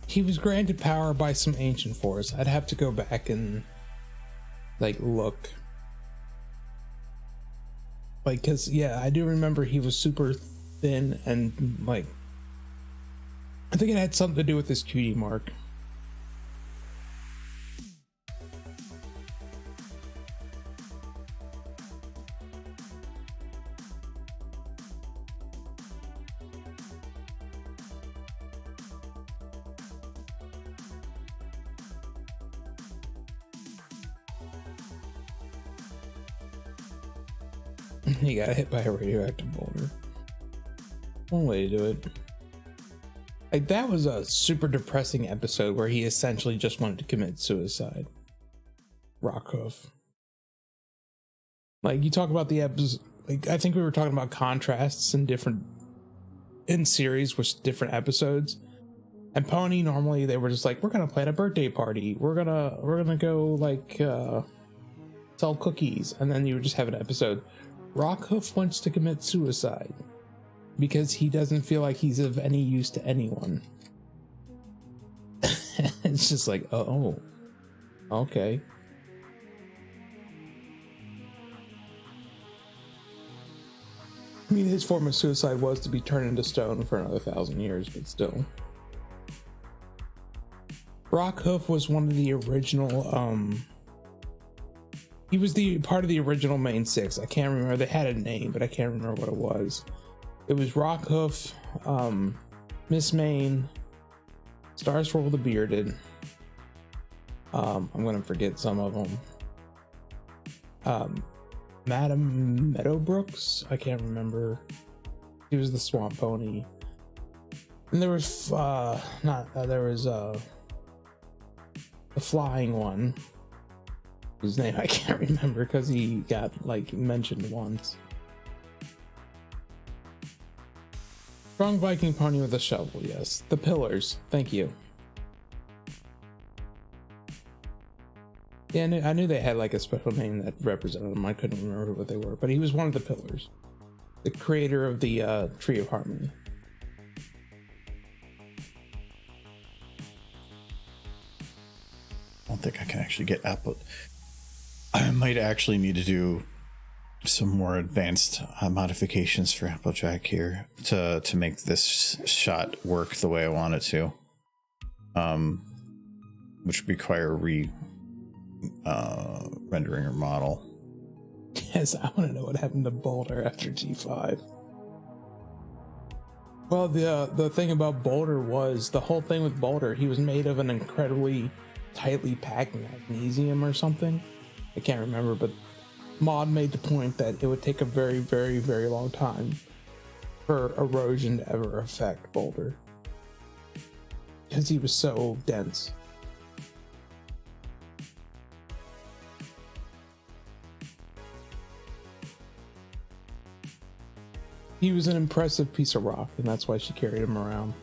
He was granted power by some ancient force. I'd have to go back and like look. Like, cause yeah, I do remember he was super thin and like, I think it had something to do with his cutie mark. He got hit by a radioactive boulder. One way to do it. Like, that was a super depressing episode where he essentially just wanted to commit suicide. Rockhoof. Like, you talk about the episode, like, I think we were talking about contrasts in series with different episodes. And Pony, normally they were just like, we're gonna plan a birthday party. We're gonna go like sell cookies, and then you would just have an episode. Rockhoof wants to commit suicide because he doesn't feel like he's of any use to anyone. It's just like, oh, okay. I mean, his form of suicide was to be turned into stone for another 1,000 years, but still. Rockhoof was one of the original, he was the part of the original main six. I can't remember. They had a name, but I can't remember what it was. It was Rockhoof, Miss Main, Starswirl the Bearded. I'm gonna forget some of them. Madam Meadowbrooks. I can't remember. He was the Swamp Pony. And there was the flying one. His name I can't remember because he got like mentioned once. Strong Viking pony with a shovel, yes. The pillars, thank you. Yeah, I knew they had like a special name that represented them. I couldn't remember what they were, but he was one of the pillars. The creator of the Tree of Harmony. I don't think I can actually get Apple. I might actually need to do some more advanced modifications for Applejack here to make this shot work the way I want it to, which require rendering or model. Yes, I want to know what happened to Boulder after G5. Well, the thing about Boulder was the whole thing with Boulder. He was made of an incredibly tightly packed magnesium or something. I can't remember, but Mod made the point that it would take a very, very, very long time for erosion to ever affect Boulder because he was so dense. He was an impressive piece of rock, and that's why she carried him around.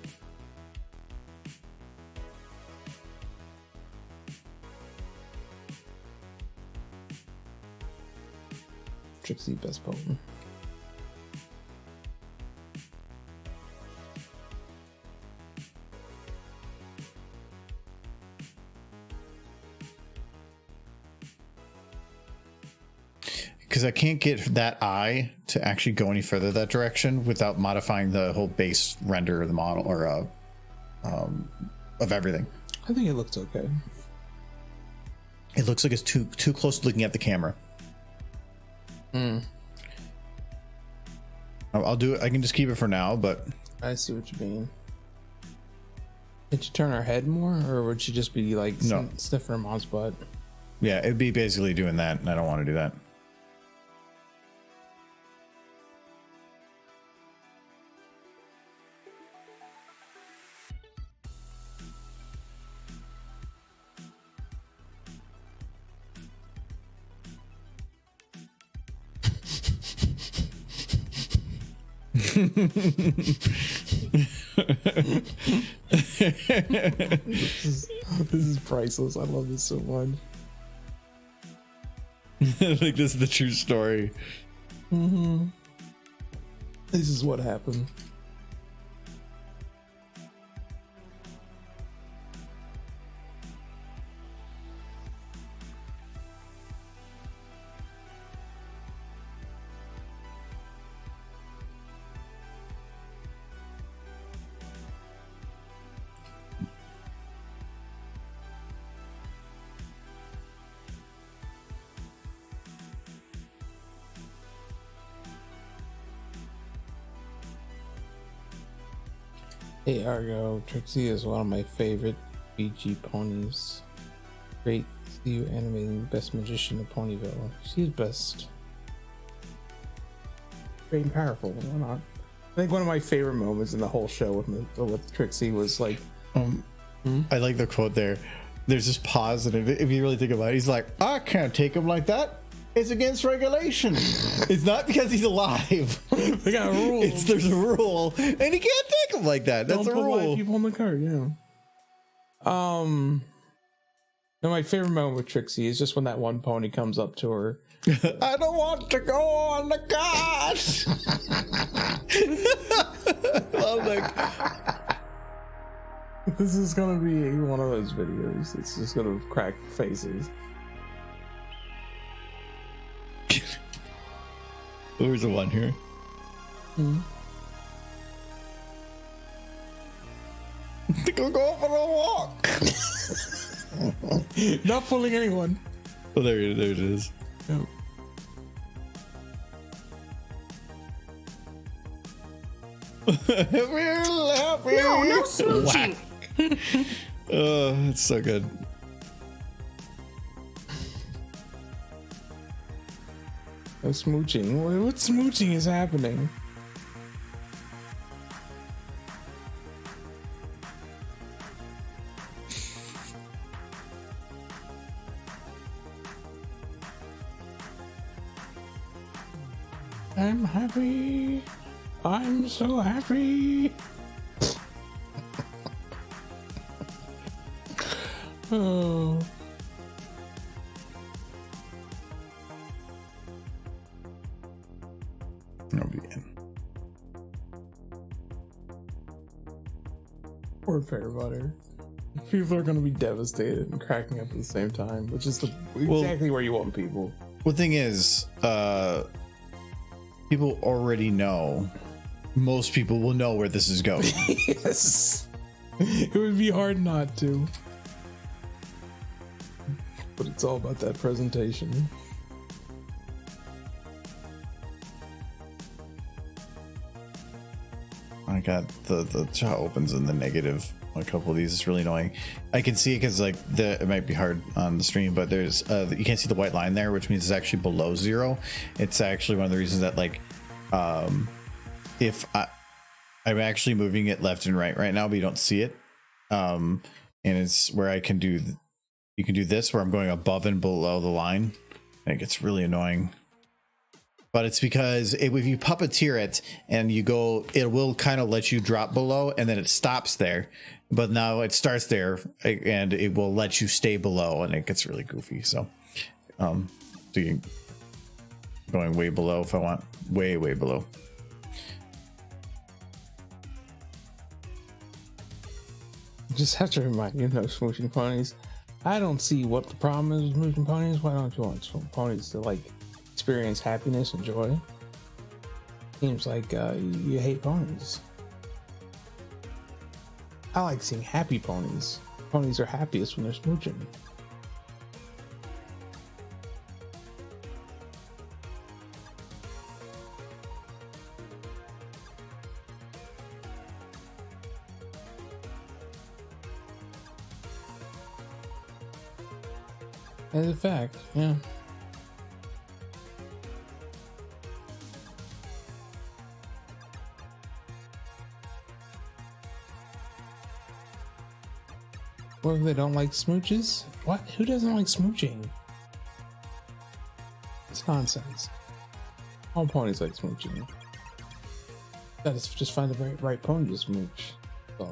Trixie best potent. Because I can't get that eye to actually go any further that direction without modifying the whole base render of the model or of everything. I think it looks okay. It looks like it's too close to looking at the camera. I'll do it. I can just keep it for now, but I see what you mean. Did you turn her head more, or would she just be like sniffing her mom's butt? Yeah, it'd be basically doing that, and I don't want to do that. This is priceless. I love this so much. Like, this is the true story. This is what happened. Hey Argo, Trixie is one of my favorite BG ponies. Great to see you animating best magician of Ponyville. She's best. Great and powerful, why not? I think one of my favorite moments in the whole show with Trixie was like, I like the quote there. There's this pause, and if you really think about it, he's like, I can't take him like that. It's against regulation. It's not because he's alive. they got rules. There's a rule, and he can't take him like that. That's Don't a put white rule. people on the card, yeah. No, my favorite moment with Trixie is just when that one pony comes up to her. I don't want to go on the card. I'm like, this is gonna be one of those videos. It's just gonna crack faces. where's the one here? Go for a walk. Not fooling anyone. Oh, there it is. Yeah. We're laughing. No smooching. Oh, it's so good. No smooching. What smooching is happening? I'm happy. I'm so happy. Oh. I'll be in. Poor Pear Butter. People are going to be devastated and cracking up at the same time, which is exactly where you want people. Well, the thing is, people already know. Most people will know where this is going. Yes. It would be hard not to. But it's all about that presentation. I got the shot opens in the negative. a couple of these is really annoying. I can see it because like it might be hard on the stream, but there's you can't see the white line there, which means it's actually below 0. It's actually one of the reasons that like if I'm actually moving it left and right now, but you don't see it. And it's where I can do you can do this where I'm going above and below the line. And it gets really annoying. But it's because if you puppeteer it and you go, it will kind of let you drop below and then it stops there. But now it starts there and it will let you stay below and it gets really goofy. So, so you going way below if I want, way below. Just have to remind you, no smooching ponies. I don't see what the problem is with smooching ponies. Why don't you want ponies to like experience happiness and joy? Seems like you hate ponies. I like seeing happy ponies. Ponies are happiest when they're smooching. As a fact, yeah. What if they don't like smooches? What? Who doesn't like smooching? It's nonsense. All ponies like smooching. Gotta just find the right pony to smooch. So.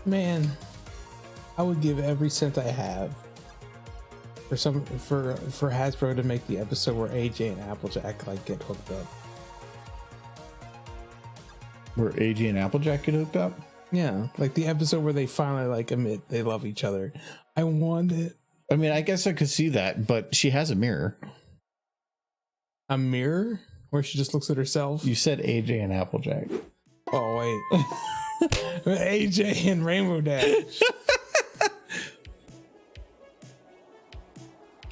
Man, I would give every cent I have for Hasbro to make the episode where AJ and Applejack like get hooked up. Where AJ and Applejack get hooked up? Yeah, like the episode where they finally like admit they love each other. I want it. I mean, I guess I could see that, but she has a mirror. A mirror where she just looks at herself? You said AJ and Applejack. Oh wait. AJ and Rainbow Dash. I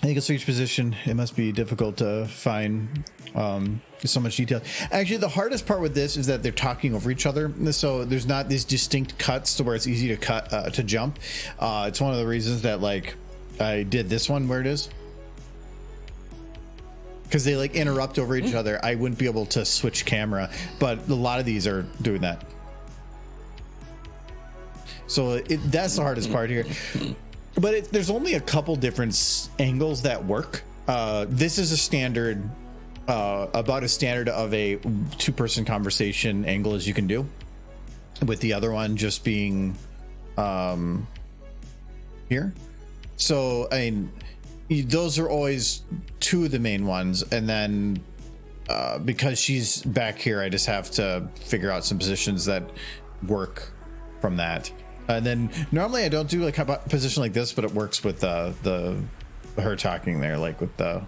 think it's for each position. It must be difficult to find so much detail. Actually, the hardest part with this is that they're talking over each other, so there's not these distinct cuts to where it's easy to cut to jump. It's one of the reasons that like I did this one where it is, because they like interrupt over each other. I wouldn't be able to switch camera, but a lot of these are doing that. So that's the hardest part here. But there's only a couple different angles that work. This is a standard, about as standard of a two-person conversation angle as you can do, with the other one just being here. So, I mean, those are always two of the main ones. And then because she's back here, I just have to figure out some positions that work from that. And then normally I don't do like a position like this, but it works with the her talking there, like with the.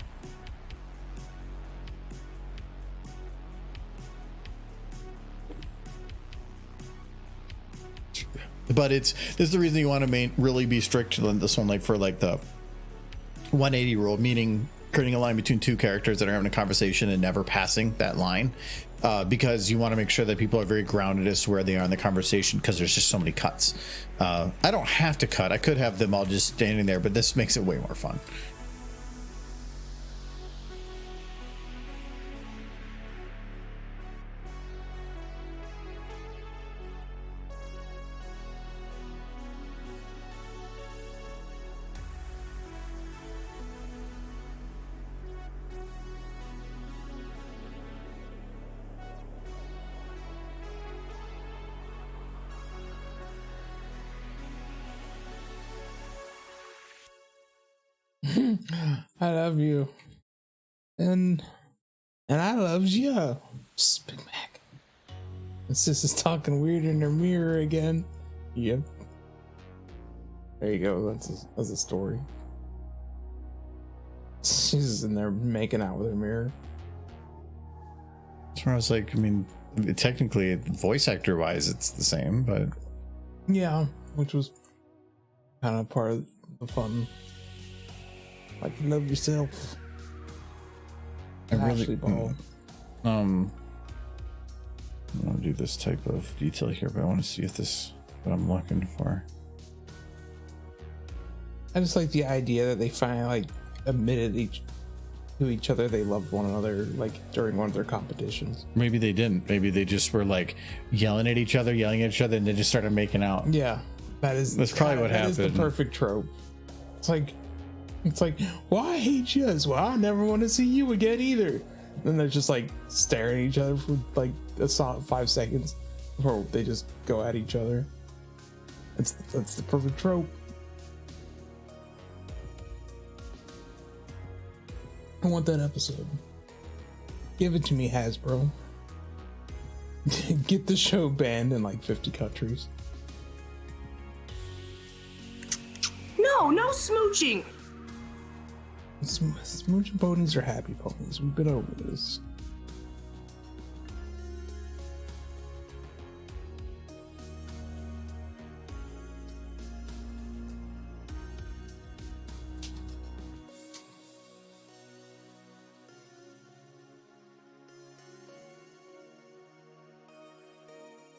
But this is the reason you want to really be strict on this one, like for like the 180 rule, meaning creating a line between two characters that are having a conversation and never passing that line, because you want to make sure that people are very grounded as to where they are in the conversation, because there's just so many cuts. I don't have to cut. I could have them all just standing there, but this makes it way more fun. I love you, and I loves you. Big Mac. And sis is talking weird in her mirror again. Yep. There you go. That's a story. She's in there making out with her mirror. So I was like, I mean, technically, voice actor wise, it's the same, but Yeah, which was kind of part of the fun. Like, love yourself. I really Ashley Ball. I want to do this type of detail here, but I want to see if this what I'm looking for. I just like the idea that they finally like admitted to each other they loved one another, like during one of their competitions. Maybe they didn't. Maybe they just were like yelling at each other, and then just started making out. Yeah, that's probably what happened. That is the perfect trope. It's like, well, I hate you as well. I never want to see you again either. Then they're just like staring at each other for like a solid 5 seconds before they just go at each other. That's the perfect trope. I want that episode. Give it to me, Hasbro. Get the show banned in like 50 countries. No smooching. Smooching ponies are happy ponies. We've been over this.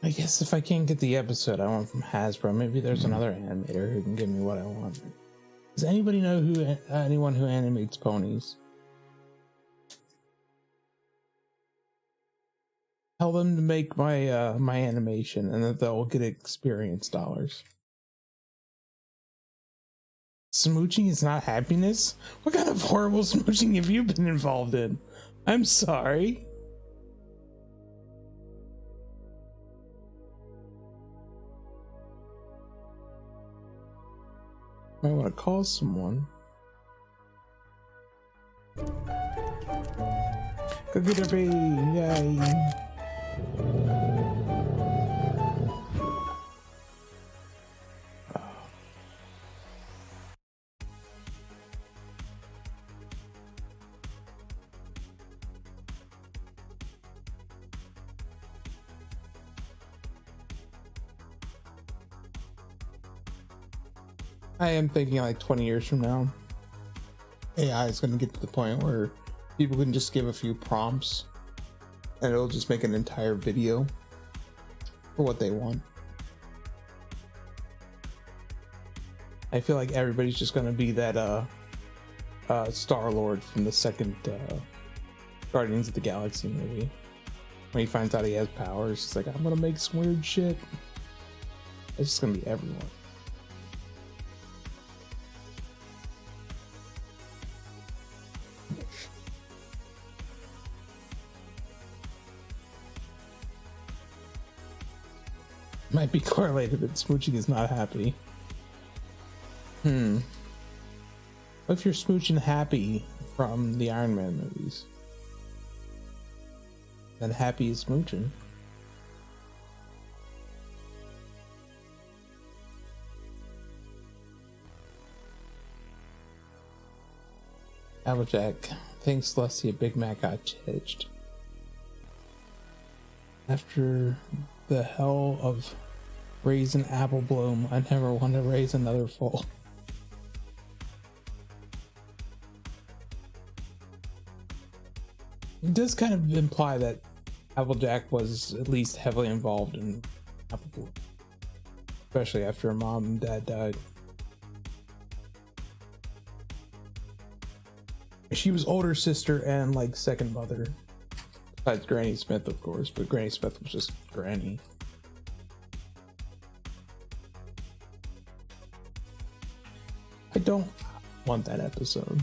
I guess if I can't get the episode I want from Hasbro, maybe there's another animator who can give me what I want. Does anybody know anyone who animates ponies? Tell them to make my my animation, and that they'll get experience dollars. Smooching is not happiness? What kind of horrible smooching have you been involved in? I'm sorry. I want to call someone. Go get her, baby. Yay. I am thinking like 20 years from now, AI is going to get to the point where people can just give a few prompts and it'll just make an entire video for what they want. I feel like everybody's just going to be that Star-Lord from the second Guardians of the Galaxy movie. When he finds out he has powers, he's like, I'm going to make some weird shit. It's just going to be everyone. Might be correlated, but smooching is not happy. What if you're smooching happy from the Iron Man movies? Then happy is smooching. Applejack thinks Celestia Big Mac got hitched. After the hell of raisin apple bloom, I never want to raise another foal. It does kind of imply that Applejack was at least heavily involved in apple bloom, especially after her mom and dad died. She was older sister and like second mother. Besides Granny Smith, of course, but Granny Smith was just Granny. I don't want that episode.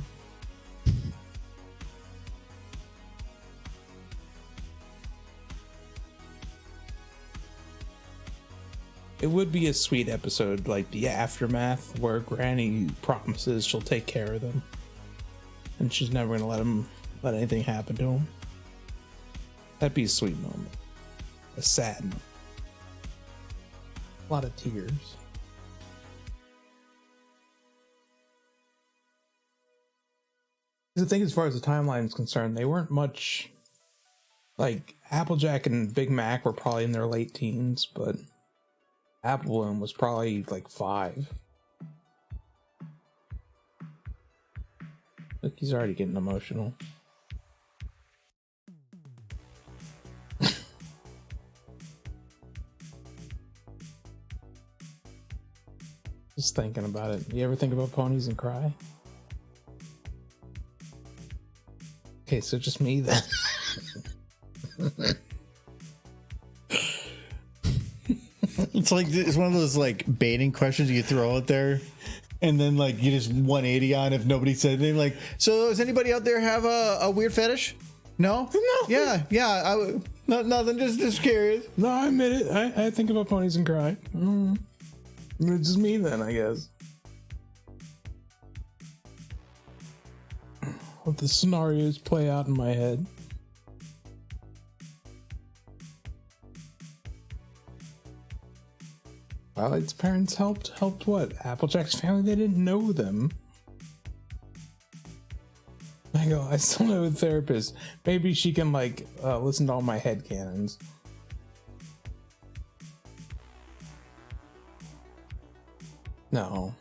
It would be a sweet episode, like the aftermath, where Granny promises she'll take care of them, and she's never gonna let anything happen to him. That'd be a sweet moment. A sad moment. A lot of tears. The thing, as far as the timeline is concerned, they weren't much. Like Applejack and Big Mac were probably in their late teens, but Apple Bloom was probably like 5. Look, he's already getting emotional. Just thinking about it. You ever think about ponies and cry? Okay, so just me then. It's like it's one of those like baiting questions you throw out there, and then like you just 180 on if nobody said anything. Like, so does anybody out there have a weird fetish? No. Yeah. Nothing. Just curious. No, I admit it. I think about ponies and cry. It's just me then, I guess. Let the scenarios play out in my head. Twilight's parents helped what? Applejack's family? They didn't know them. I go, I still know a therapist. Maybe she can like listen to all my headcanons. No.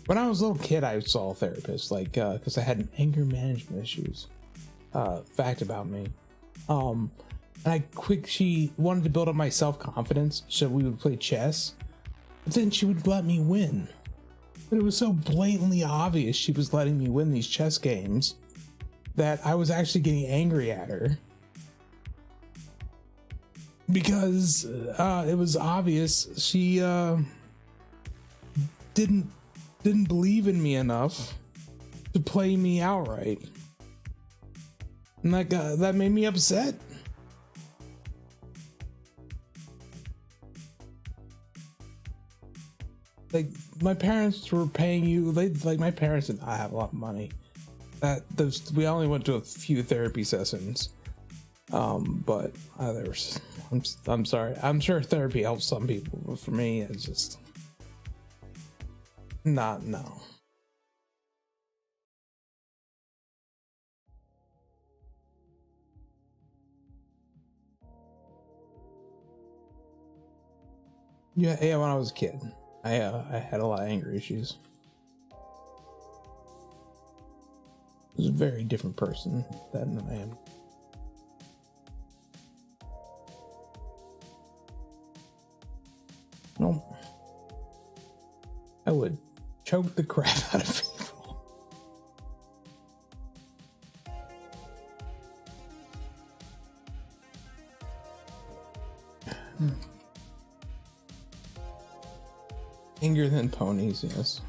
When I was a little kid, I saw a therapist, like, because I had anger management issues. Fact about me. And she wanted to build up my self-confidence, so we would play chess. But then she would let me win. But it was so blatantly obvious she was letting me win these chess games that I was actually getting angry at her. Because it was obvious she didn't believe in me enough to play me outright. And that made me upset. Like, my parents were paying you, my parents did not have a lot of money. We only went to a few therapy sessions. But I'm sorry. I'm sure therapy helps some people, but for me, it's just no. Yeah, when I was a kid, I had a lot of anger issues. I was a very different person than I am. No, I would choke the crap out of people. Angrier than ponies, yes.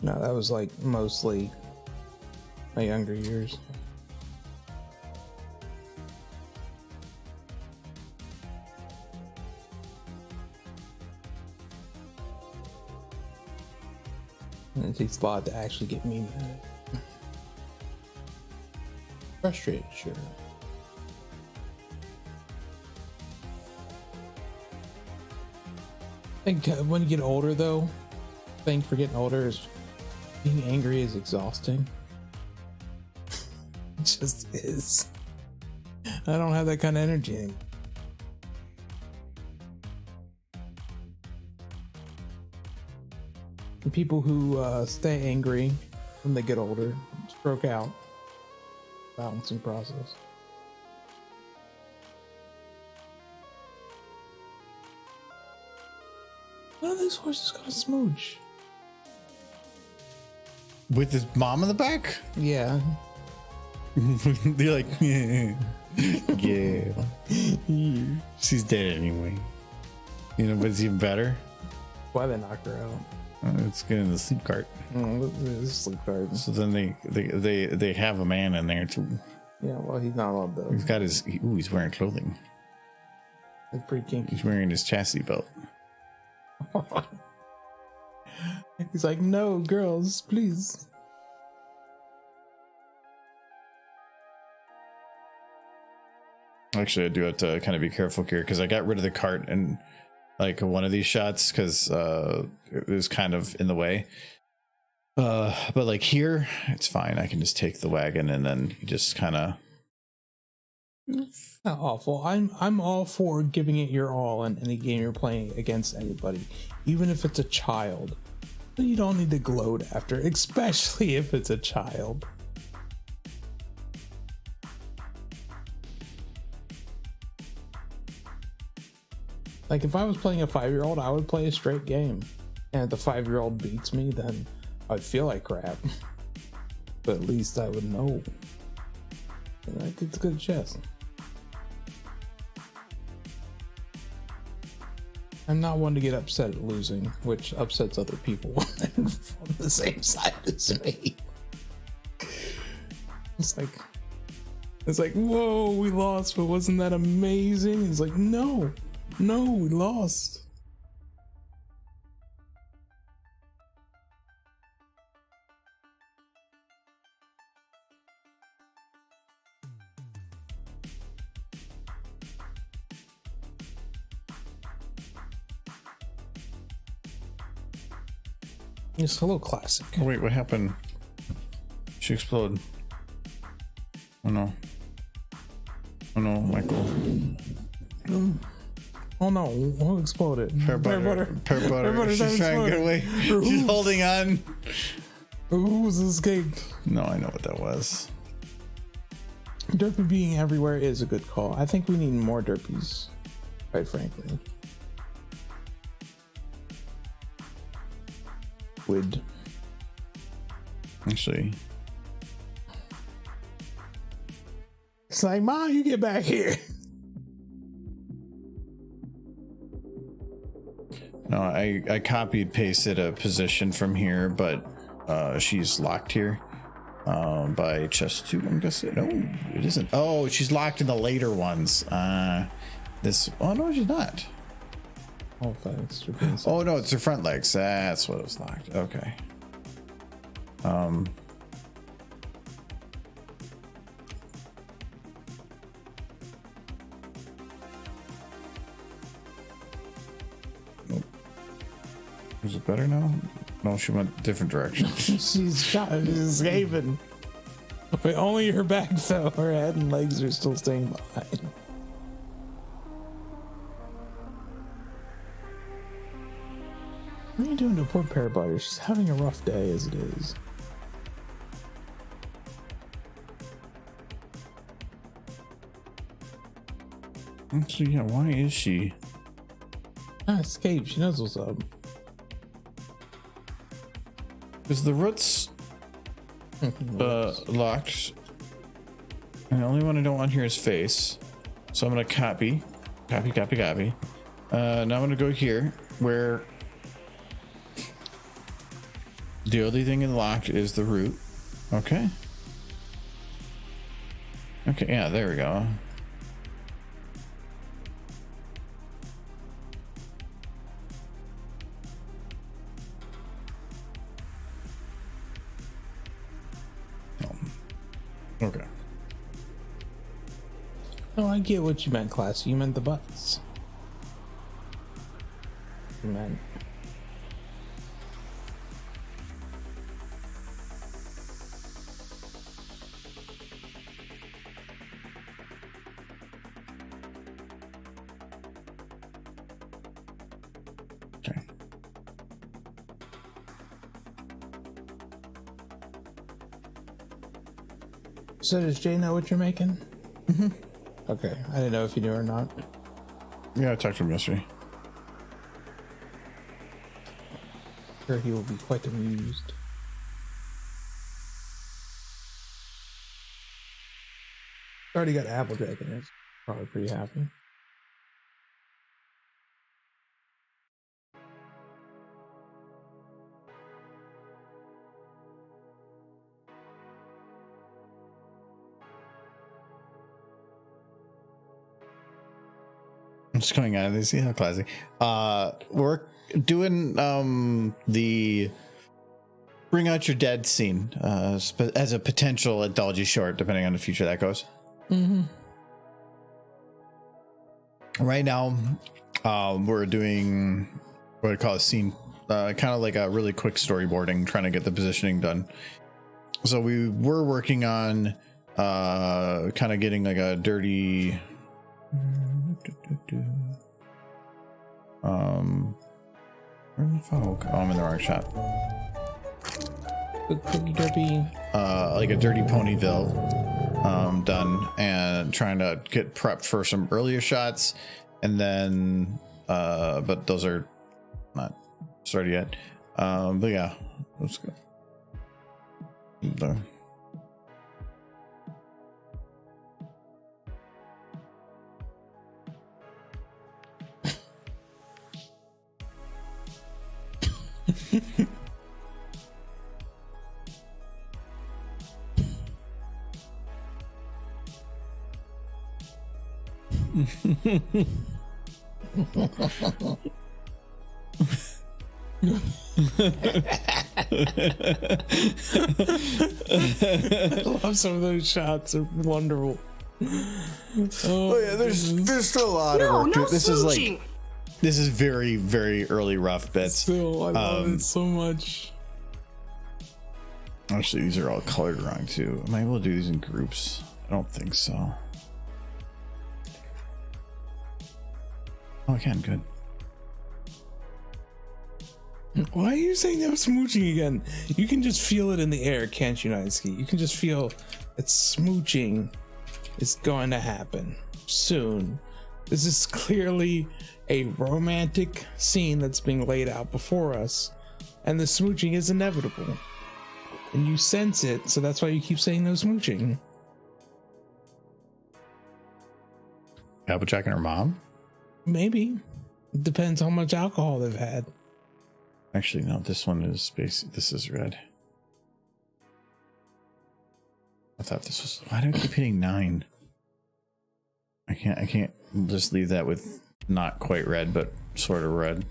No, that was like mostly my younger years. And it takes a lot to actually get me mad. Frustrated, sure. I think when you get older, though, the thing for getting older is being angry is exhausting. It just is. I don't have that kind of energy anymore. And people who stay angry when they get older stroke out. Balancing process. One of these horses got a smooch. With his mom in the back? Yeah. They're like, yeah. She's dead anyway. You know what's even better? Why they knocked her out? Let's get in the sleep cart. Sleep cart. So then they have a man in there too. Yeah, well, he's not allowed to. He's got he's wearing clothing. It's pretty kinky. He's wearing his chassis belt. He's like, no, girls, please. Actually, I do have to kind of be careful here because I got rid of the cart in like one of these shots because it was kind of in the way. But like here, it's fine. I can just take the wagon and then just kind of. Not awful. I'm all for giving it your all in any game you're playing against anybody, even if it's a child. You don't need to gloat after, especially if it's a child. Like if I was playing a 5-year-old, I would play a straight game. And if the 5-year-old beats me, then I'd feel like crap. But at least I would know. And I think it's good chess. I'm not one to get upset at losing, which upsets other people on the same side as me. It's like, whoa, we lost, but wasn't that amazing? It's like, no, we lost. It's a little classic. Oh, wait, what happened? She exploded. Oh no. Oh no, Michael. Oh no, who exploded? Pear butter. She's trying to get away. She's holding on. Who's escaped? No, I know what that was. Derpy being everywhere is a good call. I think we need more derpies, quite frankly. Would actually. It's like, Ma, you get back here. No, I copied pasted a position from here, but she's locked here by chest 2. I'm guessing. No, it isn't. Oh, she's locked in the later ones. This. Oh no, she's not. Oh, thanks. Oh no, it's her front legs. That's what it was locked. Okay. Nope. Is it better now? No, she went different direction. She's escaping. But only her back fell. Her head and legs are still staying behind. What are you doing to poor Pear Butter? She's having a rough day as it is. Actually, yeah, why is she? Escape. She knows what's up. Is the roots locked? And the only one I don't want here is face. So I'm gonna copy. Now I'm gonna go here where the only thing in locked is the root. Okay. Okay, yeah, there we go. Okay. No, I get what you meant, class. You meant the butts. You meant. Okay. So does Jay know what you're making? Mm-hmm. Okay, I didn't know if you knew or not. Yeah, I talked to him yesterday. Sure, he will be quite amused. Already got Applejack in it. Probably pretty happy. I'm just going on this. See how classic. We're doing the bring out your dead scene as a potential anthology short, depending on the future that goes. Mm-hmm. Right now, we're doing what I call a scene kind of like a really quick storyboarding, trying to get the positioning done. So we were working on kind of getting like a dirty where the fuck? Oh, I'm in the wrong shot. Derby. Like a dirty Ponyville done, and trying to get prepped for some earlier shots, and then but those are not started yet. But yeah, let's go. I love some of those shots. They're wonderful. Oh yeah, there's still a lot of work to it. This is like, this is very, very early rough bits. Still, I love it so much. Actually, these are all colored wrong too. Am I able to do these in groups? I don't think so. Oh, I can. Good. Why are you saying that was smooching again? You can just feel it in the air, can't you, Ninesky? You can just feel that smooching is going to happen soon. This is clearly a romantic scene that's being laid out before us, and the smooching is inevitable. And you sense it, so that's why you keep saying no smooching. Applejack and her mom? Maybe. It depends how much alcohol they've had. Actually, no, this one is space. This is red. I thought this was. Why do I keep hitting 9? I can't just leave that with not quite red, but sort of red.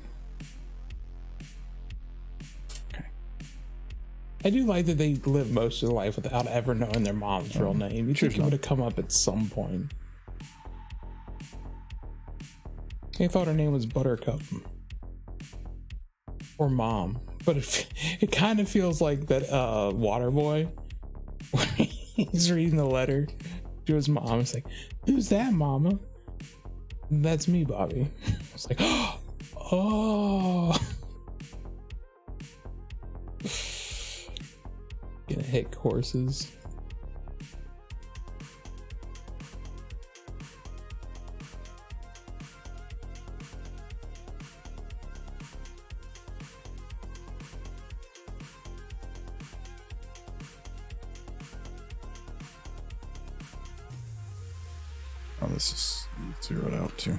Okay. I do like that they live most of their life without ever knowing their mom's real name. You think it would have come up at some point. I thought her name was Buttercup. Or Mom. But it kind of feels like that Water Boy. He's reading the letter to his mom. It's like, who's that, Mama? That's me, Bobby. It's like, oh. Gonna hit courses. Oh, this is zeroed out too.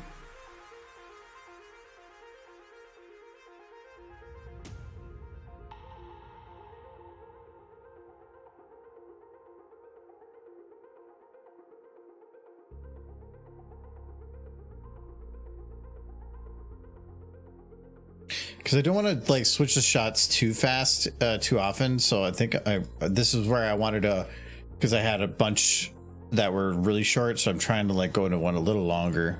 Because I don't want to like switch the shots too fast, too often. So I think this is where I wanted to, because I had a bunch that were really short, so I'm trying to like go into one a little longer.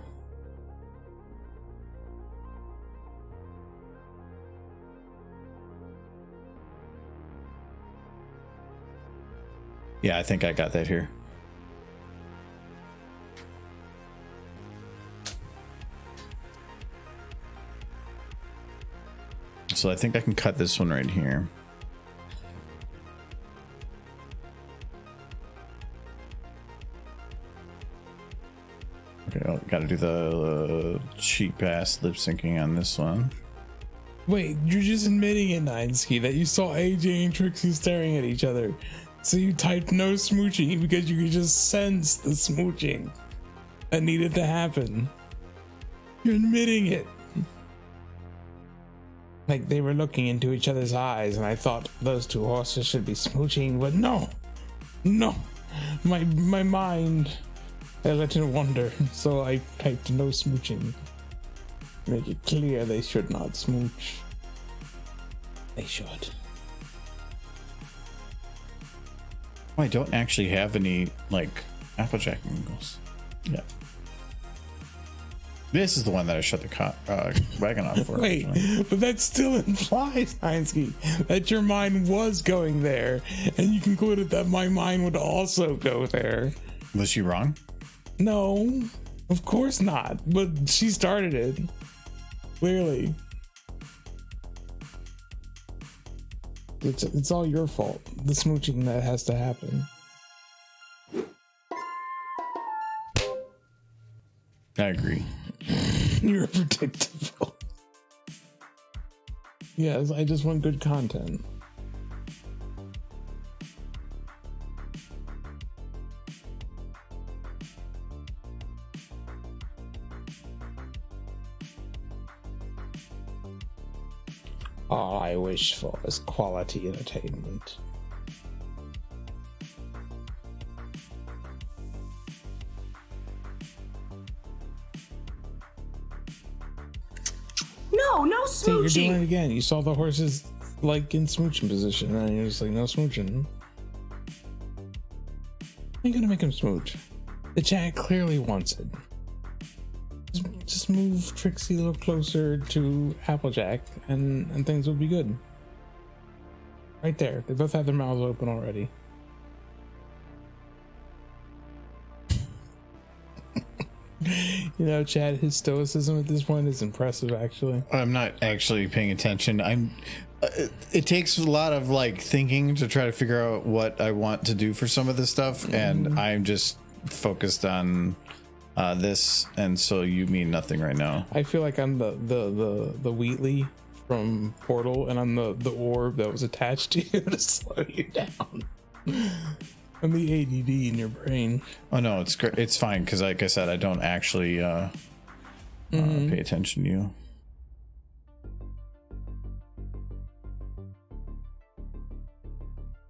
Yeah, I think I got that here. So I think I can cut this one right here. Okay, I gotta do the cheap ass lip syncing on this one. Wait, you're just admitting it, Ninesky, that you saw AJ and Trixie staring at each other. So you typed no smooching because you could just sense the smooching that needed to happen. You're admitting it. Like they were looking into each other's eyes and I thought those two horses should be smooching, but no. My mind, I let it wander, so I typed no smooching. Make it clear they should not smooch. They should. I don't actually have any like Applejack angles. Yeah. This is the one that I shut the wagon off for. Wait, but that still implies, Heinsky, that your mind was going there, and you concluded that my mind would also go there. Was she wrong? No, of course not. But she started it. Clearly. It's all your fault. The smooching that has to happen. I agree. You're predictable. Yes, I just want good content. All I wish for is quality entertainment. No See, you're doing it smooching. again. You saw the horses like in smooching position, and you're just like, no smooching. How are you gonna make him smooch? The chat clearly wants it. Just move Trixie a little closer to Applejack, and things will be good. Right there. They both have their mouths open already. You know, Chad, his stoicism at this point is impressive, actually. I'm not actually paying attention. It takes a lot of like thinking to try to figure out what I want to do for some of this stuff, and I'm just focused on this, and so you mean nothing right now. I feel like I'm the Wheatley from Portal, and I'm the orb that was attached to you to slow you down. I'm the ADD in your brain. Oh no, it's great. It's fine because, like I said, I don't actually pay attention to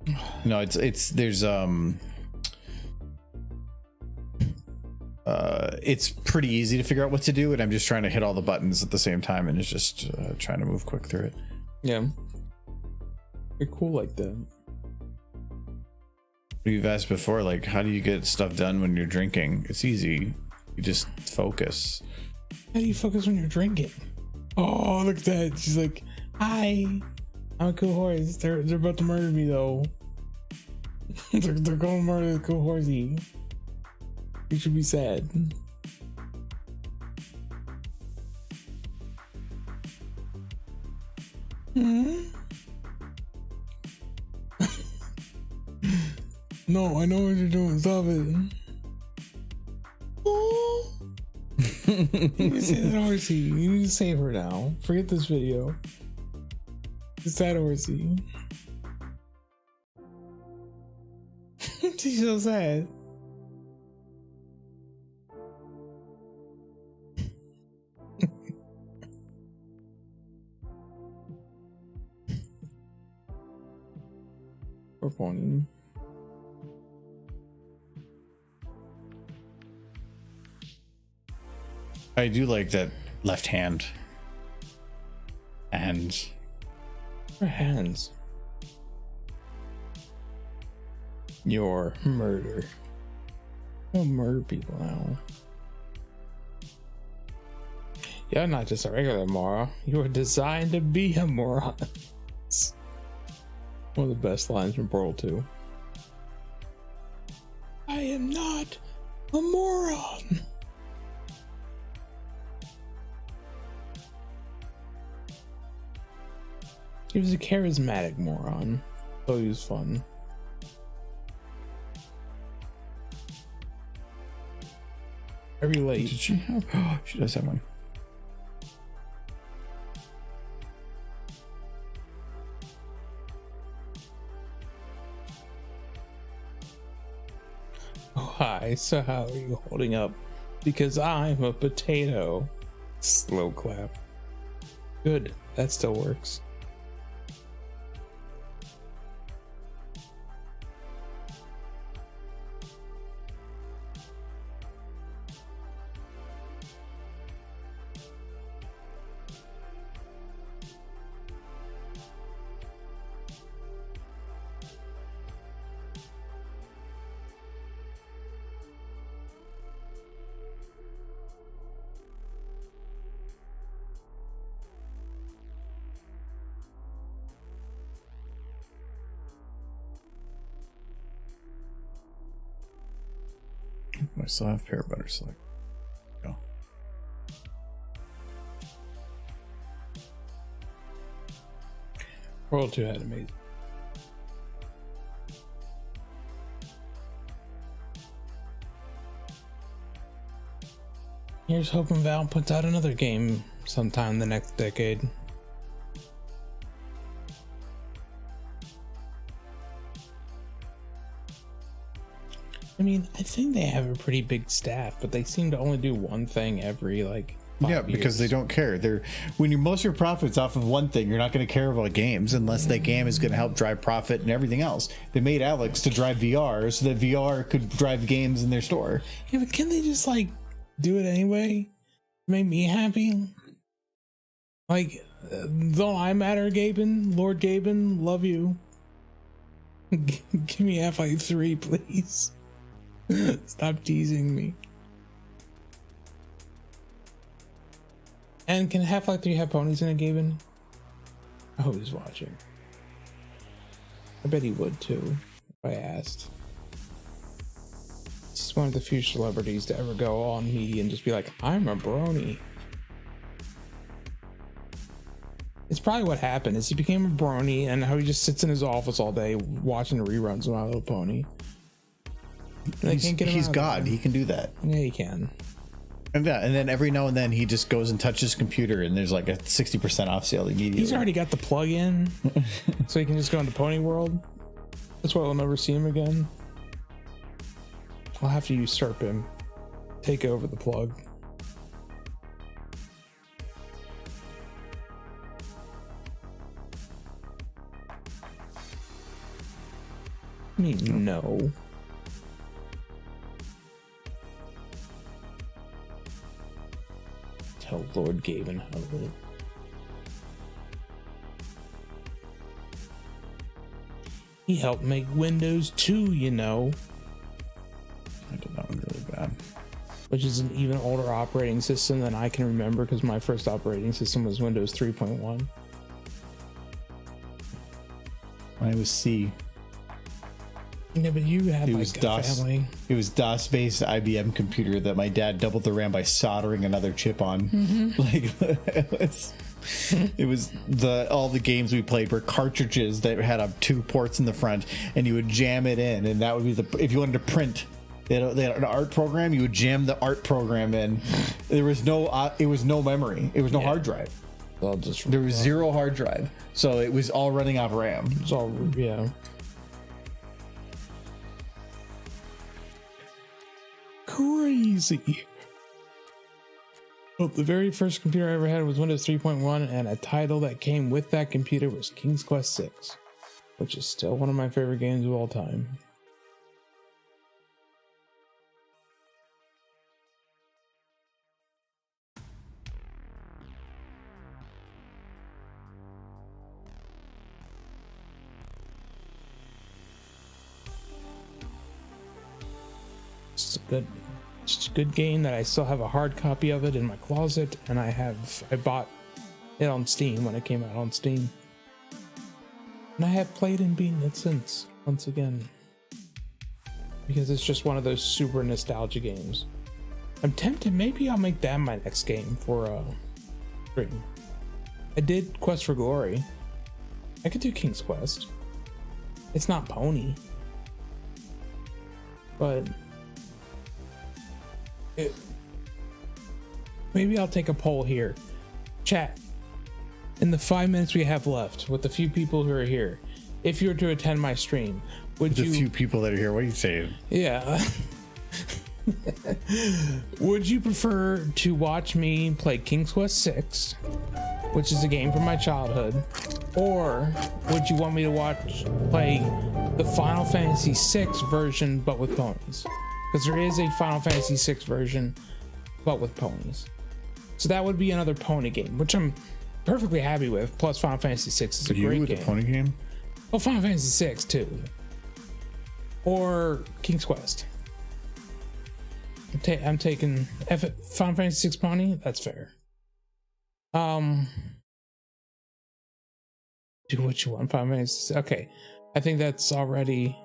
you. No, it's it's pretty easy to figure out what to do, and I'm just trying to hit all the buttons at the same time, and it's just trying to move quick through it. Yeah, you're cool like that. You've asked before, like, how do you get stuff done when you're drinking? It's easy. You just focus. How do you focus when you're drinking? Oh, look at that. She's like, hi, I'm a cool horse. They're about to murder me though. they're going to murder the cool horsey. You should be sad. No, I know what you're doing. Stop it. Oh. You need to say that horsey. You need to save her now. Forget this video. It's that horsey. She's so sad. Poor pony. I do like that left hand. And Her hands. Your murder. We'll murder people now. You're not just a regular moron. You were designed to be a moron. One of the best lines from Portal 2. I am not a moron. He was a charismatic moron, so he was fun. I relate. did she have? Oh, she does have one. Oh, hi, so how are you holding up? Because I'm a potato. Slow clap. Good, that still works. I still have pear butter select. Go. World 2 had amazing. Here's hoping Valve puts out another game sometime in the next decade. I mean, I think they have a pretty big staff, but they seem to only do one thing every like 5 because years. they don't care. They're when you most of your profits off of one thing, you're not going to care about games unless that game is going to help drive profit and everything else. They made Alex to drive VR so that VR could drive games in their store. Yeah, but can they just like do it anyway? Make me happy. Like, don't I matter, Gaben? Lord Gaben, love you. Give me Half-Life 3, please. Stop teasing me. And can Half-Life 3 have ponies in it, Gaben? I hope he's watching. I bet he would too, if I asked. He's one of the few celebrities to ever go on media and just be like, I'm a brony. It's probably what happened is he became a brony and how he just sits in his office all day watching the reruns of My Little Pony. He's God. He can do that. Yeah, he can. And then every now and then he just goes and touches his computer and there's like a 60% off sale immediately. He's already got the plug-in, so he can just go into Pony World. That's why we'll never see him again. I'll have to usurp him. Take over the plug. I mean, no. Tell Lord Gaben how to live. He helped make Windows 2, you know. I did that one really bad. Which is an even older operating system than I can remember because my first operating system was Windows 3.1. Mine was C. Yeah, but you had like a DOS. family. It was DOS-based IBM computer that my dad doubled the RAM by soldering another chip on. Like it was all the games we played were cartridges that had two ports in the front, and you would jam it in, and that would be if you wanted to print. They had an art program. You would jam the art program in. There was no. It was no memory. It was no hard drive. There was zero hard drive, so it was all running off RAM. It's all crazy. Well, the very first computer I ever had was Windows 3.1, and a title that came with that computer was King's Quest 6, which is still one of my favorite games of all time. It's a good game that I still have a hard copy of it in my closet, and I bought it on Steam when it came out on Steam, and I have played and beaten it since, once again, because it's just one of those super nostalgia games. I'm tempted, maybe I'll make that my next game for stream. I did Quest for Glory. I could do King's Quest. It's not Pony, but maybe I'll take a poll here. Chat, in the 5 minutes we have left, with the few people who are here, if you were to attend my stream, would you... The few people that are here, what are you saying? Yeah. Would you prefer to watch me play King's Quest 6, which is a game from my childhood, or would you want me to play the Final Fantasy 6 version but with ponies? Because there is a Final Fantasy 6 version but with ponies. So that would be another pony game, which I'm perfectly happy with. Plus Final Fantasy 6 is a great game. The pony game? Oh, Final Fantasy 6 too. Or King's Quest. I'm taking Final Fantasy 6 pony. That's fair. Do what you want, Final Fantasy 6. Okay, I think that's already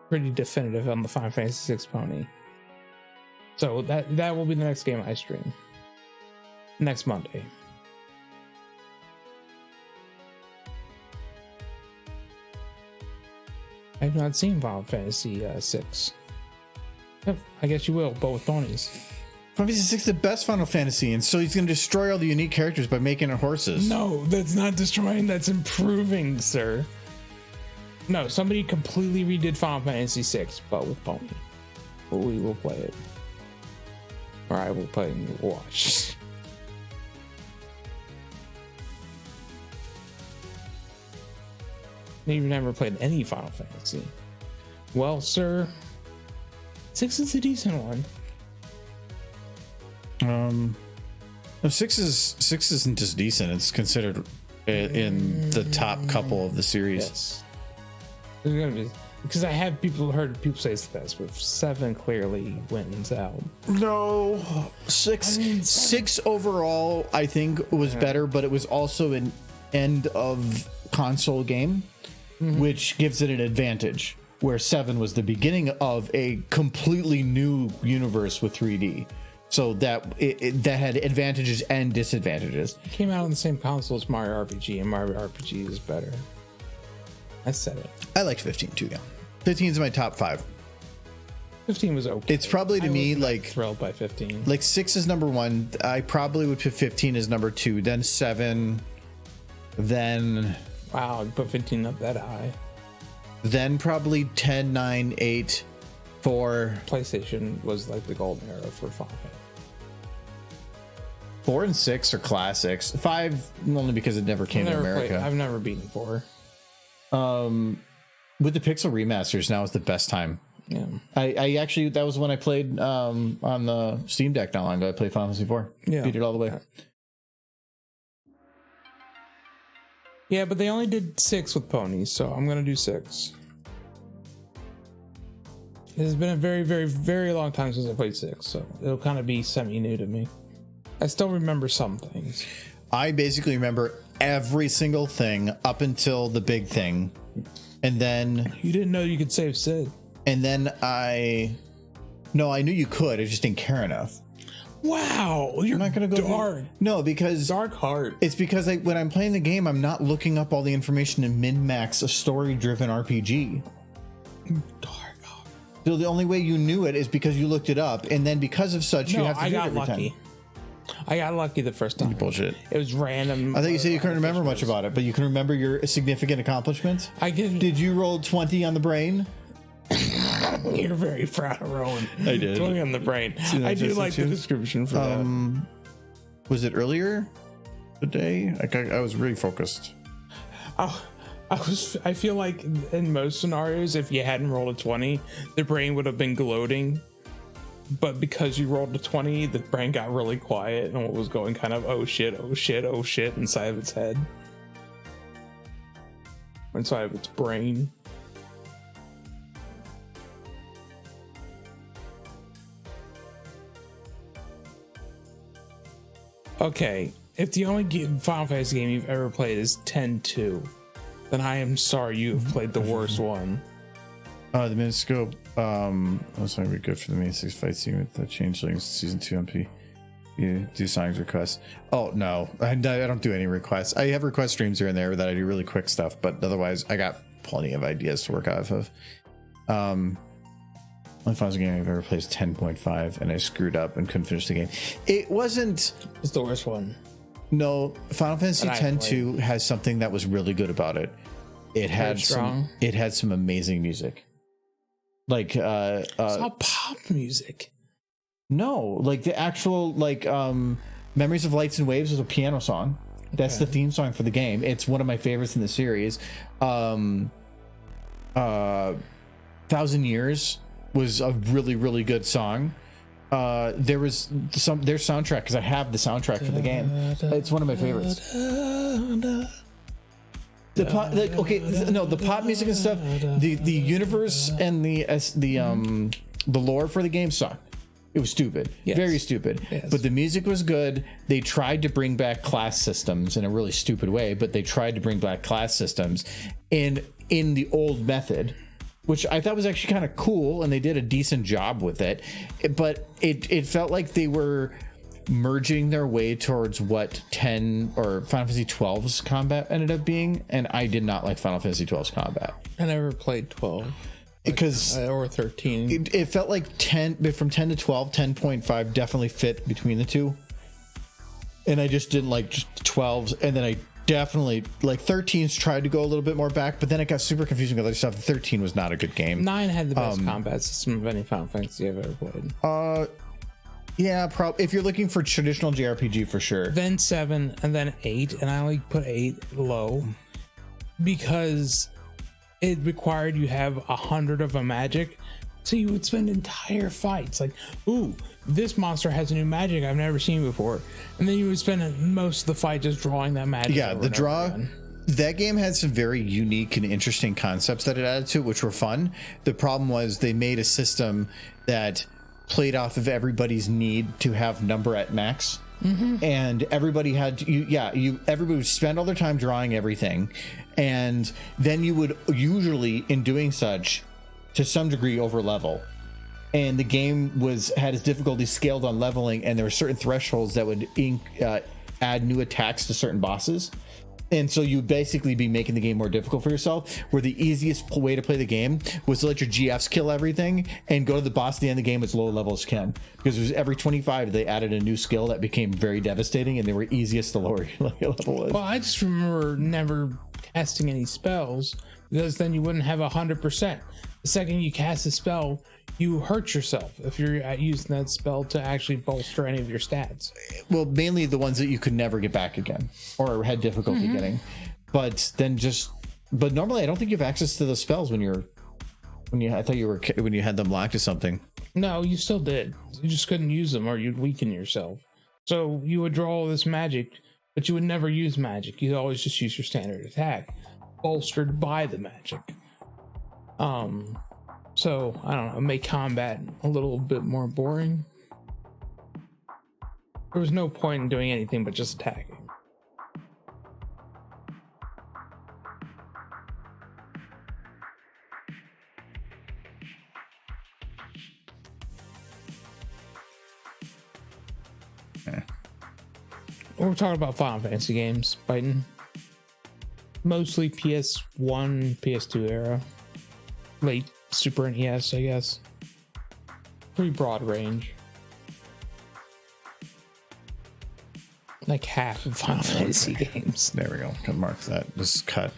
pretty definitive on the Final Fantasy 6 pony. So that will be the next game I stream next Monday. I've not seen Final Fantasy 6. I guess you will, but with ponies. Final Fantasy 6 is the best Final Fantasy, and so he's going to destroy all the unique characters by making it horses. No, that's not destroying, that's improving, sir. No, somebody completely redid Final Fantasy 6, but with pony. We will play it. Or I will play and you'll watch. You've never played any Final Fantasy. Well, sir, 6 is a decent one. No, 6 isn't just decent. It's considered in the top couple of the series. Yes. There's gonna be, because I have heard people say it's the best, but 7 clearly wins out. No, six overall I think was better, but it was also an end of console game, which gives it an advantage. Where 7 was the beginning of a completely new universe with 3D. So that that had advantages and disadvantages. It came out on the same console as Mario RPG, and Mario RPG is better. I said it. I liked 15 too, yeah. 15 is my top 5. 15 was okay. It's probably to me like thrilled by 15. Like 6 is number 1. I probably would put 15 as number 2, then 7, then wow, you put 15 up that high. Then probably 10, 9, 8, 4. PlayStation was like the golden era for Final Fantasy. 4 and 6 are classics. 5 only because it never came to America. I've never beaten 4. With the Pixel remasters, now is the best time. Yeah. I actually, that was when I played on the Steam Deck not long ago. I played Final Fantasy 4. Yeah. Beat it all the way. Yeah, but they only did 6 with ponies, so I'm gonna do 6. It has been a very, very, very long time since I played 6, so it'll kind of be semi-new to me. I still remember some things. I basically remember every single thing up until the big thing, and then You didn't know you could save Sid. and then I knew you could. I just didn't care enough. Wow, you're I'm not gonna go dark. No, because Dark heart. it's because when I'm playing the game, I'm not looking up all the information in min-max a story-driven RPG. Dark heart. So the only way you knew it is because you looked it up, and then because of such, you No, have to I do it got every lucky. time. I got lucky the first time. Bullshit. It was random. I thought you said you couldn't remember much about it, but you can remember your significant accomplishments. I did. Did you roll 20 on the brain? You're very proud of Rowan. I did. 20 on the brain. I do like the description for that. Was it earlier today? I was really focused. I feel like in most scenarios, if you hadn't rolled a 20, the brain would have been gloating. But because you rolled a 20, the brain got really quiet and was going kind of oh shit, oh shit, oh shit inside of its head. Inside of its brain. Okay, if the only Final Fantasy game you've ever played is 10-2, then I am sorry you have played the worst one. The Miniscope, that's not really good for the main 6 fight scene with the Changelings Season 2 MP. You do songs requests. Oh, no, I don't do any requests. I have request streams here and there that I do really quick stuff, but otherwise I got plenty of ideas to work off of. Only Final Fantasy game I've ever played is 10.5, and I screwed up and couldn't finish the game. It wasn't... It's the worst one. No, Final Fantasy X-2 has something that was really good about it. It had some amazing music. Like it's all pop music. No, like the actual Memories of Lights and Waves was a piano song. That's the theme song for the game. It's one of my favorites in the series. 1,000 Years was a really, really good song. There was their soundtrack, because I have the soundtrack for the game. It's one of my favorites. The pop, the pop music and stuff, the universe and the lore for the game sucked. It was stupid, very stupid. Yes. But the music was good. They tried to bring back class systems in a really stupid way, but they tried to bring back class systems in the old method. which I thought was actually kind of cool, and they did a decent job with it. But it felt like they were merging their way towards what 10 or Final Fantasy 12's combat ended up being, and I did not like Final Fantasy 12's combat. I never played 12 because or 13. It felt like 10 from 10 to 12, 10.5 definitely fit between the two, and I just didn't like just 12's, and then I definitely like 13's tried to go a little bit more back, but then it got super confusing with other stuff. 13 was not a good game. 9 had the best combat system of any Final Fantasy I've ever played. Yeah, probably if you're looking for traditional JRPG for sure. Then 7 and then 8, and I only put 8 low because it required you have 100 of a magic, so you would spend entire fights like, ooh, this monster has a new magic I've never seen before, and then you would spend most of the fight just drawing that magic. Yeah, the draw. That game had some very unique and interesting concepts that it added to it, which were fun. The problem was they made a system that played off of everybody's need to have number at max, and everybody had to, everybody would spend all their time drawing everything, and then you would usually, in doing such, to some degree over level, and the game had its difficulty scaled on leveling, and there were certain thresholds that would add new attacks to certain bosses. And so you'd basically be making the game more difficult for yourself, where the easiest way to play the game was to let your GFs kill everything and go to the boss at the end of the game as low level as can. Because it was every 25 they added a new skill that became very devastating, and they were easiest to lower your level with. Well, I just remember never casting any spells, because then you wouldn't have 100%. The second you cast a spell, you hurt yourself if you're using that spell to actually bolster any of your stats. Well, mainly the ones that you could never get back again or had difficulty getting. But normally I don't think you have access to those spells when you had them locked to something. No, you still did. You just couldn't use them, or you'd weaken yourself. So you would draw all this magic, but you would never use magic. You'd always just use your standard attack, bolstered by the magic. So I don't know, make combat a little bit more boring. There was no point in doing anything but just attacking. We're talking about Final Fantasy games, fighting. Mostly PS1, PS2 era. Late Super NES, I guess. Pretty broad range. Like half of Final Fantasy games. There we go. Can mark that. Just cut.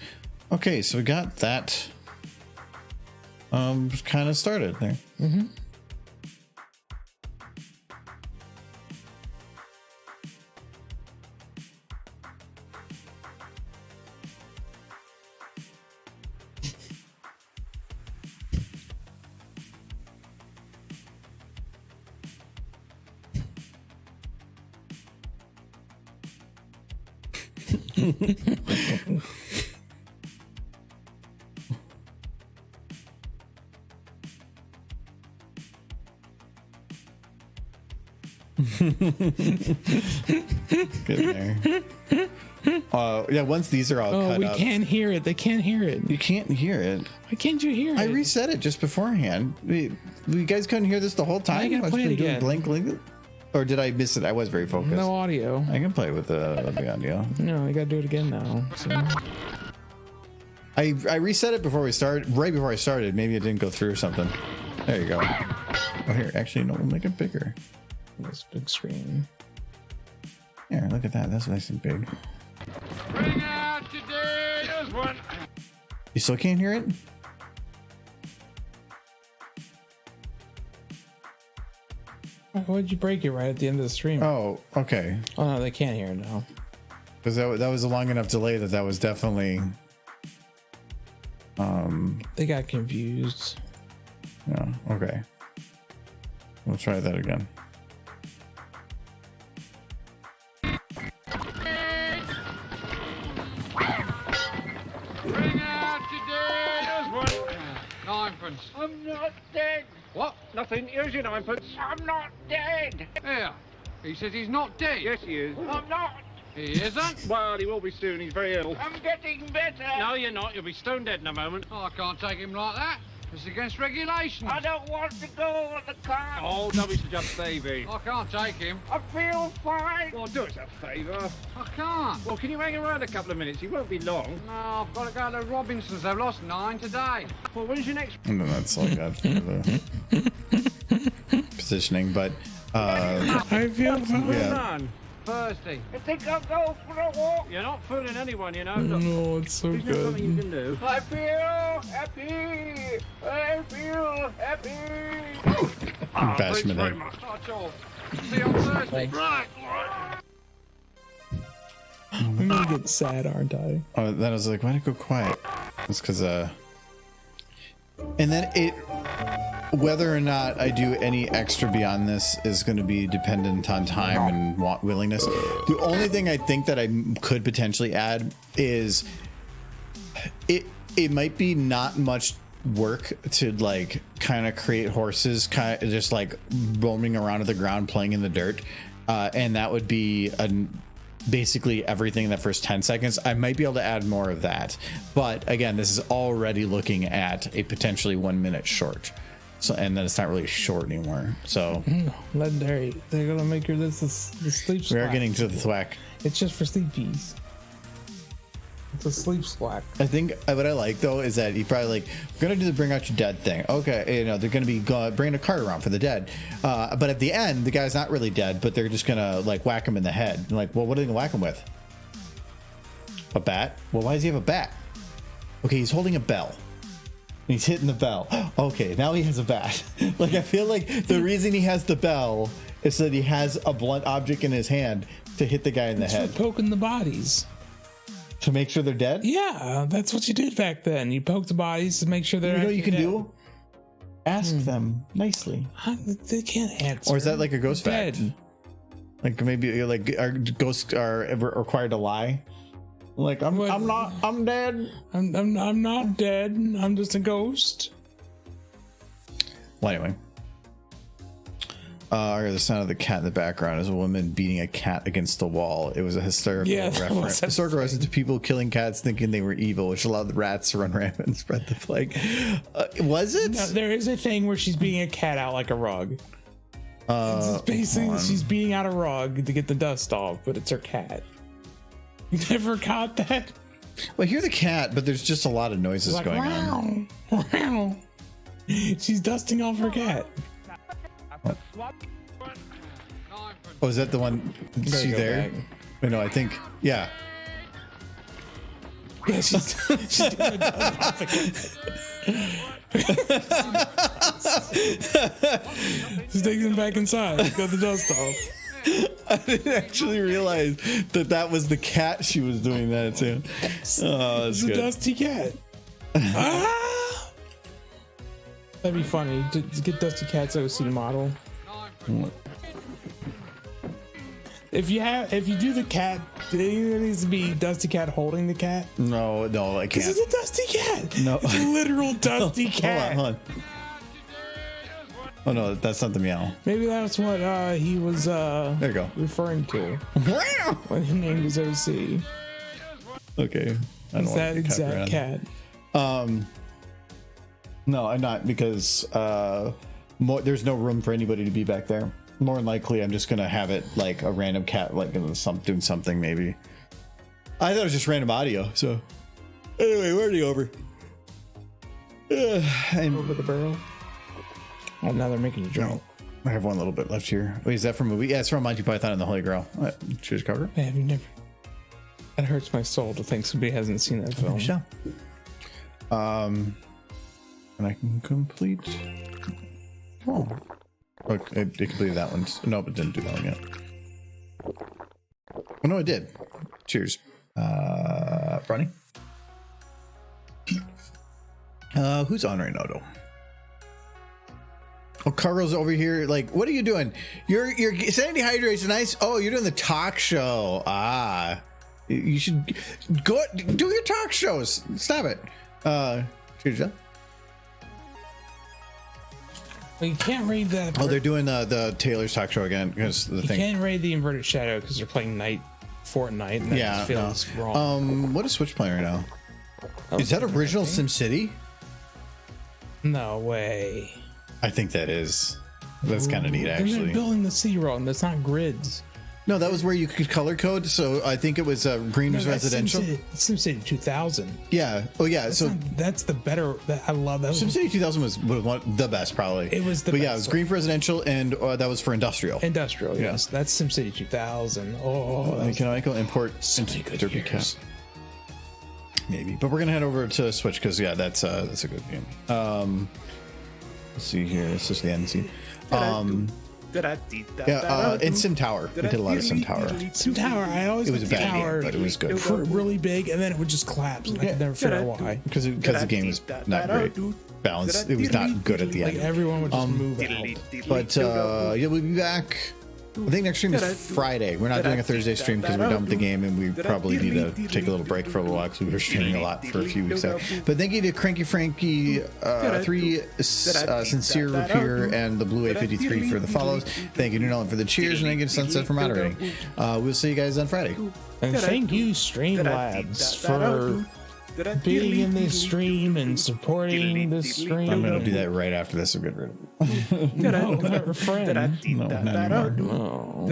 Okay, so we got that kind of started there. Good there. Yeah, once these are all cut we up. can't hear it. They can't hear it. You can't hear it. Why can't you hear it? I reset it just beforehand. You guys couldn't hear this the whole time? I gotta play it again. Blink. Or did I miss it? I was very focused. No audio. I can play with the audio. No, I gotta do it again now. So. I reset it before we started, right before I started. Maybe it didn't go through or something. There you go. Oh, here. Actually, no, we'll make it bigger. This big screen. Here, look at that. That's nice and big. Bring out today. There's one. You still can't hear it? Why'd you break it right at the end of the stream? Oh, okay. Oh no, they can't hear it now. Because that was a long enough delay that was definitely. They got confused. Yeah. Okay. We'll try that again. Bring out today. There's one. Ninepence. I'm not dead. What? Nothing. Here's your ninepence. I'm not dead. Yeah. He says he's not dead. Yes, he is. I'm not. He isn't? Well, he will be soon. He's very ill. I'm getting better. No, you're not. You'll be stone dead in a moment. Oh, I can't take him like that. It's against regulation. I don't want to go on the car. Oh, don't be such a baby. I can't take him. I feel fine. Well, do us a favour. I can't. Well, can you hang around a couple of minutes? He won't be long. No, I've got to go to Robinson's. They've lost 9 today. Well, when's your next? And then that's like that for the positioning, but I feel fine. yeah. Run. Thursday. I think I'll go for a walk. You're not fooling anyone, you know. Look, No, it's so Isn't there something you good. can do? I feel happy. I feel happy. Bash thanks him in the very head. much. That's all. See you on Thursday. Right. I'm gonna get sad, aren't I? Oh, then I was like, why'd it go quiet? It's because and then it, whether or not I do any extra beyond this is going to be dependent on time and willingness. The only thing I think that I could potentially add is it might be not much work to like kind of create horses kind of just like roaming around at the ground playing in the dirt, and that would be basically everything in the first 10 seconds. I might be able to add more of that, but again, this is already looking at a potentially 1 minute short, so and then it's not really short anymore. So Legendary. They're gonna make your this the sleep we are slack. getting to the thwack. It's just for sleepies. It's a sleep slack. I think what I like though is that he probably like, we're gonna do the bring out your dead thing. Okay, you know they're gonna be bringing a cart around for the dead, but at the end the guy's not really dead, but they're just gonna like whack him in the head. And like, well, what are they gonna whack him with? A bat? Well, why does he have a bat? Okay, he's holding a bell. And he's hitting the bell. Okay, now he has a bat. Like I feel like the reason he has the bell is that he has a blunt object in his hand to hit the guy in the It's head for poking the bodies. to make sure they're dead. Yeah, that's what you did back then. You poked the bodies to make sure they're. You know what you can actually do? Ask them nicely. dead. They can't answer. Or is that like a ghost Dead. fact? Like maybe like are ghosts are ever required to lie? Like I'm What? I'm dead. I'm not dead. I'm just a ghost. Well, anyway. I heard the sound of the cat in the background is a woman beating a cat against the wall. It was a hysterical Yeah, that reference. was- Historical reference to people killing cats thinking they were evil, which allowed the rats to run rampant and spread the plague. Was it? No, there is a thing where she's beating a cat out like a rug. It's basically she's beating out a rug to get the dust off, but it's her cat. You never caught that? Well, I hear the cat, but there's just a lot of noises Like, going on. wow, wow. She's dusting off her cat. Oh, is that the one? Is Gotta she go there? back. Wait, no, I think, yeah. Yeah, she's doing the dust off the cat. She's taking him back inside. Got the dust off. I didn't actually realize that was the cat she was doing that to. Oh, that's It's a good. dusty cat. Ah! That'd be funny to get Dusty Cat's OC model. If you do the cat, it needs to be Dusty Cat holding the cat. No, I This can't. is a Dusty Cat. No. It's a literal Dusty Cat. Hold on. Oh no, that's not the meow. Maybe that's what he was There you go. referring to when he named his OC. Okay. I don't It's want that to get exact copyrighted. cat. No, I'm not, because there's no room for anybody to be back there. More than likely, I'm just gonna have it like a random cat, like doing something maybe. I thought it was just random audio. So anyway, we're already over. Over the barrel. Oh, now they're making you drink. I have one little bit left here. Wait, is that from a movie? Yeah, it's from Monty Python and the Holy Grail. Cheers, cover. Man, you never. That hurts my soul to think somebody hasn't seen that film. Michelle. And I can complete. Oh, look, it completed that one. Nope, it didn't do that one yet. Oh no, it did. Cheers, Bronny. Who's on right now, though? Oh, Carl's over here. Like, what are you doing? You're sanity hydration nice. Oh, you're doing the talk show. Ah, you should go do your talk shows. Stop it. Cheers, John. Well, you can't read that. Oh, they're doing the Taylor's talk show again because the You thing. can't raid the inverted shadow because they're playing Fortnite, and that Yeah, just feels wrong. What is Switch playing right now? Oh, Is that original SimCity? No way. I think that is. That's kind of neat, They're actually. building the sea wrong. That's not grids. No, that was where you could color code. So I think it was green was that's residential. SimCity 2000. Yeah. Oh, yeah. So That's the better. I love that. SimCity 2000 was the best, probably. It was the But best. yeah, it was green for residential, and that was for industrial. Industrial. Yes, that's SimCity 2000. Oh, Can I go import so many good Derpy years. Cat? Maybe, but we're gonna head over to Switch because yeah, that's a good game. Let's see here. It's just the end scene. In Sim Tower, we did a lot of Sim Tower. Sim Tower. I always It was a liked bad Tower game, but it was good really big, and then it would just collapse. And I could never figure out why. because the game was not great balanced. It was not good at the Like end. everyone would just move out. But yeah, we'll be back. I think next stream is Friday. We're not doing a Thursday stream because we're done with the game, and we probably need to take a little break for a little while because we were streaming a lot for a few weeks there. But thank you to Cranky Frankie, 3 Sincere Repair, and the Blue A53 for the follows. Thank you to Nolan for the cheers, and thank you to Sunset for moderating. We'll see you guys on Friday. And thank you, Streamlabs, for being in this stream and supporting this stream. I'm going to do that right after this. I'll get rid of it. No, not a friend. No, not anymore. No.